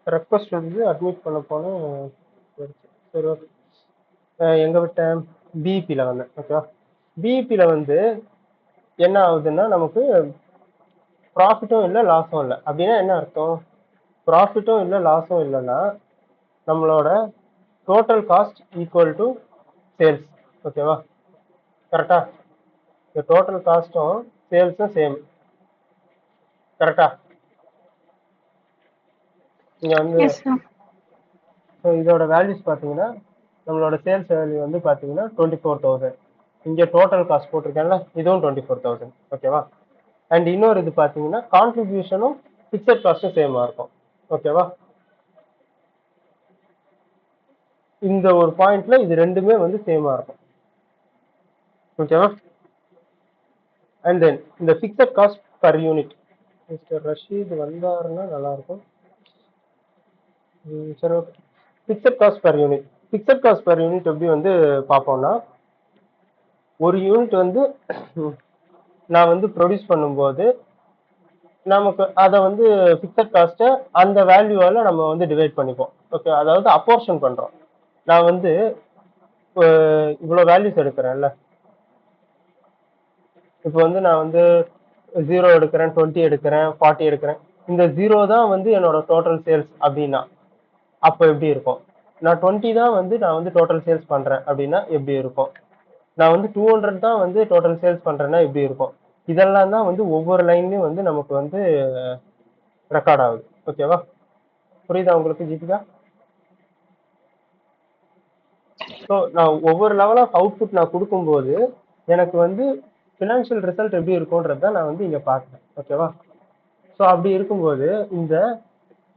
ரெக்வஸ்ட் வந்து அட்மிட் பண்ண போனேன். சரி, ஓகே, எங்க விட்டேன், பிஇபியில் வந்தேன். ஓகேவா, பிஇபியில் வந்து என்ன ஆகுதுன்னா நமக்கு ப்ராஃபிட்டும் இல்லை லாஸும் இல்லை. அப்படின்னா என்ன அர்த்தம்? ப்ராஃபிட்டும் இல்லை லாஸும் இல்லைன்னா நம்மளோட total cost equal to sales. ஓகேவா, கரெக்டா? இந்த டோட்டல் காஸ்ட்டும் சேல்ஸும் சேம். கரெக்டா? இங்க வந்து இதோட வேல்யூஸ் பார்த்தீங்கன்னா நம்மளோட சேல்ஸ் வேல்யூ வந்து பார்த்தீங்கன்னா 24,000. இங்கே டோட்டல் காஸ்ட் போட்டிருக்கேன்ல, இதுவும் 24,000. ஓகேவா, அண்ட் இன்னொரு இது பார்த்தீங்கன்னா கான்ட்ரிபியூஷனும் பிக்சட் காஸ்ட்டும் சேமாக இருக்கும். ஓகேவா, இந்த ஒரு பாயிண்ட்ல இது ரெண்டுமே வந்து சேமாக இருக்கும். ஓகேவா, அண்ட் தென் இந்த fixed cost per unit, mister Rashid வந்தாருன்னா நல்லா இருக்கும். சரி, okay, fixed cost per unit. Fixed cost per unit எப்படி வந்து பார்ப்போம்னா, ஒரு யூனிட் வந்து நான் வந்து ப்ரொடியூஸ் பண்ணும்போது நமக்கு அதை வந்து பிக்சட் காஸ்ட்டை அந்த வேல்யூவால நம்ம வந்து டிவைட் பண்ணிப்போம். ஓகே, அதாவது அப்போர்ஷன் பண்றோம். நான் வந்து இவ்வளோ வேல்யூஸ் எடுக்கிறேன்ல, இப்போ வந்து நான் வந்து 0 எடுக்கிறேன், 20 எடுக்கிறேன், 40 எடுக்கிறேன். இந்த 0 தான் வந்து என்னோட டோட்டல் சேல்ஸ் அப்படின்னா அப்போ எப்படி இருக்கும்? நான் 20 தான் வந்து நான் வந்து டோட்டல் சேல்ஸ் பண்றேன் அப்படின்னா எப்படி இருக்கும்? நான் வந்து 200 தான் வந்து டோட்டல் சேல்ஸ் பண்றேன்னா எப்படி இருக்கும்? இதெல்லாம் தான் வந்து ஒவ்வொரு லைன்லயும் வந்து நமக்கு வந்து ரெக்கார்ட் ஆகுது. ஓகேவா, புரியுதா உங்களுக்கு ஜீபிகா? ஸோ நான் ஒவ்வொரு லெவல் ஆஃப் அவுட்புட் நான் கொடுக்கும்போது எனக்கு வந்து ஃபினான்ஷியல் ரிசல்ட் எப்படி இருக்கும்ன்றத நான் வந்து இங்க பார்க்குறேன். ஓகேவா, ஸோ அப்படி இருக்கும்போது இந்த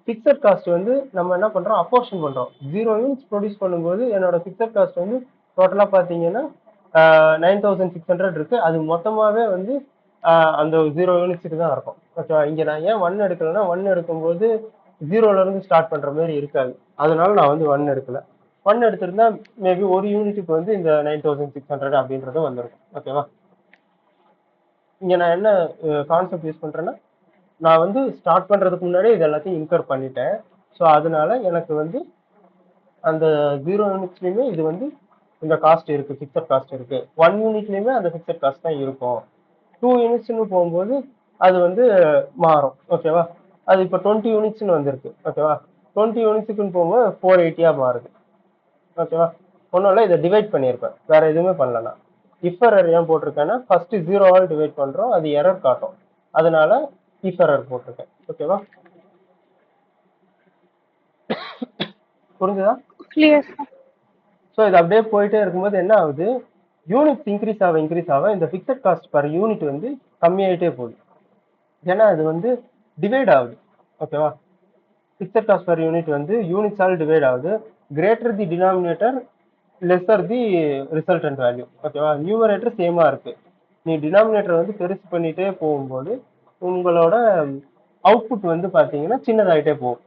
பிக்சட் காஸ்ட் வந்து நம்ம என்ன பண்றோம், அப்போர்ஷன் பண்றோம். 0 யூனிட்ஸ் ப்ரொடியூஸ் பண்ணும்போது என்னோட பிக்சட் காஸ்ட் வந்து டோட்டலா பாத்தீங்கன்னா 9,600 இருக்கு. அது மொத்தமாவே வந்து அந்த 0 யூனிட்ஸுக்கு தான் இருக்கும். ஓகேவா, இங்க நான் ஏன் 1 எடுக்கலன்னா 1 எடுக்கும்போது 0ல இருந்து ஸ்டார்ட் பண்ற மாதிரி இருக்காது, அதனால நான் வந்து 1 எடுக்கல. 1 எடுத்திருந்தா மேபி ஒரு யூனிட்டுக்கு வந்து இந்த 9,600 அப்படின்றது வந்துருக்கும். ஓகேவா, இங்க நான் என்ன கான்செப்ட் யூஸ் பண்றேன்னா, நான் வந்து ஸ்டார்ட் பண்றதுக்கு முன்னாடியே இது எல்லாத்தையும் இன்கர் பண்ணிட்டேன். ஸோ அதனால எனக்கு வந்து அந்த 0 யூனிட்ஸ்லயுமே இது வந்து இந்த காஸ்ட் இருக்கு, பிக்சட் காஸ்ட் இருக்கு. 1 யூனிட்லயுமே அந்த பிக்சட் காஸ்ட் தான் இருக்கும். 2 யூனிட்ஸ்னு போகும்போது அது வந்து மாறும். ஓகேவா, அது இப்போ 20 யூனிட்ஸ்னு வந்திருக்கு. ஓகேவா, 20 யூனிட்ஸுக்குன்னு போகும்போது 480 மாறுது. ஓகேவா? ஒன்றும் இல்லை, இதை டிவைட் பண்ணியிருப்பேன், வேற எதுவுமே பண்ணலண்ணா. இஃப் எரர் ஏன் போட்டிருக்கேன்னா ஃபர்ஸ்ட் 0 டிவைட் பண்றோம், அது எரர் காட்டும், அதனால இஃப் எரர் போட்டிருக்கேன். ஓகேவா? புரிஞ்சுதா? ஸோ இது அப்படியே போயிட்டே இருக்கும்போது என்ன ஆகுது, யூனிட் இன்க்ரீஸ் ஆக இந்த ஃபிக்ஸட் காஸ்ட் பர் யூனிட் வந்து கம்மியாயிட்டே போகுது. ஏன்னா அது வந்து டிவைட் ஆகுது. ஓகேவா? ஃபிக்ஸட் காஸ்ட் பர் யூனிட் வந்து யூனிட்ஸால் டிவைட் ஆகுது. கிரேட்டர் தி டினாமினேட்டர் லெஸர் தி ரிசல்டன்ட் வேல்யூ. ஓகேவா? நியூமரேட்டர் சேமா இருக்கு, நீ டினாமினேட்டர் வந்து பெருசு பண்ணிட்டே போகும்போது உங்களோட அவுட்புட் வந்து பாத்தீங்கன்னா சின்னதாயிட்டே போகும்.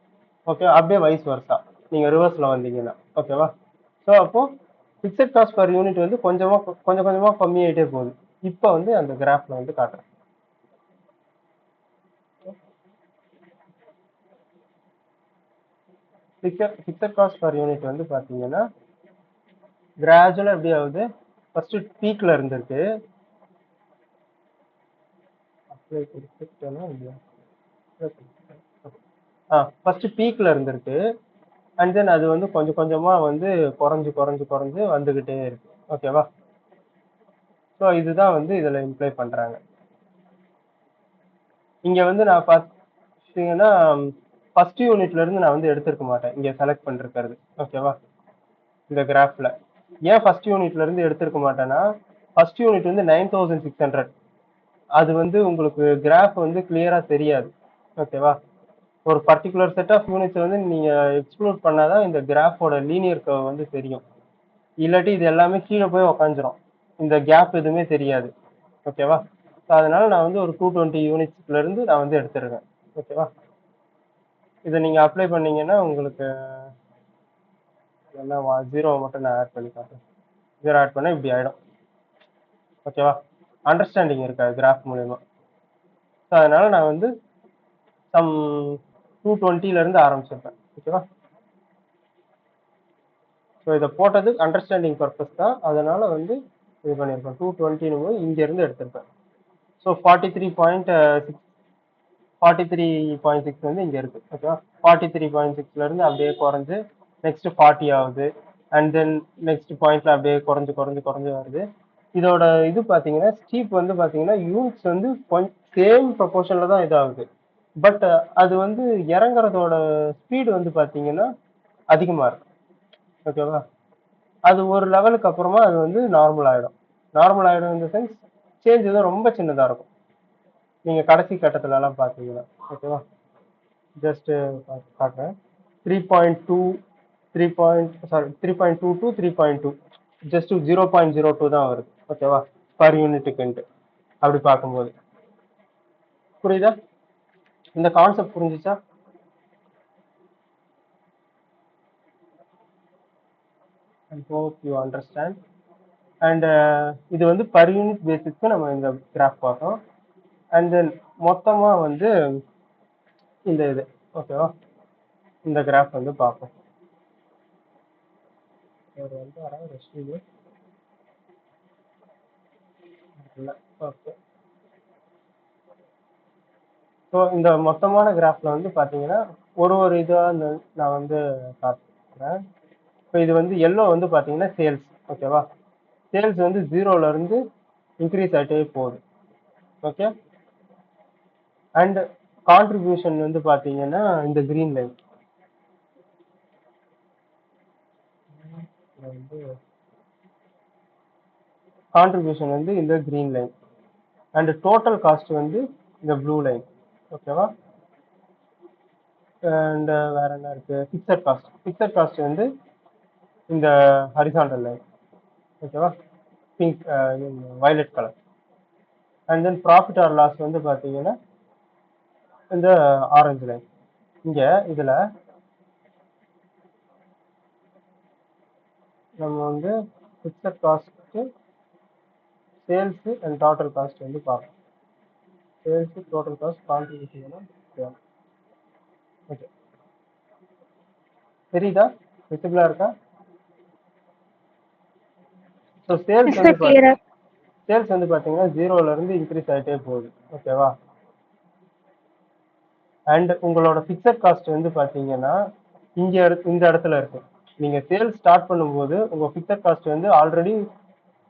ஓகே, அப்படியே வைஸ் வர்ஸா நீங்க ரிவர்ஸ்ல வந்தீங்கன்னா. ஓகேவா? ஸோ அப்போ ஃபிக்ஸட் காஸ்ட் பர் யூனிட் வந்து கொஞ்சம் கொஞ்சமா கம்மியாயிட்டே போகுது. இப்போ வந்து அந்த கிராஃப்ல வந்து காட்டுறேன். ஃபிக்ஸட் காஸ்ட் பர் யூனிட் வந்து பாத்தீங்கன்னா கிராஜுவலா எப்படி ஆகுது, ஃபர்ஸ்ட் பீக்ல இருந்திருக்கு. அப்ளை கொடுத்துட்டேனா இல்லையா? ஃபர்ஸ்ட் பீக்ல இருந்திருக்கு, அண்ட் தென் அது வந்து கொஞ்சம் கொஞ்சமா வந்து குறைஞ்சு வந்துகிட்டே இருக்கு. ஓகேவா? ஸோ இதுதான் வந்து இதுல இம்ப்ளை பண்றாங்க. இங்க வந்து நான் பார்த்தீங்கன்னா ஃபர்ஸ்ட் யூனிட்ல இருந்து நான் வந்து எடுத்திருக்க மாட்டேன் இங்க செலக்ட் பண்ணிருக்கிறது. ஓகேவா? இந்த கிராஃப்ல ஏன் ஃபர்ஸ்ட் யூனிட்ல இருந்து எடுத்திருக்க மாட்டேன்னா, ஃபர்ஸ்ட் யூனிட் வந்து 9600, அது வந்து உங்களுக்கு கிராஃப் வந்து கிளியரா தெரியாது. ஓகேவா? ஒரு பர்டிகுலர் செட் ஆஃப் யூனிட்ஸ் வந்து நீங்க எக்ஸ்க்ளூட் பண்ணாதான் இந்த கிராஃபோட லீனியர் கர்வ் வந்து தெரியும். இல்லாட்டி இது எல்லாமே கீழே போய் உக்காந்துரும், இந்த கேப் எதுவுமே தெரியாது. ஓகேவா? அதனால நான் வந்து ஒரு 220 யூனிட்ஸ்ல இருந்து நான் வந்து எடுத்துருக்கேன். ஓகேவா? இதை நீங்க அப்ளை பண்ணீங்கன்னா உங்களுக்கு என்ன 0 மட்டும் நான் ஆட் பண்ணி காட்டுறேன். 0 ஆட் பண்ணா இப்படி ஆயிடும். ஓகேவா? அண்டர்ஸ்டாண்டிங் இருக்காது கிராஃப் மூலயமா. அதனால நான் வந்து சம் 220ல இருந்து ஆரம்பிச்சிருப்பேன். ஓகேவா? ஸோ இதை போட்டது அண்டர்ஸ்டாண்டிங் பர்பஸ் தான், அதனால வந்து இது பண்ணியிருப்பேன். 220 போது இங்க இருந்து எடுத்திருப்பேன். ஸோ 43.6 வந்து இங்க இருக்கு. ஓகேவா? 43.6ல இருந்து அப்படியே குறைஞ்சு நெக்ஸ்ட் 40 ஆகுது, அண்ட் தென் நெக்ஸ்ட் பாயிண்ட்ல அப்படியே குறைஞ்சு வருது. இதோட இது பாத்தீங்கன்னா ஸ்டீப் வந்து பாத்தீங்கன்னா யூனிட்ஸ் வந்து சேம் ப்ரொபோர்ஷன்ல தான் இதாகுது, பட் அது வந்து இறங்குறதோட ஸ்பீடு வந்து பாத்தீங்கன்னா அதிகமா இருக்கு. ஓகேவா? அது ஒரு லெவலுக்கு அப்புறமா அது வந்து நார்மல் ஆயிடும். இந்த சென்ஸ் சேஞ்ச் தான் ரொம்ப சின்னதா இருக்கும் நீங்க கடைசி கட்டத்துல எல்லாம் பாத்தீங்கன்னா. ஓகேவா? ஜஸ்ட் காட்டுறேன். 3.2 3.2 to 3.2 ஜஸ்ட் 0.02 தான் வருது. ஓகேவா? பர் யூனிட்டுக்குன்ட்டு அப்படி பார்க்கும்போது. புரியுதா? இந்த கான்செப்ட் புரிஞ்சுச்சா? I hope you understand. And இது வந்து பர் யூனிட் பேசிஸ்க்கு நம்ம இந்த கிராஃப் பார்த்தோம். அண்ட் தென் மொத்தமா வந்து இந்த இது. ஓகேவா? இந்த கிராஃப் வந்து பார்ப்போம். ஓகே. ஸோ இந்த மொத்தமான கிராஃப்ல வந்து பாத்தீங்கன்னா ஒரு இதா நான் வந்து காட்டுறேன். இப்போ இது வந்து எல்லோ வந்து பாத்தீங்கன்னா சேல்ஸ். ஓகேவா? சேல்ஸ் வந்து 0ல இருந்து இன்க்ரீஸ் ஆகிட்டே போகுது. ஓகே. அண்ட் கான்ட்ரிபியூஷன் வந்து பாத்தீங்கன்னா இந்த கிரீன் லைன் கான்ட்ரிபியூஷன் வந்து இந்த green line, and total cost வந்து இந்த ப்ளூ லைன். ஓகேவா? அண்ட் வேற என்ன இருக்கு, பிக்சட் காஸ்ட் வந்து இந்த ஹரிசாண்டல் லைன். ஓகேவா? Pink violet colour. And then profit or loss வந்து பாத்தீங்கன்னா இந்த ஆரஞ்சு லைன். இங்க இதுல நம்ம வந்து fixed cost, sales and total cost வந்து பார்ப்போம். Sales, total cost, contribution. Okay, தெரியுதா? விசிபிளா இருக்கா? ஸோ சேல்ஸ் வந்து பாத்தீங்கன்னா 0ல இருந்து இன்க்ரீஸ் ஆகிட்டே போகுது. ஓகேவா? அண்ட் உங்களோட பிக்சட் காஸ்ட் வந்து பாத்தீங்கன்னா இந்த இடத்துல இருக்கு. நீங்க சேல்ஸ் ஸ்டார்ட் பண்ணும்போது உங்க ஃபிக்ஸட் காஸ்ட் வந்து ஆல்ரெடி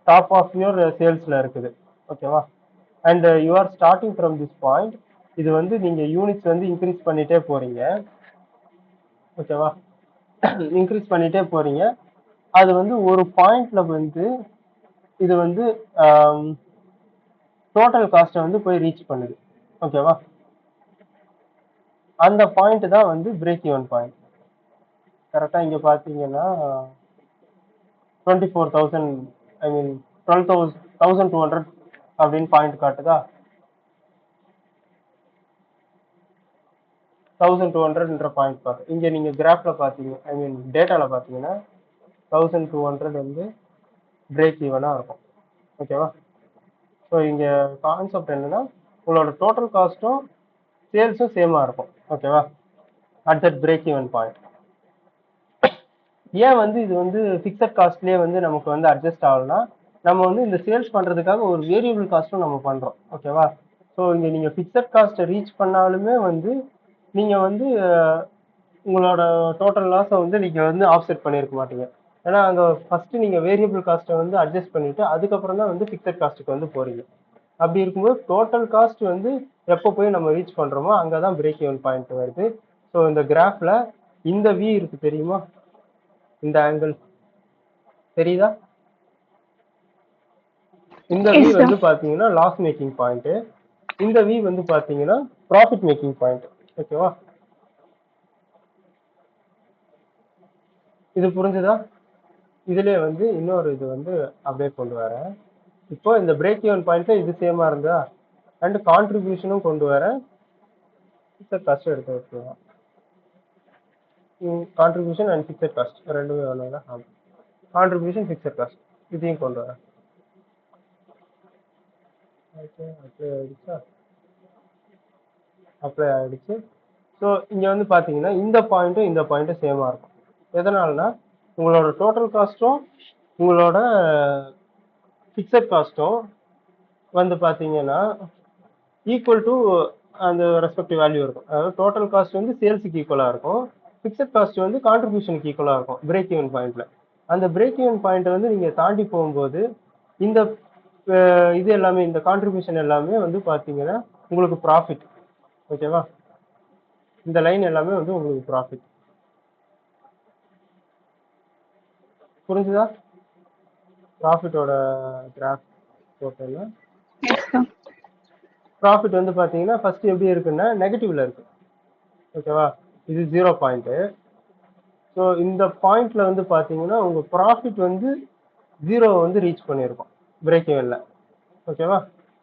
டாப் ஆஃப் யுவர் சேல்ஸ்ல இருக்குது. ஓகேவா? And you are starting from this point. இது வந்து நீங்க யூனிட்ஸ் வந்து இன்க்ரீஸ் பண்ணிட்டே போறீங்க. ஓகேவா? இன்க்ரீஸ் பண்ணிட்டே போறீங்க. அது வந்து ஒரு பாயிண்ட்ல வந்து இது வந்து டோட்டல் காஸ்ட்டை வந்து போய் ரீச் பண்ணுது. ஓகேவா? அந்த பாயிண்ட் தான் வந்து பிரேக் ஈவன் பாயிண்ட். கரெக்டா இங்க பாத்தீங்கன்னா 24,000, ஐ மீன் 12,200 அப்படின்னு பாயிண்ட் காட்டுதா? 1200 பாயிண்ட் காட்டு. இங்க நீங்க கிராஃப்ல பாத்தீங்க, ஐ மீன் டேட்டால பாத்தீங்கன்னா 1200 வந்து பிரேக் ஈவனா இருக்கும். ஓகேவா? ஸோ இங்க கான்செப்ட் என்னன்னா உங்களோட டோட்டல் காஸ்ட்டும் சேல்ஸும் சேமா இருக்கும். ஓகேவா? At that break even point. ஏன் வந்து இது வந்து ஃபிக்ஸட் காஸ்ட்லயே வந்து நமக்கு வந்து அட்ஜஸ்ட் ஆகலனா, நம்ம வந்து இந்த சேல்ஸ் பண்றதுக்காக ஒரு வேரியபிள் காஸ்ட்டும் நம்ம பண்றோம். ஓகேவா? ஸோ இங்க நீங்க ஃபிக்ஸட் காஸ்ட்டை ரீச் பண்ணாலுமே வந்து நீங்க வந்து உங்களோட டோட்டல் லாஸை வந்து நீங்க வந்து ஆஃப்செட் பண்ணியிருக்க மாட்டீங்க. ஏன்னா அங்க ஃபர்ஸ்ட் நீங்க வேரியபிள் காஸ்ட்டை வந்து அட்ஜஸ்ட் பண்ணிட்டு அதுக்கப்புறம் தான் வந்து ஃபிக்ஸட் காஸ்ட்டுக்கு வந்து போறீங்க. அப்படி இருக்கும்போது டோட்டல் காஸ்ட் வந்து எப்போ போய் நம்ம ரீச் பண்றோமோ அங்கதான் பிரேக் ஈவன் பாயிண்ட் வருது. ஸோ இந்த கிராஃப்ல இந்த வி இருக்கு தெரியுமா? இந்த ஆங்கிள் தெரியுதா? இந்த வி வந்து பாத்தீங்கன்னா லாஸ் மேக்கிங் பாயிண்ட். இந்த வி வந்து பாத்தீங்கன்னா ப்ராஃபிட் மேக்கிங் பாயிண்ட். ஓகேவா? இது புரிஞ்சுதா? இதுல வந்து இன்னொரு இது வந்து அப்டேட் கொண்டு வரேன். இப்போ இந்த பிரேக் ஈவன் பாயிண்ட்ல இது சேமா இருந்தா அண்ட் கான்ட்ரிபியூஷனும் கொண்டு வரேன். ஃபிக்ஸட் காஸ்ட் எடுத்து வச்சுக்கலாம். கான்ட்ரிபியூஷன் அண்ட் ஃபிக்ஸட் காஸ்ட் ரெண்டுமே வேணும்ல. கான்ட்ரிபியூஷன் ஃபிக்ஸட் காஸ்ட் இதையும் கொண்டு வரேன். அப்ளை ஆயிடுச்சு. ஸோ இங்க வந்து பாத்தீங்கன்னா இந்த பாயிண்ட்டும் சேமா இருக்கும். எதனாலனா உங்களோட டோட்டல் காஸ்ட்டும் உங்களோட ஃபிக்ஸட் காஸ்ட்டும் வந்து பாத்தீங்கன்னா ஈக்குவல் டு அந்த ரெஸ்பெக்டிவ் வேல்யூ இருக்கும். அதாவது டோட்டல் காஸ்ட் வந்து சேல்ஸுக்கு ஈக்குவலா இருக்கும், ஃபிக்ஸட் காஸ்ட் வந்து கான்ட்ரிபியூஷனுக்கு ஈக்குவலா இருக்கும் பிரேக் ஈவன் பாயிண்ட்ல. அந்த பிரேக் ஈவன் பாயிண்ட் வந்து நீங்க தாண்டி போகும்போது இந்த இது எல்லாமே, இந்த கான்ட்ரிபியூஷன் எல்லாமே வந்து பாத்தீங்கன்னா உங்களுக்கு ப்ராஃபிட். ஓகேவா? இந்த லைன் எல்லாமே வந்து உங்களுக்கு ப்ராஃபிட். புரிஞ்சுதா? ப்ராஃபிட்டோட கிராஃப் போட்டோம்னா ப்ராஃபிட் வந்து பாத்தீங்கன்னா ஃபர்ஸ்ட் எப்படி இருக்குன்னா நெகட்டிவ்ல இருக்கு. ஓகேவா? இது 0 பாயிண்ட். ஸோ இந்த பாயிண்ட்ல வந்து பாத்தீங்கன்னா உங்க ப்ராஃபிட் வந்து 0 வந்து ரீச் பண்ணியிருக்கோம் பிரேக் ஈவன்ல. ஓகேவா?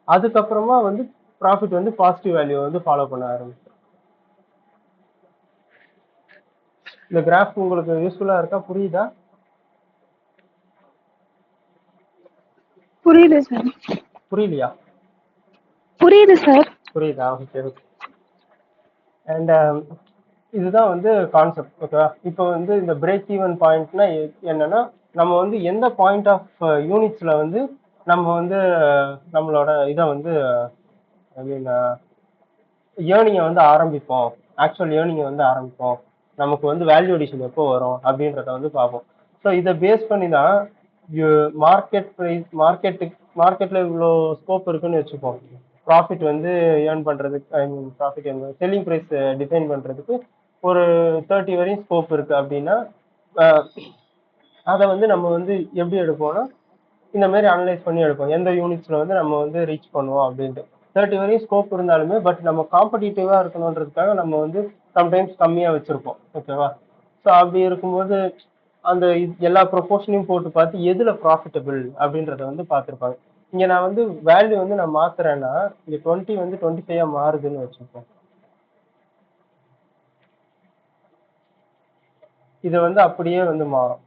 அதுக்கப்புறமா வந்து ப்ராஃபிட் வந்து பாசிட்டிவ் வேல்யூ வந்து ஃபாலோ பண்ண ஆரம்பிச்சு. இந்த கிராஃப் உங்களுக்கு யூஸ்ஃபுல்லா இருக்கா? புரியுதா? புரியுது சார். புரியலையா? புரியுது சார். புரியுதா? Okay okay. அண்ட் இதுதான் வந்து கான்செப்ட். ஓகேவா? இப்போ வந்து இந்த பிரேக் ஈவன் பாயிண்ட்னா என்னன்னா நம்ம வந்து எந்த பாயிண்ட் ஆஃப் யூனிட்ஸ்ல வந்து நம்ம வந்து நம்மளோட இதை வந்து ஐ மீன் ஏர்னிங்கை வந்து ஆரம்பிப்போம், ஆக்சுவல் ஏர்னிங்கை வந்து ஆரம்பிப்போம், நமக்கு வந்து வேல்யூ அடிஷன் எப்போ வரும் அப்படின்றத வந்து பார்ப்போம். ஸோ இதை பேஸ் பண்ணி தான் மார்க்கெட் ப்ரைஸ், மார்க்கெட்ல இவ்வளோ ஸ்கோப் இருக்குன்னு வச்சுப்போம். ப்ராஃபிட் வந்து ஏர்ன் பண்றதுக்கு, ஐ மீன் ப்ராஃபிட் செல்லிங் ப்ரைஸ் டிஃபைன் பண்றதுக்கு ஒரு 30 வரையும் ஸ்கோப் இருக்கு அப்படின்னா அதை வந்து நம்ம வந்து எப்படி எடுப்போம்னா இந்த மாதிரி அனலைஸ் பண்ணி எடுப்போம், எந்த யூனிட்ஸ்ல வந்து நம்ம வந்து ரீச் பண்ணுவோம் அப்படின்ட்டு. 30 வரையும் ஸ்கோப் இருந்தாலுமே பட் நம்ம காம்படிட்டிவா இருக்கணுன்றதுக்காக நம்ம வந்து சம்டைம்ஸ் கம்மியா வச்சிருப்போம். ஓகேவா? ஸோ அப்படி இருக்கும்போது அந்த எல்லா ப்ரொபோர்ஷனையும் போட்டு பார்த்து எதுல ப்ராஃபிட்டபிள் அப்படின்றத வந்து பார்த்துருப்பாங்க. இங்க நான் வந்து வேல்யூ வந்து நான் மாத்துறேன்னா இங்க 20 வந்து 25 மாறுதுன்னு வச்சுப்போம். இது வந்து அப்படியே வந்து மாறும்.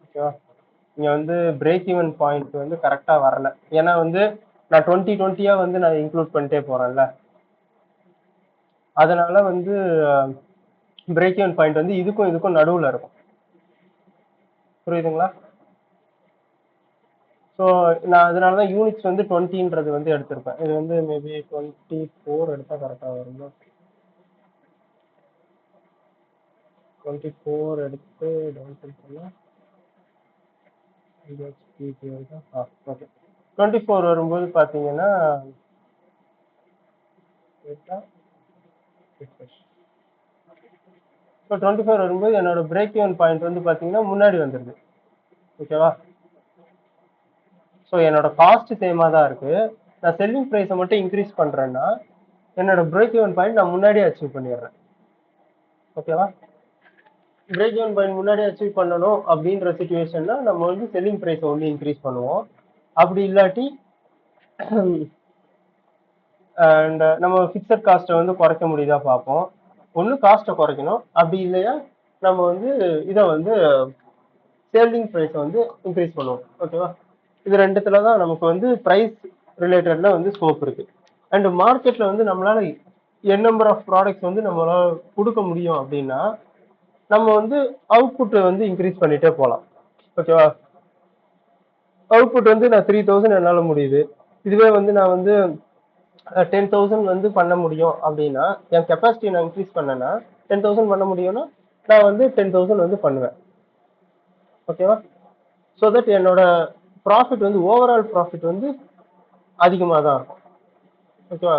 ஓகேவா? இங்க வந்து பிரேக் ஈவன் பாயிண்ட் வந்து கரெக்டா வரல, ஏன்னா வந்து நான் 20 வந்து நான் இன்க்ளூட் பண்ணிட்டே போறேன்ல. அதனால வந்து பிரேக் ஈவன் பாயிண்ட் வந்து இதுக்கும் நடுவுல இருக்கும். புரியுதுங்களா? ஸோ நான் அதனாலதான் யூனிட்ஸ் வந்து 20ன்றது வந்து எடுத்திருப்பேன். இது வந்து மேபி 24 எடுத்தா கரெக்டா வரும். 24 எடுத்து டவுன் பண்ணா ஓகே 24 வரும்போது பாத்தீங்கன்னா ஸோ 24 வரும்போது என்னோட பிரேக் ஈவன் பாயிண்ட் வந்து பாத்தீங்கன்னா முன்னாடி வந்துருது. ஓகேவா? ஸோ என்னோட காஸ்ட் சேமாக தான் இருக்கு. நான் செல்லிங் ப்ரைஸை மட்டும் இன்க்ரீஸ் பண்றேன்னா என்னோட பிரேக் ஈவன் பாயிண்ட் நான் முன்னாடியே அச்சீவ் பண்ணிடுறேன். ஓகேவா? பிரேக் ஈவன் பாயிண்ட் முன்னாடி அச்சீவ் பண்ணணும் அப்படின்ற சுச்சுவேஷன்ல நம்ம வந்து செல்லிங் ப்ரைஸை ஒன்று இன்க்ரீஸ் பண்ணுவோம். அப்படி இல்லாட்டி அண்ட் நம்ம ஃபிக்ஸட் காஸ்ட்டை வந்து குறைக்க முடியுதா பார்ப்போம். ஒன்று காஸ்ட்டை குறைக்கணும், அப்படி இல்லையா நம்ம வந்து இதை வந்து சேல்லிங் ப்ரைஸை வந்து இன்க்ரீஸ் பண்ணுவோம். ஓகேவா? இது ரெண்டுத்துல தான் நமக்கு வந்து ப்ரைஸ் ரிலேட்டட்ல வந்து ஸ்கோப் இருக்கு. அண்ட் மார்க்கெட்ல வந்து நம்மளால என் நம்பர் ஆஃப் ப்ராடக்ட்ஸ் வந்து நம்மளால கொடுக்க முடியும் அப்படின்னா நம்ம வந்து அவுட்புட்டை வந்து இன்க்ரீஸ் பண்ணிட்டே போகலாம். ஓகேவா? அவுட்புட் வந்து நான் 3000 என்னால் முடியுது. இதுவே வந்து நான் வந்து 10,000 வந்து பண்ண முடியும் அப்படின்னா என் கெப்பாசிட்டி நான் இன்க்ரீஸ் பண்ணேன்னா 10,000 பண்ண முடியும்னா நான் வந்து 10,000 வந்து பண்ணுவேன். ஓகேவா? ஸோ தட் என்னோட ப்ராஃபிட் வந்து ஓவரால் ப்ராஃபிட் வந்து அதிகமாக தான் இருக்கும். ஓகேவா?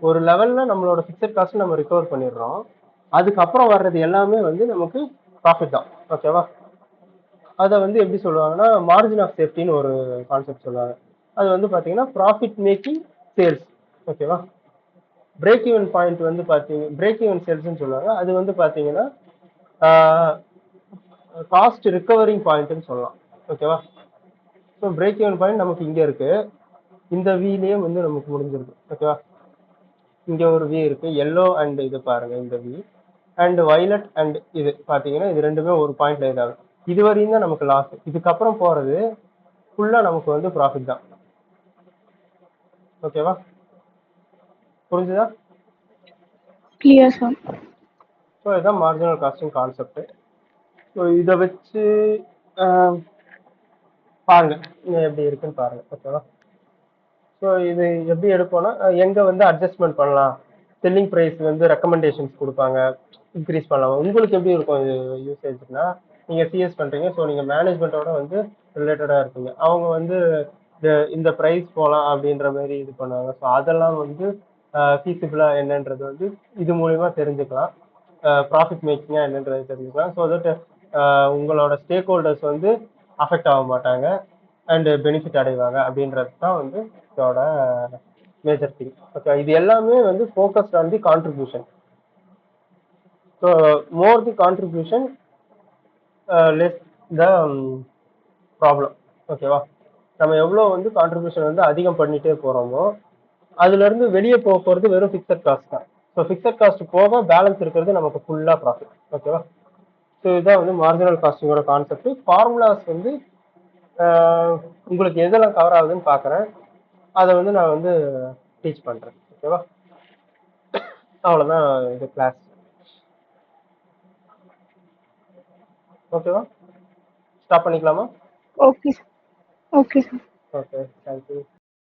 ஒரு லெவலில் நம்மளோட ஃபிக்ஸட் காஸ்ட் நம்ம ரிகவர் பண்ணிடுறோம். அதுக்கப்புறம் வர்றது எல்லாமே வந்து நமக்கு ப்ராஃபிட் தான். ஓகேவா? அதை வந்து எப்படி சொல்லுவாங்கன்னா மார்ஜின் ஆஃப் சேஃப்டின்னு ஒரு கான்செப்ட் சொல்லுவாங்க. அது வந்து பார்த்தீங்கன்னா ப்ராஃபிட் மேக்கிங் சேல்ஸ். ஓகேவா? பிரேக் ஈவன் பாயிண்ட் வந்து பார்த்தீங்க பிரேக் ஈவன் சேல்ஸ்ன்னு சொல்லுவாங்க. அது வந்து பார்த்தீங்கன்னா காஸ்ட் ரிகவரிங் பாயிண்ட்னு சொல்லலாம். ஓகேவா? ஸோ பிரேக் ஈவன் பாயிண்ட் நமக்கு இங்கே இருக்கு. இந்த வீலயே வந்து நமக்கு முடிஞ்சிருக்கு. ஓகேவா? இங்க ஒரு வி இருக்கு, எல்லோ அண்ட் இது பாருங்க இந்த வி அண்ட் வயலட் அண்ட் இது பாத்தீங்கன்னா இது ரெண்டுமே ஒரு பாயிண்ட்ல இதாகும். இது வரையும் தான் நமக்கு லாஸ். இதுக்கப்புறம் போறது ஃபுல்லா நமக்கு வந்து ப்ராஃபிட் தான். ஓகேவா? புரிஞ்சுதா? Clear sir. ஸோ இதுதான் மார்ஜினல் காஸ்டிங் கான்செப்ட். ஸோ இதை வச்சு பாருங்க எப்படி இருக்குன்னு பாருங்க. ஓகேவா? ஸோ இது எப்படி எடுப்போம்னா எங்க வந்து அட்ஜஸ்ட்மெண்ட் பண்ணலாம், செல்லிங் ப்ரைஸ் வந்து ரெக்கமெண்டேஷன்ஸ் கொடுப்பாங்க, இன்க்ரீஸ் பண்ணலாம். உங்களுக்கு எப்படி இருக்கும் இது யூசேஜ்னா நீங்க சிஎஸ் பண்றீங்க, ஸோ நீங்க மேனேஜ்மெண்ட்டோட வந்து ரிலேட்டடா இருப்பீங்க. அவங்க வந்து இந்த ப்ரைஸ் போகலாம் அப்படின்ற மாதிரி இது பண்ணுவாங்க. ஸோ அதெல்லாம் வந்து ஃபீஸிபிளா என்னன்றது வந்து இது மூலியமா தெரிஞ்சுக்கலாம். ப்ராஃபிட் மேக்கிங்கா என்னன்றது தெரிஞ்சுக்கலாம். ஸோ தட் உங்களோட ஸ்டேக் ஹோல்டர்ஸ் வந்து அஃபெக்ட் ஆக மாட்டாங்க அண்ட் பெனிஃபிட் அடைவாங்க அப்படின்றது தான் வந்து இதோட மேஜர் திங். ஓகே, இது எல்லாமே வந்து focused on the contribution. So more the contribution less the problem. ஓகேவா? நம்ம எவ்வளோ வந்து கான்ட்ரிபியூஷன் வந்து அதிகம் பண்ணிட்டே போறோமோ அதுல இருந்து வெளியே போக போறது வெறும் ஃபிக்ஸட் காஸ்ட் தான். ஸோ ஃபிக்ஸட் காஸ்ட் போக பேலன்ஸ் இருக்கிறது நமக்கு ஃபுல்லா ப்ராஃபிட். ஓகேவா? ஸோ இதுதான் வந்து மார்ஜினல் காஸ்டிங்கோட கான்செப்ட். ஃபார்முலாஸ் வந்து உங்களுக்கு எதெல்லாம் கவர் ஆகுதுன்னு பார்க்குறேன். அதை வந்து நான் வந்து டீச் பண்றேன். ஓகேவா? அவ்வளோதான் இது கிளாஸ். ஓகேவா? ஸ்டாப் பண்ணிக்கலாமா? Okay sir. Okay sir. Okay, thank you.